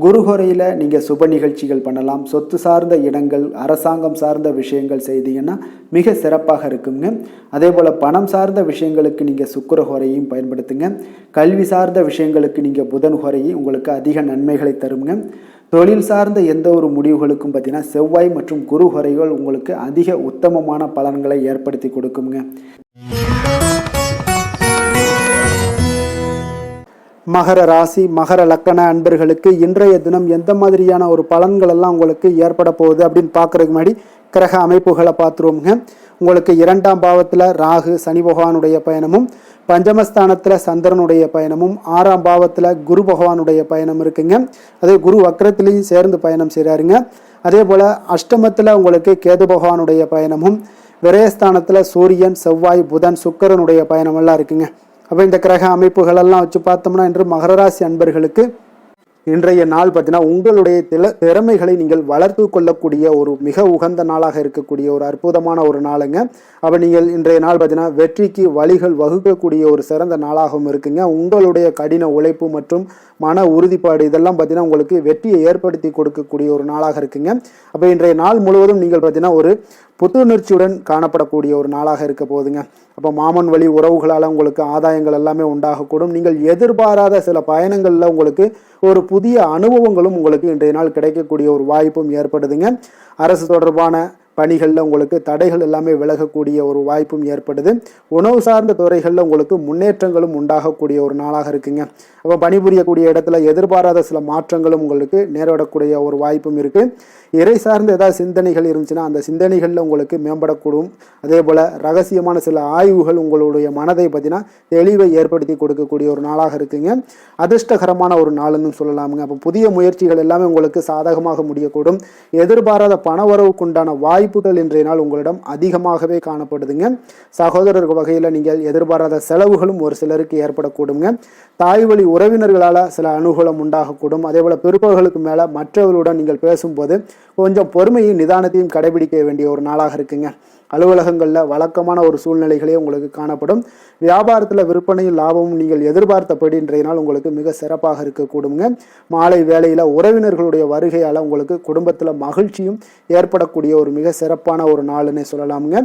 குரு ஹோரையில் நீங்கள் சுப நிகழ்ச்சிகள் பண்ணலாம். சொத்து சார்ந்த இடங்கள், அரசாங்கம் சார்ந்த விஷயங்கள் செய்தீங்கன்னா மிக சிறப்பாக இருக்குங்க. அதே போல் பணம் சார்ந்த விஷயங்களுக்கு நீங்கள் சுக்கிர ஹோரையும் பயன்படுத்துங்க. கல்வி சார்ந்த விஷயங்களுக்கு நீங்கள் புதன் ஹோரையும் உங்களுக்கு அதிக நன்மைகளை தருங்க. தொழில் சார்ந்த எந்த ஒரு முடிவுகளுக்கும் பார்த்தீங்கன்னா செவ்வாய் மற்றும் குரு ஹோரைகள் உங்களுக்கு அதிக உத்தமமான பலன்களை ஏற்படுத்தி கொடுக்குங்க. மகர ராசி, மகர லக்கண அன்பர்களுக்கு இன்றைய தினம் எந்த மாதிரியான ஒரு பலன்கள் எல்லாம் உங்களுக்கு ஏற்பட போகுது அப்படின்னு பார்க்கறதுக்கு முன்னாடி கிரக அமைப்புகளை பார்த்துருவோங்க. உங்களுக்கு 2ஆம் பாவத்தில் ராகு சனி பகவானுடைய பயணமும், பஞ்சமஸ்தானத்தில் சந்திரனுடைய பயணமும், 6ஆம் பாவத்தில் குரு பகவானுடைய பயணம் இருக்குங்க. அதே குரு வக்கரத்திலையும் சேர்ந்து பயணம் செய்கிறாருங்க. அதே போல் அஷ்டமத்தில் உங்களுக்கு கேது பகவானுடைய பயணமும், விரயஸ்தானத்தில் சூரியன், செவ்வாய், புதன், சுக்கிரனுடைய பயணமெல்லாம் இருக்குங்க. அப்போ இந்த கிரக அமைப்புகளெல்லாம் வச்சு பார்த்தோம்னா இன்று மகர ராசி அன்பர்களுக்கு இன்றைய நாள் பார்த்தீங்கன்னா உங்களுடைய திறமைகளை நீங்கள் வளர்த்து கொள்ளக்கூடிய ஒரு மிக உகந்த நாளாக இருக்கக்கூடிய ஒரு அற்புதமான ஒரு நாளுங்க. அப்போ நீங்கள் இன்றைய நாள் பார்த்தீங்கன்னா வெற்றிக்கு வழிகள் வகுக்கக்கூடிய ஒரு சிறந்த நாளாகவும் இருக்குங்க. உங்களுடைய கடின உழைப்பு மற்றும் மன உறுதிப்பாடு இதெல்லாம் பார்த்தீங்கன்னா உங்களுக்கு வெற்றியை ஏற்படுத்தி கொடுக்கக்கூடிய ஒரு நாளாக இருக்குங்க. அப்போ இன்றைய நாள் முழுவதும் நீங்கள் பார்த்தீங்கன்னா ஒரு புத்துணர்ச்சியுடன் காணப்படக்கூடிய ஒரு நாளாக இருக்க போகுதுங்க. அப்போ மாமன் வழி உறவுகளால் உங்களுக்கு ஆதாயங்கள் எல்லாமே உண்டாகக்கூடும். நீங்கள் எதிர்பாராத சில பயணங்களில் உங்களுக்கு ஒரு புதிய அனுபவங்களும் உங்களுக்கு இன்றைய நாள் கிடைக்கக்கூடிய ஒரு வாய்ப்பும் ஏற்படுதுங்க. அரசு தொடர்பான பணிகளில் உங்களுக்கு தடைகள் எல்லாமே விலகக்கூடிய ஒரு வாய்ப்பும் ஏற்படுது. உணவு சார்ந்த துறைகளில் உங்களுக்கு முன்னேற்றங்களும் உண்டாகக்கூடிய ஒரு நாளாக இருக்குங்க. அப்போ பணிபுரியக்கூடிய இடத்துல எதிர்பாராத சில மாற்றங்களும் உங்களுக்கு நேரிடக்கூடிய ஒரு வாய்ப்பும் இருக்குது. இறை சார்ந்த ஏதாவது சிந்தனைகள் இருந்துச்சுன்னா அந்த சிந்தனைகளில் உங்களுக்கு மேம்படக்கூடும். அதே போல் ரகசியமான சில ஆய்வுகள் உங்களுடைய மனதை பார்த்தீங்கன்னா தெளிவை ஏற்படுத்தி கொடுக்கக்கூடிய ஒரு நாளாக இருக்குங்க. அதிர்ஷ்டகரமான ஒரு நாளுன்னு சொல்லலாமுங்க. அப்போ புதிய முயற்சிகள் எல்லாமே உங்களுக்கு சாதகமாக முடியக்கூடும். எதிர்பாராத பணவரவுக்குண்டான வாய்ப்புகள் இன்றைய நாள் உங்களிடம் அதிகமாகவே காணப்படுதுங்க. சகோதரர் வகையில் நீங்கள் எதிர்பாராத செலவுகளும் ஒரு சிலருக்கு ஏற்படக்கூடுங்க. தாய் வழி உறவினர்களால் சில அனுகூலம் உண்டாகக்கூடும். அதே போல் பிற்பகலுக்கு மேலே மற்றவர்களுடன் நீங்கள் பேசும்போது கொஞ்சம் பொறுமையும் நிதானத்தையும் கடைபிடிக்க வேண்டிய ஒரு நாளாக இருக்குங்க. அலுவலகங்களில் வழக்கமான ஒரு சூழ்நிலைகளே உங்களுக்கு காணப்படும். வியாபாரத்தில் விற்பனையும் லாபமும் நீங்கள் எதிர்பார்த்தபடி இன்றைய நாள் உங்களுக்கு மிக சிறப்பாக இருக்கக்கூடுங்க. மாலை வேளையில் உறவினர்களுடைய வருகையால் உங்களுக்கு குடும்பத்தில் மகிழ்ச்சியும் ஏற்படக்கூடிய ஒரு மிக சிறப்பான ஒரு நாளுன்னே சொல்லலாமுங்க.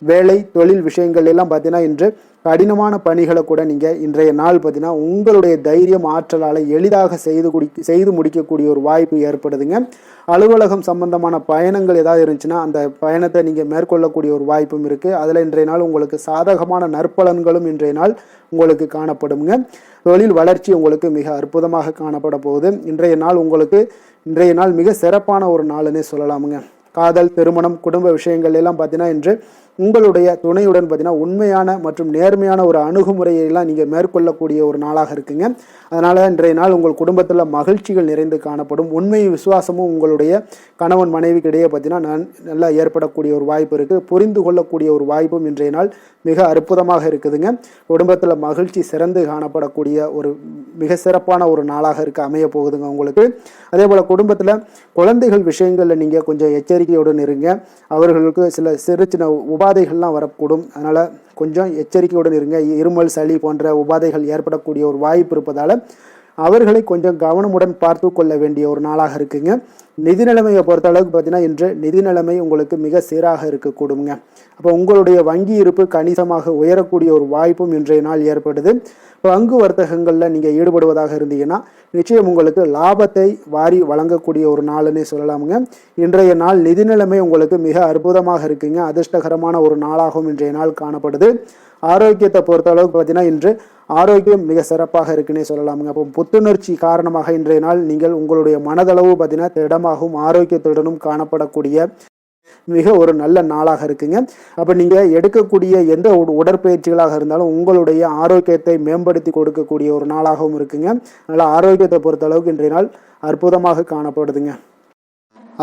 வேலை தொழில் விஷயங்கள் எல்லாம் பார்த்தீங்கன்னா இன்று கடினமான பணிகளை கூட நீங்கள் இன்றைய நாள் பார்த்தீங்கன்னா உங்களுடைய தைரியம் ஆற்றலால் எளிதாக செய்து முடிக்கக்கூடிய ஒரு வாய்ப்பு ஏற்படுதுங்க. அலுவலகம் சம்பந்தமான பயணங்கள் ஏதாவது இருந்துச்சுன்னா அந்த பயணத்தை நீங்கள் மேற்கொள்ளக்கூடிய ஒரு வாய்ப்பும் இருக்குது. அதில் இன்றைய நாள் உங்களுக்கு சாதகமான நற்பலன்களும் இன்றைய நாள் உங்களுக்கு காணப்படுங்க. தொழில் வளர்ச்சி உங்களுக்கு மிக அற்புதமாக காணப்பட போகுது. இன்றைய நாள் மிக சிறப்பான ஒரு நாளுன்னே சொல்லலாமுங்க. காதல், திருமணம், குடும்ப விஷயங்கள் எல்லாம் பார்த்தீங்கன்னா இன்று உங்களுடைய துணையுடன் பார்த்தீங்கன்னா உண்மையான மற்றும் நேர்மையான ஒரு அணுகுமுறையெல்லாம் நீங்கள் மேற்கொள்ளக்கூடிய ஒரு நாளாக இருக்குங்க. அதனால் இன்றைய நாள் உங்கள் குடும்பத்தில் மகிழ்ச்சிகள் நிறைந்து காணப்படும். உண்மை விசுவாசமும் உங்களுடைய கணவன் மனைவிக்கு இடையே பார்த்தீங்கன்னா நல்லா ஏற்படக்கூடிய ஒரு வாய்ப்பு இருக்குது. புரிந்து கொள்ளக்கூடிய ஒரு வாய்ப்பும் இன்றைய நாள் மிக அற்புதமாக இருக்குதுங்க. குடும்பத்தில் மகிழ்ச்சி சிறந்து காணப்படக்கூடிய ஒரு மிக சிறப்பான ஒரு நாளாக அமைய போகுதுங்க உங்களுக்கு. அதே போல் குடும்பத்தில் குழந்தைகள் விஷயங்களில் நீங்கள் கொஞ்சம் எச்சரிக்கையுடன் இருங்க. அவர்களுக்கு சில சிறு சின்ன உபாதைகள்லாம் வரக்கூடும். அதனால் கொஞ்சம் எச்சரிக்கையுடன் இருங்க. இருமல், சளி போன்ற உபாதைகள் ஏற்படக்கூடிய ஒரு வாய்ப்பு இருப்பதால் அவர்களை கொஞ்சம் கவனமுடன் பார்த்து கொள்ள வேண்டிய ஒரு நாளாக இருக்குங்க. நிதி நிலைமையை பொறுத்த அளவுக்கு பார்த்தீங்கன்னா இன்று நிதி நிலைமை உங்களுக்கு மிக சீராக இருக்கக்கூடுங்க. அப்போ உங்களுடைய வங்கி இருப்பு கணிசமாக உயரக்கூடிய ஒரு வாய்ப்பும் இன்றைய நாள் ஏற்படுது. பங்கு வர்த்தகங்களில் நீங்கள் ஈடுபடுவதாக இருந்தீங்கன்னா நிச்சயம் உங்களுக்கு லாபத்தை வாரி வழங்கக்கூடிய ஒரு நாளுன்னே சொல்லலாமுங்க. இன்றைய நாள் நிதி நிலைமை உங்களுக்கு மிக அற்புதமாக இருக்குங்க. அதிர்ஷ்டகரமான ஒரு நாளாகவும் இன்றைய நாள் காணப்படுது. ஆரோக்கியத்தை பொறுத்த அளவுக்கு பார்த்தீங்கன்னா இன்று ஆரோக்கியம் மிக சிறப்பாக இருக்குன்னே சொல்லலாமுங்க. அப்போ புத்துணர்ச்சி காரணமாக இன்றைய நாள் நீங்கள் உங்களுடைய மனதளவு பார்த்தீங்கன்னா திடமாகவும் ஆரோக்கியத்துடனும் காணப்படக்கூடிய மிக ஒரு நல்ல நாளாக இருக்குங்க. அப்போ நீங்கள் எடுக்கக்கூடிய எந்த உடற்பயிற்சிகளாக இருந்தாலும் உங்களுடைய ஆரோக்கியத்தை மேம்படுத்தி கொடுக்கக்கூடிய ஒரு நாளாகவும் இருக்குங்க. அதனால் ஆரோக்கியத்தை பொறுத்த அளவுக்கு இன்றைய நாள் அற்புதமாக காணப்படுதுங்க.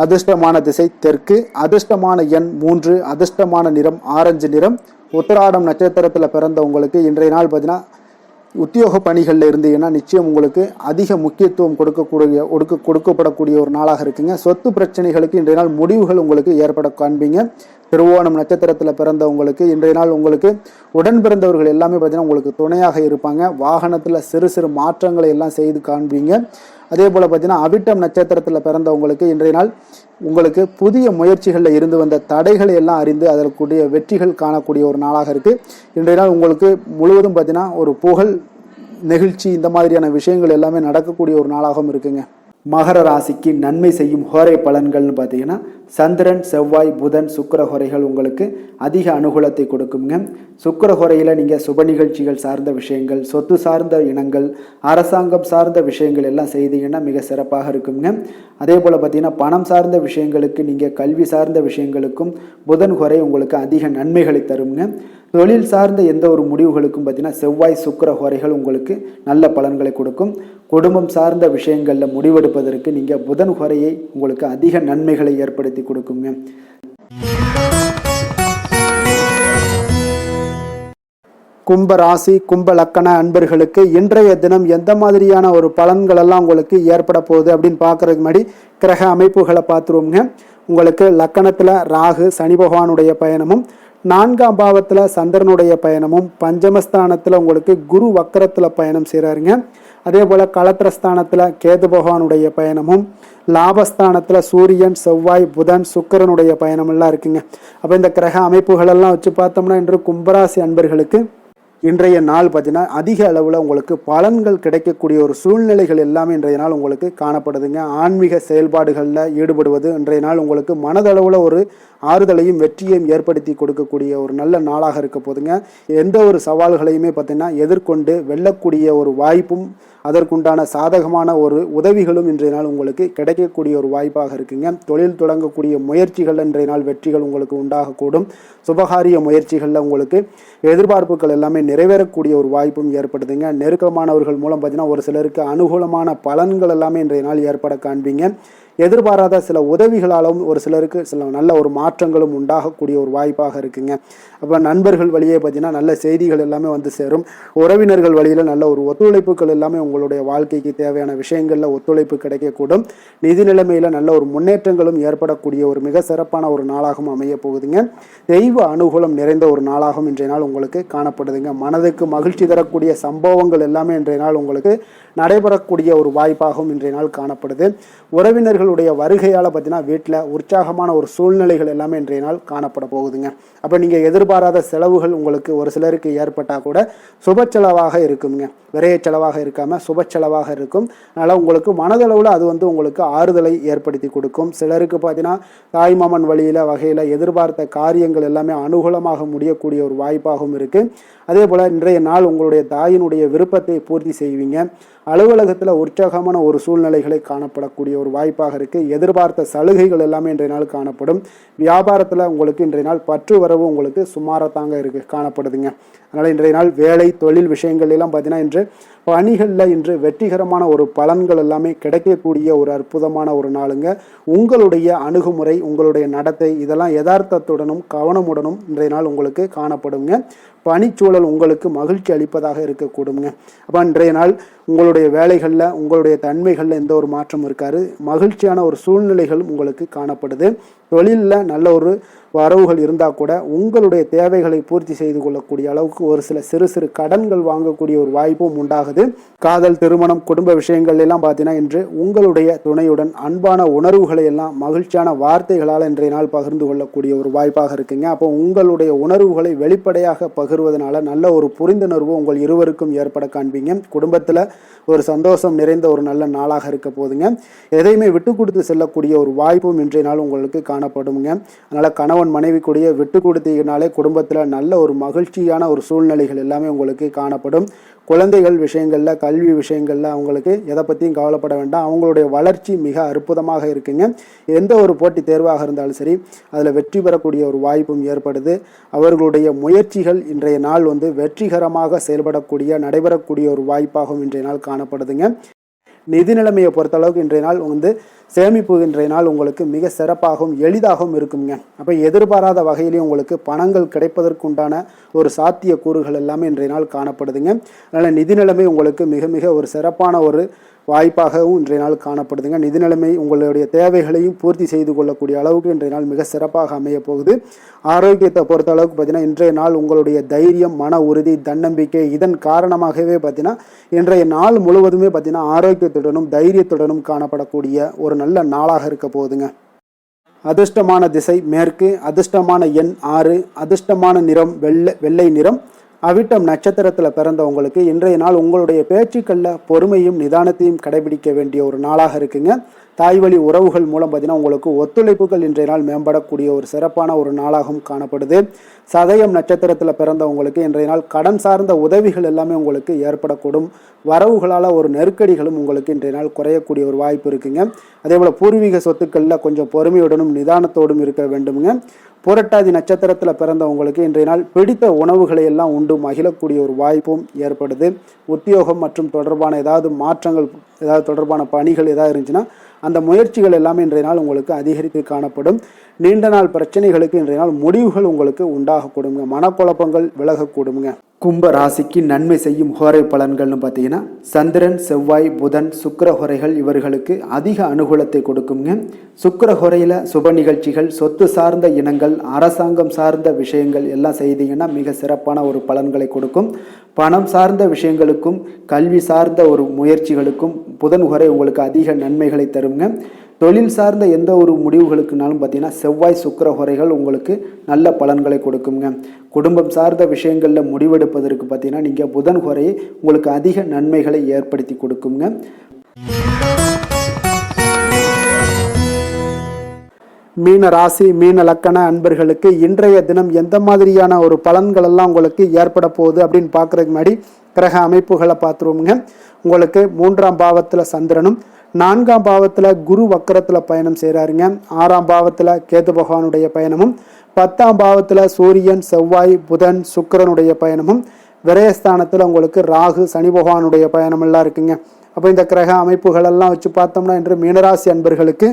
அதிர்ஷ்டமான திசை தெற்கு, அதிர்ஷ்டமான எண் 3, அதிர்ஷ்டமான நிறம் ஆரஞ்சு நிறம். உத்திராடம் நட்சத்திரத்தில் பிறந்தவங்களுக்கு இன்றைய நாள் பார்த்தீங்கன்னா உத்தியோக பணிகளில் இருந்தீங்கன்னா நிச்சயம் உங்களுக்கு அதிக முக்கியத்துவம் கொடுக்கப்படக்கூடிய ஒரு நாளாக இருக்குங்க. சொத்து பிரச்சனைகளுக்கு இன்றைய நாள் முடிவுகள் உங்களுக்கு ஏற்பட காண்பீங்க. திருவோணம் நட்சத்திரத்தில் பிறந்தவங்களுக்கு இன்றைய நாள் உங்களுக்கு உடன் பிறந்தவர்கள் எல்லாமே பார்த்தீங்கன்னா உங்களுக்கு துணையாக இருப்பாங்க. வாகனத்தில் சிறு சிறு மாற்றங்களை எல்லாம் செய்து காண்பீங்க. அதே போல் பார்த்தீங்கன்னா அவிட்டம் நட்சத்திரத்தில் பிறந்தவங்களுக்கு இன்றைய நாள் உங்களுக்கு புதிய முயற்சிகளில் இருந்து வந்த தடைகளை எல்லாம் அறிந்து அதற்குரிய வெற்றிகள் காணக்கூடிய ஒரு நாளாக இருக்குது. இன்றைய நாள் உங்களுக்கு முழுவதும் பார்த்தீங்கன்னா ஒரு புகழ் நெகிழ்ச்சி இந்த மாதிரியான விஷயங்கள் எல்லாமே நடக்கக்கூடிய ஒரு நாளாகவும் இருக்குங்க. மகர ராசிக்கு நன்மை செய்யும் ஹோரை பலன்கள்னு பார்த்தீங்கன்னா சந்திரன், செவ்வாய், புதன், சுக்கிர ஹோரைகள் உங்களுக்கு அதிக அனுகூலத்தை கொடுக்குங்க. சுக்கிர ஹோரையில் நீங்கள் சுப நிகழ்ச்சிகள் சார்ந்த விஷயங்கள், சொத்து சார்ந்த இனங்கள், அரசாங்கம் சார்ந்த விஷயங்கள் எல்லாம் செய்தீங்கன்னா மிக சிறப்பாக இருக்குங்க. அதே போல் பார்த்தீங்கன்னா பணம் சார்ந்த விஷயங்களுக்கு, நீங்கள் கல்வி சார்ந்த விஷயங்களுக்கும் புதன் ஹோரை உங்களுக்கு அதிக நன்மைகளை தருங்க. தொழில் சார்ந்த எந்த ஒரு முடிவுகளுக்கும் பார்த்தீங்கன்னா செவ்வாய், சுக்கிர ஹோரைகள் உங்களுக்கு நல்ல பலன்களை கொடுக்கும். குடும்பம் சார்ந்த விஷயங்களில் முடிவெடுப்பதற்கு நீங்கள் புதன் ஹோரையை உங்களுக்கு அதிக நன்மைகளை ஏற்படுத்தி கொடுக்குங்க. கும்ப ராசி, கும்ப லக்கண அன்பர்களுக்கு இன்றைய தினம் எந்த மாதிரியான ஒரு பலன்கள் எல்லாம் உங்களுக்கு ஏற்பட போகுது அப்படின்னு பார்க்கறதுக்கு முன்னாடி கிரக அமைப்புகளை பார்த்துருவோங்க. உங்களுக்கு லக்கணத்தில் ராகு சனி பகவானுடைய பயணமும், 4ஆம் பாவத்தில் சந்திரனுடைய பயணமும், பஞ்சமஸ்தானத்தில் உங்களுக்கு குரு வக்கரத்தில் பயணம் செய்கிறாருங்க. அதே போல் களத்திரஸ்தானத்தில் கேது பகவானுடைய பயணமும், லாபஸ்தானத்தில் சூரியன், செவ்வாய், புதன், சுக்கிரனுடைய பயணமெல்லாம் இருக்குங்க. அப்போ இந்த கிரக அமைப்புகளெல்லாம் வச்சு பார்த்தோம்னா இன்று கும்பராசி அன்பர்களுக்கு இன்றைய நாள் பார்த்தீங்கன்னா அதிக அளவில் உங்களுக்கு பலன்கள் கிடைக்கக்கூடிய ஒரு சூழ்நிலைகள் எல்லாமே இன்றைய நாள் உங்களுக்கு காணப்படுதுங்க. ஆன்மீக செயல்பாடுகளில் ஈடுபடுவது இன்றைய நாள் உங்களுக்கு மனதளவில் ஒரு ஆறுதலையும் வெற்றியையும் ஏற்படுத்தி கொடுக்கக்கூடிய ஒரு நல்ல நாளாக இருக்க போதுங்க. எந்த ஒரு சவால்களையுமே பார்த்தீங்கன்னா எதிர்கொண்டு வெல்லக்கூடிய ஒரு வாய்ப்பும் அதற்குண்டான சாதகமான ஒரு உதவிகளும் இன்றைய நாள் உங்களுக்கு கிடைக்கக்கூடிய ஒரு வாய்ப்பாக இருக்குங்க. தொழில் தொடங்கக்கூடிய முயற்சிகள் இன்றைய நாள் வெற்றிகள் உங்களுக்கு உண்டாகக்கூடும். சுபகாரிய முயற்சிகளில் உங்களுக்கு எதிர்பார்ப்புகள் எல்லாமே நிறைவேறக்கூடிய ஒரு வாய்ப்பும் ஏற்படுதுங்க. நெருக்கமானவர்கள் மூலம் பார்த்தீங்கன்னா ஒரு சிலருக்கு அனுகூலமான பலன்கள் எல்லாமே இன்றைய நாள் ஏற்பட காண்பீங்க. எதிர்பாராத சில உதவிகளாலும் ஒரு சிலருக்கு சில நல்ல ஒரு மாற்றங்களும் உண்டாகக்கூடிய ஒரு வாய்ப்பாக இருக்குங்க. அப்போ நண்பர்கள் வழியே பார்த்தீங்கன்னா நல்ல செய்திகள் எல்லாமே வந்து சேரும். உறவினர்கள் வழியில் நல்ல ஒரு ஒத்துழைப்புகள் எல்லாமே உங்களுடைய வாழ்க்கைக்கு தேவையான விஷயங்களில் ஒத்துழைப்பு கிடைக்கக்கூடும். நிதி நிலைமையில் நல்ல ஒரு முன்னேற்றங்களும் ஏற்படக்கூடிய ஒரு மிக சிறப்பான ஒரு நாளாகவும் அமைய போகுதுங்க. தெய்வ அனுகூலம் நிறைந்த ஒரு நாளாகவும் இன்றைய நாள் உங்களுக்கு காணப்படுதுங்க. மனதுக்கு மகிழ்ச்சி தரக்கூடிய சம்பவங்கள் எல்லாமே இன்றைய நாள் உங்களுக்கு நடைபெறக்கூடிய ஒரு வாய்ப்பாகவும் இன்றைய நாள் காணப்படுது. உறவினர்களுடைய வருகையால் பார்த்தீங்கன்னா வீட்டில் உற்சாகமான ஒரு சூழ்நிலைகள் எல்லாமே இன்றைய நாள் காணப்பட போகுதுங்க. அப்போ நீங்கள் எதிர்பாராத செலவுகள் உங்களுக்கு ஒரு சிலருக்கு ஏற்பட்டால் கூட சுப செலவாக இருக்குங்க. விரைய செலவாக இருக்காமல் சுப செலவாக இருக்கும். அதனால் உங்களுக்கு மனதளவில் அது உங்களுக்கு ஆறுதலை ஏற்படுத்தி கொடுக்கும். சிலருக்கு பார்த்தீங்கன்னா தாய்மாமன் வகையில் எதிர்பார்த்த காரியங்கள் எல்லாமே அனுகூலமாக முடியக்கூடிய ஒரு வாய்ப்பாகவும் இருக்குது. அதே போல் இன்றைய நாள் உங்களுடைய தாயினுடைய விருப்பத்தை பூர்த்தி செய்வீங்க. அலுவலகத்தில் உற்சாகமான ஒரு சூழ்நிலைகளை காணப்படக்கூடிய ஒரு வாய்ப்பாக இருக்குது. எதிர்பார்த்த சலுகைகள் எல்லாமே இன்றைய நாள் காணப்படும். வியாபாரத்தில் உங்களுக்கு இன்றைய நாள் பற்று வரவு உங்களுக்கு சுமாரத்தாங்க காணப்படுதுங்க. அதனால் இன்றைய நாள் வேலை தொழில் விஷயங்கள் எல்லாம் பார்த்தீங்கன்னா இன்று பணிகளில் இன்று வெற்றிகரமான ஒரு பலன்கள் எல்லாமே கிடைக்கக்கூடிய ஒரு அற்புதமான ஒரு நாளுங்க. உங்களுடைய அணுகுமுறை, உங்களுடைய நடத்தை இதெல்லாம் யதார்த்தத்துடனும் கவனமுடனும் இன்றைய நாள் உங்களுக்கு காணப்படுங்க. பணிச்சூழல் உங்களுக்கு மகிழ்ச்சி அளிப்பதாக இருக்கக்கூடுங்க. அப்போ இன்றைய நாள் உங்களுடைய வேலைகளில் உங்களுடைய தன்மைகளில் எந்த ஒரு மாற்றம் இருக்காது. மகிழ்ச்சியான ஒரு சூழ்நிலைகளும் உங்களுக்கு காணப்படுது. தொழிலில் நல்ல ஒரு வரவுகள் இருந்தால் கூட உங்களுடைய தேவைகளை பூர்த்தி செய்து கொள்ளக்கூடிய அளவுக்கு ஒரு சில சிறு சிறு கடன்கள் வாங்கக்கூடிய ஒரு வாய்ப்பும் உண்டாகுது. காதல், திருமணம், குடும்ப விஷயங்கள் எல்லாம் பார்த்தீங்கன்னா இன்று உங்களுடைய துணையுடன் அன்பான உணர்வுகளை எல்லாம் மகிழ்ச்சியான வார்த்தைகளால் இன்றைய நாள் பகிர்ந்து கொள்ளக்கூடிய ஒரு வாய்ப்பாக இருக்குங்க. அப்போ உங்களுடைய உணர்வுகளை வெளிப்படையாக பகிர்வதனால நல்ல ஒரு புரிந்துணர்வு உங்கள் இருவருக்கும் ஏற்பட காண்பீங்க. குடும்பத்தில் ஒரு சந்தோஷம் நிறைந்த ஒரு நல்ல நாளாக இருக்க போதுங்க. எதையுமே விட்டு கொடுத்து செல்லக்கூடிய ஒரு வாய்ப்பும் இன்றைய நாள் உங்களுக்கு காண காணப்படுங்க. அதனால் கணவன் மனைவிக்குடைய விட்டு கொடுத்தீங்கனாலே குடும்பத்தில் நல்ல ஒரு மகிழ்ச்சியான ஒரு சூழ்நிலைகள் எல்லாமே உங்களுக்கு காணப்படும். குழந்தைகள் விஷயங்களில், கல்வி விஷயங்களில் அவங்களுக்கு எதை பற்றியும் கவலைப்பட வேண்டாம். அவங்களுடைய வளர்ச்சி மிக அற்புதமாக இருக்குங்க. எந்த ஒரு போட்டித் தேர்வாக இருந்தாலும் சரி அதில் வெற்றி பெறக்கூடிய ஒரு வாய்ப்பும் ஏற்படுது. அவர்களுடைய முயற்சிகள் இன்றைய நாள் வெற்றிகரமாக செயல்படக்கூடிய நடைபெறக்கூடிய ஒரு வாய்ப்பாகவும் இன்றைய நாள் காணப்படுதுங்க. நிதி நிலைமையை பொறுத்தளவுக்கு இன்றைய நாள் சேமிப்பு இன்றைய நாள் உங்களுக்கு மிக சிறப்பாகவும் எளிதாகவும் இருக்குங்க. அப்போ எதிர்பாராத வகையிலேயே உங்களுக்கு பணங்கள் கிடைப்பதற்குண்டான ஒரு சாத்திய கூறுகள் எல்லாமே இன்றைய நாள் காணப்படுதுங்க. அதனால் நிதி நிலைமை உங்களுக்கு மிக மிக ஒரு சிறப்பான ஒரு வாய்ப்பாகவும் இன்றைய நாள் காணப்படுதுங்க. நிதி நிலைமை உங்களுடைய தேவைகளையும் பூர்த்தி செய்து கொள்ளக்கூடிய அளவுக்கு இன்றைய நாள் மிக சிறப்பாக அமைய போகுது. ஆரோக்கியத்தை பொறுத்த அளவுக்கு பார்த்தீங்கன்னா இன்றைய நாள் உங்களுடைய தைரியம், மன உறுதி, தன்னம்பிக்கை இதன் காரணமாகவே பார்த்தீங்கன்னா இன்றைய நாள் முழுவதுமே பார்த்தீங்கன்னா ஆரோக்கியத்துடனும் தைரியத்துடனும் காணப்படக்கூடிய ஒரு நல்ல நாளாக இருக்க போகுதுங்க. அதிர்ஷ்டமான திசை மேற்கு, அதிர்ஷ்டமான எண் 6, அதிர்ஷ்டமான நிறம் வெள்ளை நிறம். அவிட்டம் நட்சத்திரத்தில் பிறந்தவங்களுக்கு இன்றைய நாள் உங்களுடைய பேச்சுக்களில் பொறுமையும் நிதானத்தையும் கடைபிடிக்க வேண்டிய ஒரு நாளாக இருக்குங்க. தாய்வழி உறவுகள் மூலம் பார்த்தீங்கன்னா உங்களுக்கு ஒத்துழைப்புகள் இன்றைய நாள் மேம்படக்கூடிய ஒரு சிறப்பான ஒரு நாளாகவும் காணப்படுது. சதயம் நட்சத்திரத்தில் பிறந்தவங்களுக்கு இன்றைய நாள் கடன் சார்ந்த உதவிகள் எல்லாமே உங்களுக்கு ஏற்படக்கூடும். வரவுகளால் ஒரு நெருக்கடிகளும் உங்களுக்கு இன்றைய நாள் குறையக்கூடிய ஒரு வாய்ப்பு இருக்குங்க. அதே போல் பூர்வீக சொத்துக்களில் கொஞ்சம் பொறுமையுடனும் நிதானத்தோடும் இருக்க வேண்டுங்க. புரட்டாதி நட்சத்திரத்தில் பிறந்தவங்களுக்கு இன்றைய நாள் பிடித்த உணவுகளை எல்லாம் உண்டு மகிழக்கூடிய ஒரு வாய்ப்பும் ஏற்படுது. உத்தியோகம் மற்றும் தொடர்பான ஏதாவது மாற்றங்கள், ஏதாவது தொடர்பான பணிகள் ஏதாவது இருந்துச்சுன்னா அந்த முயற்சிகள் எல்லாமே இன்றைய நாள் உங்களுக்கு அதிகரித்து காணப்படும். நீண்ட நாள் பிரச்சனைகளுக்கு இன்றைய நாள் முடிவுகள் உங்களுக்கு உண்டாகக்கூடுங்க. மனக்குழப்பங்கள் விலகக்கூடுங்க. கும்ப ராசிக்கு நன்மை செய்யும் ஹோரை பலன்கள்னு பார்த்தீங்கன்னா சந்திரன், செவ்வாய், புதன், சுக்கிர ஹோரைகள் இவர்களுக்கு அதிக அனுகூலத்தை கொடுக்குங்க. சுக்கிர ஹோரையில் சுப நிகழ்ச்சிகள், சொத்து சார்ந்த இனங்கள், அரசாங்கம் சார்ந்த விஷயங்கள் எல்லாம் செய்தீங்கன்னா மிக சிறப்பான ஒரு பலன்களை கொடுக்கும். பணம் சார்ந்த விஷயங்களுக்கும் கல்வி சார்ந்த ஒரு முயற்சிகளுக்கும் புதன் ஹோரை உங்களுக்கு அதிக நன்மைகளை தருங்க. தொழில் சார்ந்த எந்த ஒரு முடிவுகளுக்குனாலும் பார்த்தீங்கன்னா செவ்வாய், சுக்கிர ஹோரைகள் உங்களுக்கு நல்ல பலன்களை கொடுக்குங்க. குடும்பம் சார்ந்த விஷயங்களில் முடிவெடுப்பதற்கு பார்த்தீங்கன்னா நீங்கள் புதன் ஹோரையை உங்களுக்கு அதிக நன்மைகளை ஏற்படுத்தி கொடுக்குங்க. மீன ராசி, மீன லக்கண அன்பர்களுக்கு இன்றைய தினம் எந்த மாதிரியான ஒரு பலன்கள் எல்லாம் உங்களுக்கு ஏற்பட போகுது அப்படின்னு பார்க்கறதுக்கு முன்னாடி கிரக அமைப்புகளை பார்த்துருவோங்க. உங்களுக்கு 3ஆம் பாவத்தில் சந்திரனும், 4ஆம் பாவத்தில் குரு வக்கரத்தில் பயணம் செய்கிறாருங்க. 6ஆம் பாவத்தில் கேது பகவானுடைய பயணமும், 10ஆம் பாவத்தில் சூரியன், செவ்வாய், புதன், சுக்கிரனுடைய பயணமும், விரயஸ்தானத்தில் உங்களுக்கு ராகு, சனி பகவானுடைய பயணம் எல்லாம் இருக்குங்க. அப்போ இந்த கிரக அமைப்புகள் எல்லாம் வச்சு பார்த்தோம்னா இன்று மீனராசி அன்பர்களுக்கு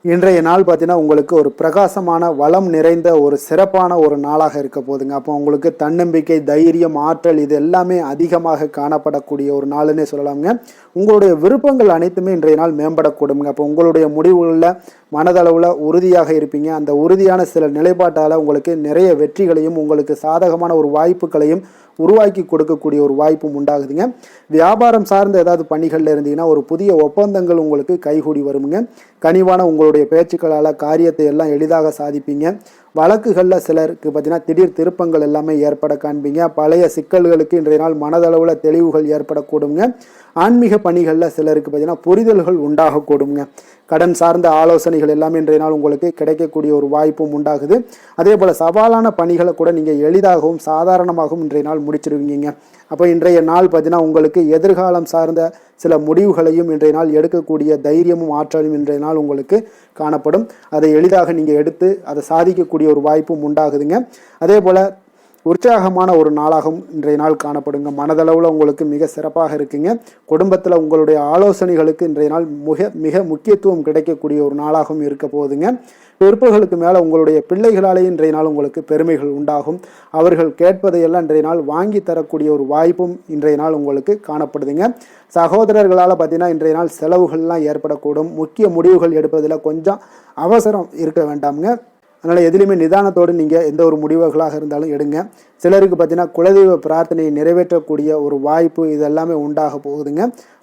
இன்றைய நாள் பார்த்தீங்கன்னா உங்களுக்கு ஒரு பிரகாசமான வளம் நிறைந்த ஒரு சிறப்பான ஒரு நாளாக இருக்க போகுதுங்க. அப்போ உங்களுக்கு தன்னம்பிக்கை, தைரியம், ஆற்றல் இது எல்லாமே அதிகமாக காணப்படக்கூடிய ஒரு நாளுன்னே சொல்லலாமுங்க. உங்களுடைய விருப்பங்கள் அனைத்துமே இன்றைய நாள் மேம்படக்கூடுங்க. அப்போ உங்களுடைய முடிவுகளில் மனதளவில் உறுதியாக இருப்பீங்க. அந்த உறுதியான சில நிலைப்பாட்டால் உங்களுக்கு நிறைய வெற்றிகளையும் உங்களுக்கு சாதகமான ஒரு வாய்ப்புகளையும் உருவாக்கி கொடுக்கக்கூடிய ஒரு வாய்ப்பும் உண்டாகுதுங்க. வியாபாரம் சார்ந்த ஏதாவது பணிகளில் இருந்தீங்கன்னா ஒரு புதிய ஒப்பந்தங்கள் உங்களுக்கு கைகூடி வருமுங்க. கனிவான உங்களுடைய பேச்சுக்களால் காரியத்தை எல்லாம் எளிதாக சாதிப்பீங்க. வழக்குகளில் சிலருக்கு பார்த்தீங்கன்னா திடீர் திருப்பங்கள் எல்லாமே ஏற்பட காண்பீங்க. பழைய சிக்கல்களுக்கு இன்றைய நாள் மனதளவில் தெளிவுகள் ஏற்படக்கூடுங்க. ஆன்மீக பணிகளில் சிலருக்கு பார்த்தீங்கன்னா புரிதல்கள் உண்டாகக்கூடுங்க. கடன் சார்ந்த ஆலோசனைகள் எல்லாமே இன்றைய நாள் உங்களுக்கு கிடைக்கக்கூடிய ஒரு வாய்ப்பும் உண்டாகுது. அதே போல் சவாலான பணிகளை கூட நீங்கள் எளிதாகவும் சாதாரணமாகவும் இன்றைய நாள் முடிச்சிருவீங்க. அப்போ இன்றைய நாள் பார்த்தீங்கன்னா உங்களுக்கு எதிர்காலம் சார்ந்த சில முடிவுகளையும் இன்றைய நாள் எடுக்கக்கூடிய தைரியமும் ஆற்றலும் இன்றைய நாள் உங்களுக்கு காணப்படும். அதை எளிதாக நீங்கள் எடுத்து அதை சாதிக்கக்கூடிய ஒரு வாய்ப்பும் உண்டாகுதுங்க. அதே போல் உற்சாகமான ஒரு நாளாகவும் இன்றைய நாள் காணப்படுங்க. மனதளவில் உங்களுக்கு மிக சிறப்பாக இருக்குங்க. குடும்பத்தில் உங்களுடைய ஆலோசனைகளுக்கு இன்றைய நாள் மிக முக்கியத்துவம் கிடைக்கக்கூடிய ஒரு நாளாகவும் இருக்க போகுதுங்க. பிற்பகலுக்கு மேலே உங்களுடைய பிள்ளைகளாலே இன்றைய நாள் உங்களுக்கு பெருமைகள் உண்டாகும். அவர்கள் கேட்பதையெல்லாம் இன்றைய நாள் வாங்கி தரக்கூடிய ஒரு வாய்ப்பும் இன்றைய நாள் உங்களுக்கு காணப்படுதுங்க. சகோதரர்களால் பார்த்தீங்கன்னா இன்றைய நாள் செலவுகள்லாம் ஏற்படக்கூடும். முக்கிய முடிவுகள் எடுப்பதில் கொஞ்சம் அவசரம் இருக்க வேண்டாமுங்க. அதனால் எதுலையுமே நிதானத்தோடு நீங்கள் எந்த ஒரு முடிவுகளாக இருந்தாலும் எடுங்க. சிலருக்கு பார்த்தீங்கன்னா குலதெய்வ பிரார்த்தனையை நிறைவேற்றக்கூடிய ஒரு வாய்ப்பு இதெல்லாமே உண்டாக போகுதுங்க.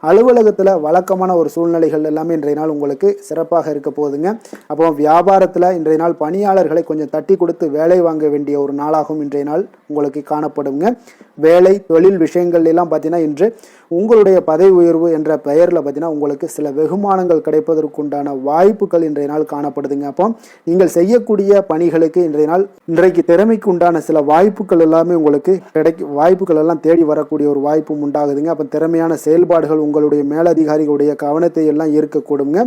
அலுவலகத்தில் வழக்கமான ஒரு சூழ்நிலைகள் எல்லாமே இன்றைய நாள் உங்களுக்கு சிறப்பாக இருக்க போகுதுங்க. அப்போ வியாபாரத்தில் இன்றைய நாள் பணியாளர்களை கொஞ்சம் தட்டி கொடுத்து வேலை வாங்க வேண்டிய ஒரு நாளாகவும் இன்றைய நாள் உங்களுக்கு காணப்படுங்க. வேலை தொழில் விஷயங்கள் எல்லாம் பார்த்தீங்கன்னா இன்று உங்களுடைய பதவி உயர்வு என்ற பெயரில் பார்த்தீங்கன்னா உங்களுக்கு சில வெகுமானங்கள் கிடைப்பதற்குண்டான வாய்ப்புகள் இன்றைய நாள் காணப்படுதுங்க. அப்போ நீங்கள் செய்யக்கூடிய பணிகளுக்கு இன்றைக்கு திறமைக்கு உண்டான சில வாய்ப்புகள் எல்லாமே உங்களுக்கு வாய்ப்புகள் எல்லாம் தேடி வரக்கூடிய ஒரு வாய்ப்பும் உண்டாகுதுங்க. அப்போ திறமையான செயல்பாடுகள் உங்களுடைய மேலதிகாரிகளுடைய கவனத்தை எல்லாம் ஈர்க்கக்கூடுங்க.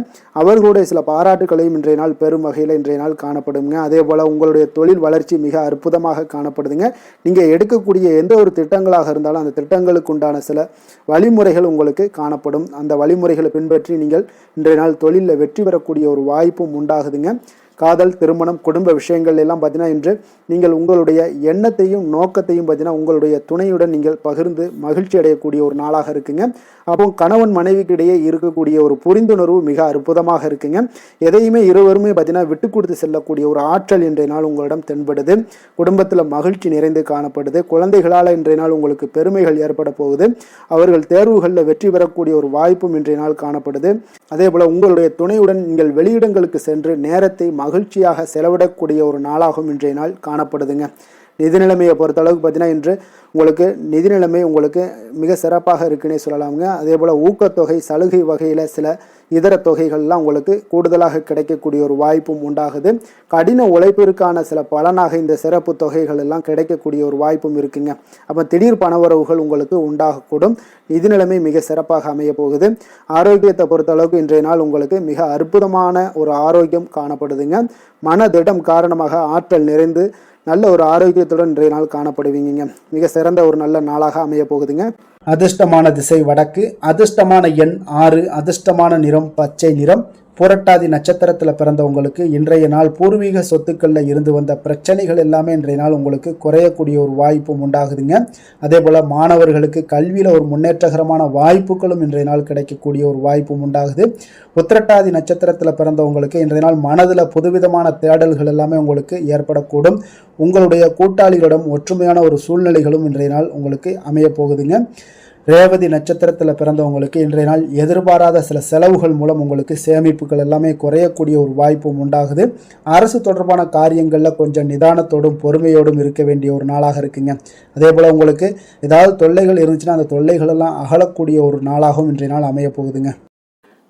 அவர்களுடைய சில பாராட்டுகளையும் இன்றைய நாள் பெரும் வகையில் இன்றைய நாள் காணப்படுங்க. அதே போல உங்களுடைய தொழில் வளர்ச்சி மிக அற்புதமாக காணப்படுதுங்க. நீங்கள் எடுக்கக்கூடிய எந்த ஒரு திட்டங்களாக இருந்தாலும் அந்த திட்டங்களுக்கு உண்டான சில வழிமுறைகள் உங்களுக்கு காணப்படும். அந்த வழிமுறைகளை பின்பற்றி நீங்கள் இன்றைய நாள் தொழிலில் வெற்றி பெறக்கூடிய ஒரு வாய்ப்பும் உண்டாகுதுங்க. காதல், திருமணம், குடும்ப விஷயங்கள் எல்லாம் பார்த்தீங்கன்னா இன்று நீங்கள் உங்களுடைய எண்ணத்தையும் நோக்கத்தையும் பார்த்தீங்கன்னா உங்களுடைய துணையுடன் நீங்கள் பகிர்ந்து மகிழ்ச்சி அடையக்கூடிய ஒரு நாளாக இருக்குங்க. அப்போ கணவன் மனைவிக்கு இடையே இருக்கக்கூடிய ஒரு புரிந்துணர்வு மிக அற்புதமாக இருக்குங்க. எதையுமே இருவருமே பார்த்தீங்கன்னா விட்டு கொடுத்து செல்லக்கூடிய ஒரு ஆற்றல் இன்றைய நாள் உங்களிடம் தென்படுது. குடும்பத்தில் மகிழ்ச்சி நிறைந்து காணப்படுது. குழந்தைகளால் இன்றைய நாள் உங்களுக்கு பெருமைகள் ஏற்பட போகுது. அவர்கள் தேர்வுகளில் வெற்றி பெறக்கூடிய ஒரு வாய்ப்பும் இன்றைய நாள் காணப்படுது. அதே போல உங்களுடைய துணையுடன் நீங்கள் வெளியிடங்களுக்கு சென்று நேரத்தை மகிழ்ச்சியாக செலவிடக்கூடிய ஒரு நாளாகவும் இன்றைய நாள் காணப்படுதுங்க. நிதி நிலைமையை பொறுத்த அளவுக்கு பார்த்தீங்கன்னா இன்று உங்களுக்கு நிதி நிலைமை உங்களுக்கு மிக சிறப்பாக இருக்குன்னே சொல்லலாமுங்க. அதே போல் ஊக்கத்தொகை, சலுகை வகையில் சில இதர தொகைகள்லாம் உங்களுக்கு கூடுதலாக கிடைக்கக்கூடிய ஒரு வாய்ப்பும் உண்டாகுது. கடின உழைப்பிற்கான சில பலனாக இந்த சிறப்பு தொகைகள் எல்லாம் கிடைக்கக்கூடிய ஒரு வாய்ப்பும் இருக்குங்க. அப்போ திடீர் பணவரவுகள் உங்களுக்கு உண்டாகக்கூடும். நிதி நிலைமை மிக சிறப்பாக அமைய போகுது. ஆரோக்கியத்தை பொறுத்த அளவுக்கு இன்றைய நாள் உங்களுக்கு மிக அற்புதமான ஒரு ஆரோக்கியம் காணப்படுதுங்க. மனதிடம் காரணமாக ஆற்றல் நிறைந்து நல்ல ஒரு ஆரோக்கியத்துடன் இன்றைய நாள் காணப்படுவீங்க. மிக சிறந்த ஒரு நல்ல நாளாக அமைய போகுதுங்க. அதிர்ஷ்டமான திசை வடக்கு, அதிர்ஷ்டமான எண் 6, அதிர்ஷ்டமான நிறம் பச்சை நிறம். புரட்டாதி நட்சத்திரத்தில் பிறந்தவங்களுக்கு இன்றைய நாள் பூர்வீக சொத்துக்களில் இருந்து வந்த பிரச்சனைகள் எல்லாமே இன்றைய நாள் உங்களுக்கு குறையக்கூடிய ஒரு வாய்ப்பும் உண்டாகுதுங்க. அதே போல் மாணவர்களுக்கு கல்வியில் ஒரு முன்னேற்றகரமான வாய்ப்புகளும் இன்றைய நாள் கிடைக்கக்கூடிய ஒரு வாய்ப்பும் உண்டாகுது. உத்திரட்டாதி நட்சத்திரத்தில் பிறந்தவங்களுக்கு இன்றைய நாள் மனதில் புதுவிதமான தேடல்கள் எல்லாமே உங்களுக்கு ஏற்படக்கூடும். உங்களுடைய கூட்டாளிகளிடம் ஒற்றுமையான ஒரு சூழ்நிலைகளும் இன்றைய நாள் உங்களுக்கு அமைய போகுதுங்க. ரேவதி நட்சத்திரத்தில் பிறந்தவங்களுக்கு இன்றைய நாள் எதிர்பாராத சில செலவுகள் மூலம் உங்களுக்கு சேமிப்புகள் எல்லாமே குறையக்கூடிய ஒரு வாய்ப்பும் உண்டாகுது. அரசு தொடர்பான காரியங்களில் கொஞ்சம் நிதானத்தோடும் பொறுமையோடும் இருக்க வேண்டிய ஒரு நாளாக இருக்குங்க. அதே போல் உங்களுக்கு ஏதாவது தொல்லைகள் இருந்துச்சுன்னா அந்த தொல்லைகள் எல்லாம் அகலக்கூடிய ஒரு நாளாகவும் இன்றைய நாள் அமைய போகுதுங்க.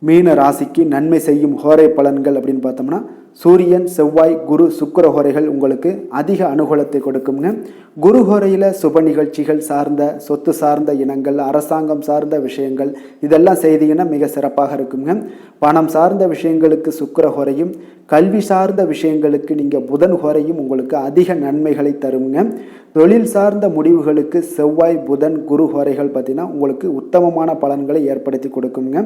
மீன ராசிக்கு நன்மை செய்யும் ஹோரை பலன்கள் அப்படின்னு பார்த்தோம்னா சூரியன், செவ்வாய், குரு, சுக்கிர ஹோரைகள் உங்களுக்கு அதிக அனுகூலத்தை கொடுக்குங்க. குரு ஹோரையில் சுப நிகழ்ச்சிகள் சார்ந்த, சொத்து சார்ந்த இனங்கள், அரசாங்கம் சார்ந்த விஷயங்கள் இதெல்லாம் செய்தீங்கன்னா மிக சிறப்பாக இருக்குங்க. பணம் சார்ந்த விஷயங்களுக்கு சுக்கிர ஹோரையும், கல்வி சார்ந்த விஷயங்களுக்கு நீங்கள் புதன் ஹோரையும் உங்களுக்கு அதிக நன்மைகளை தருங்க. தொழில் சார்ந்த முடிவுகளுக்கு செவ்வாய், புதன், குரு ஹோரைகள் பார்த்தீங்கன்னா உங்களுக்கு உத்தமமான பலன்களை ஏற்படுத்தி கொடுக்குங்க.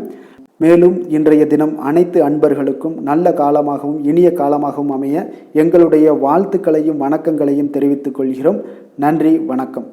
மேலும் இன்றைய தினம் அனைத்து அன்பர்களுக்கும் நல்ல காலமாகவும் இனிய காலமாகவும் அமைய எங்களுடைய வாழ்த்துக்களையும் வணக்கங்களையும் தெரிவித்துக் கொள்கிறோம். நன்றி, வணக்கம்.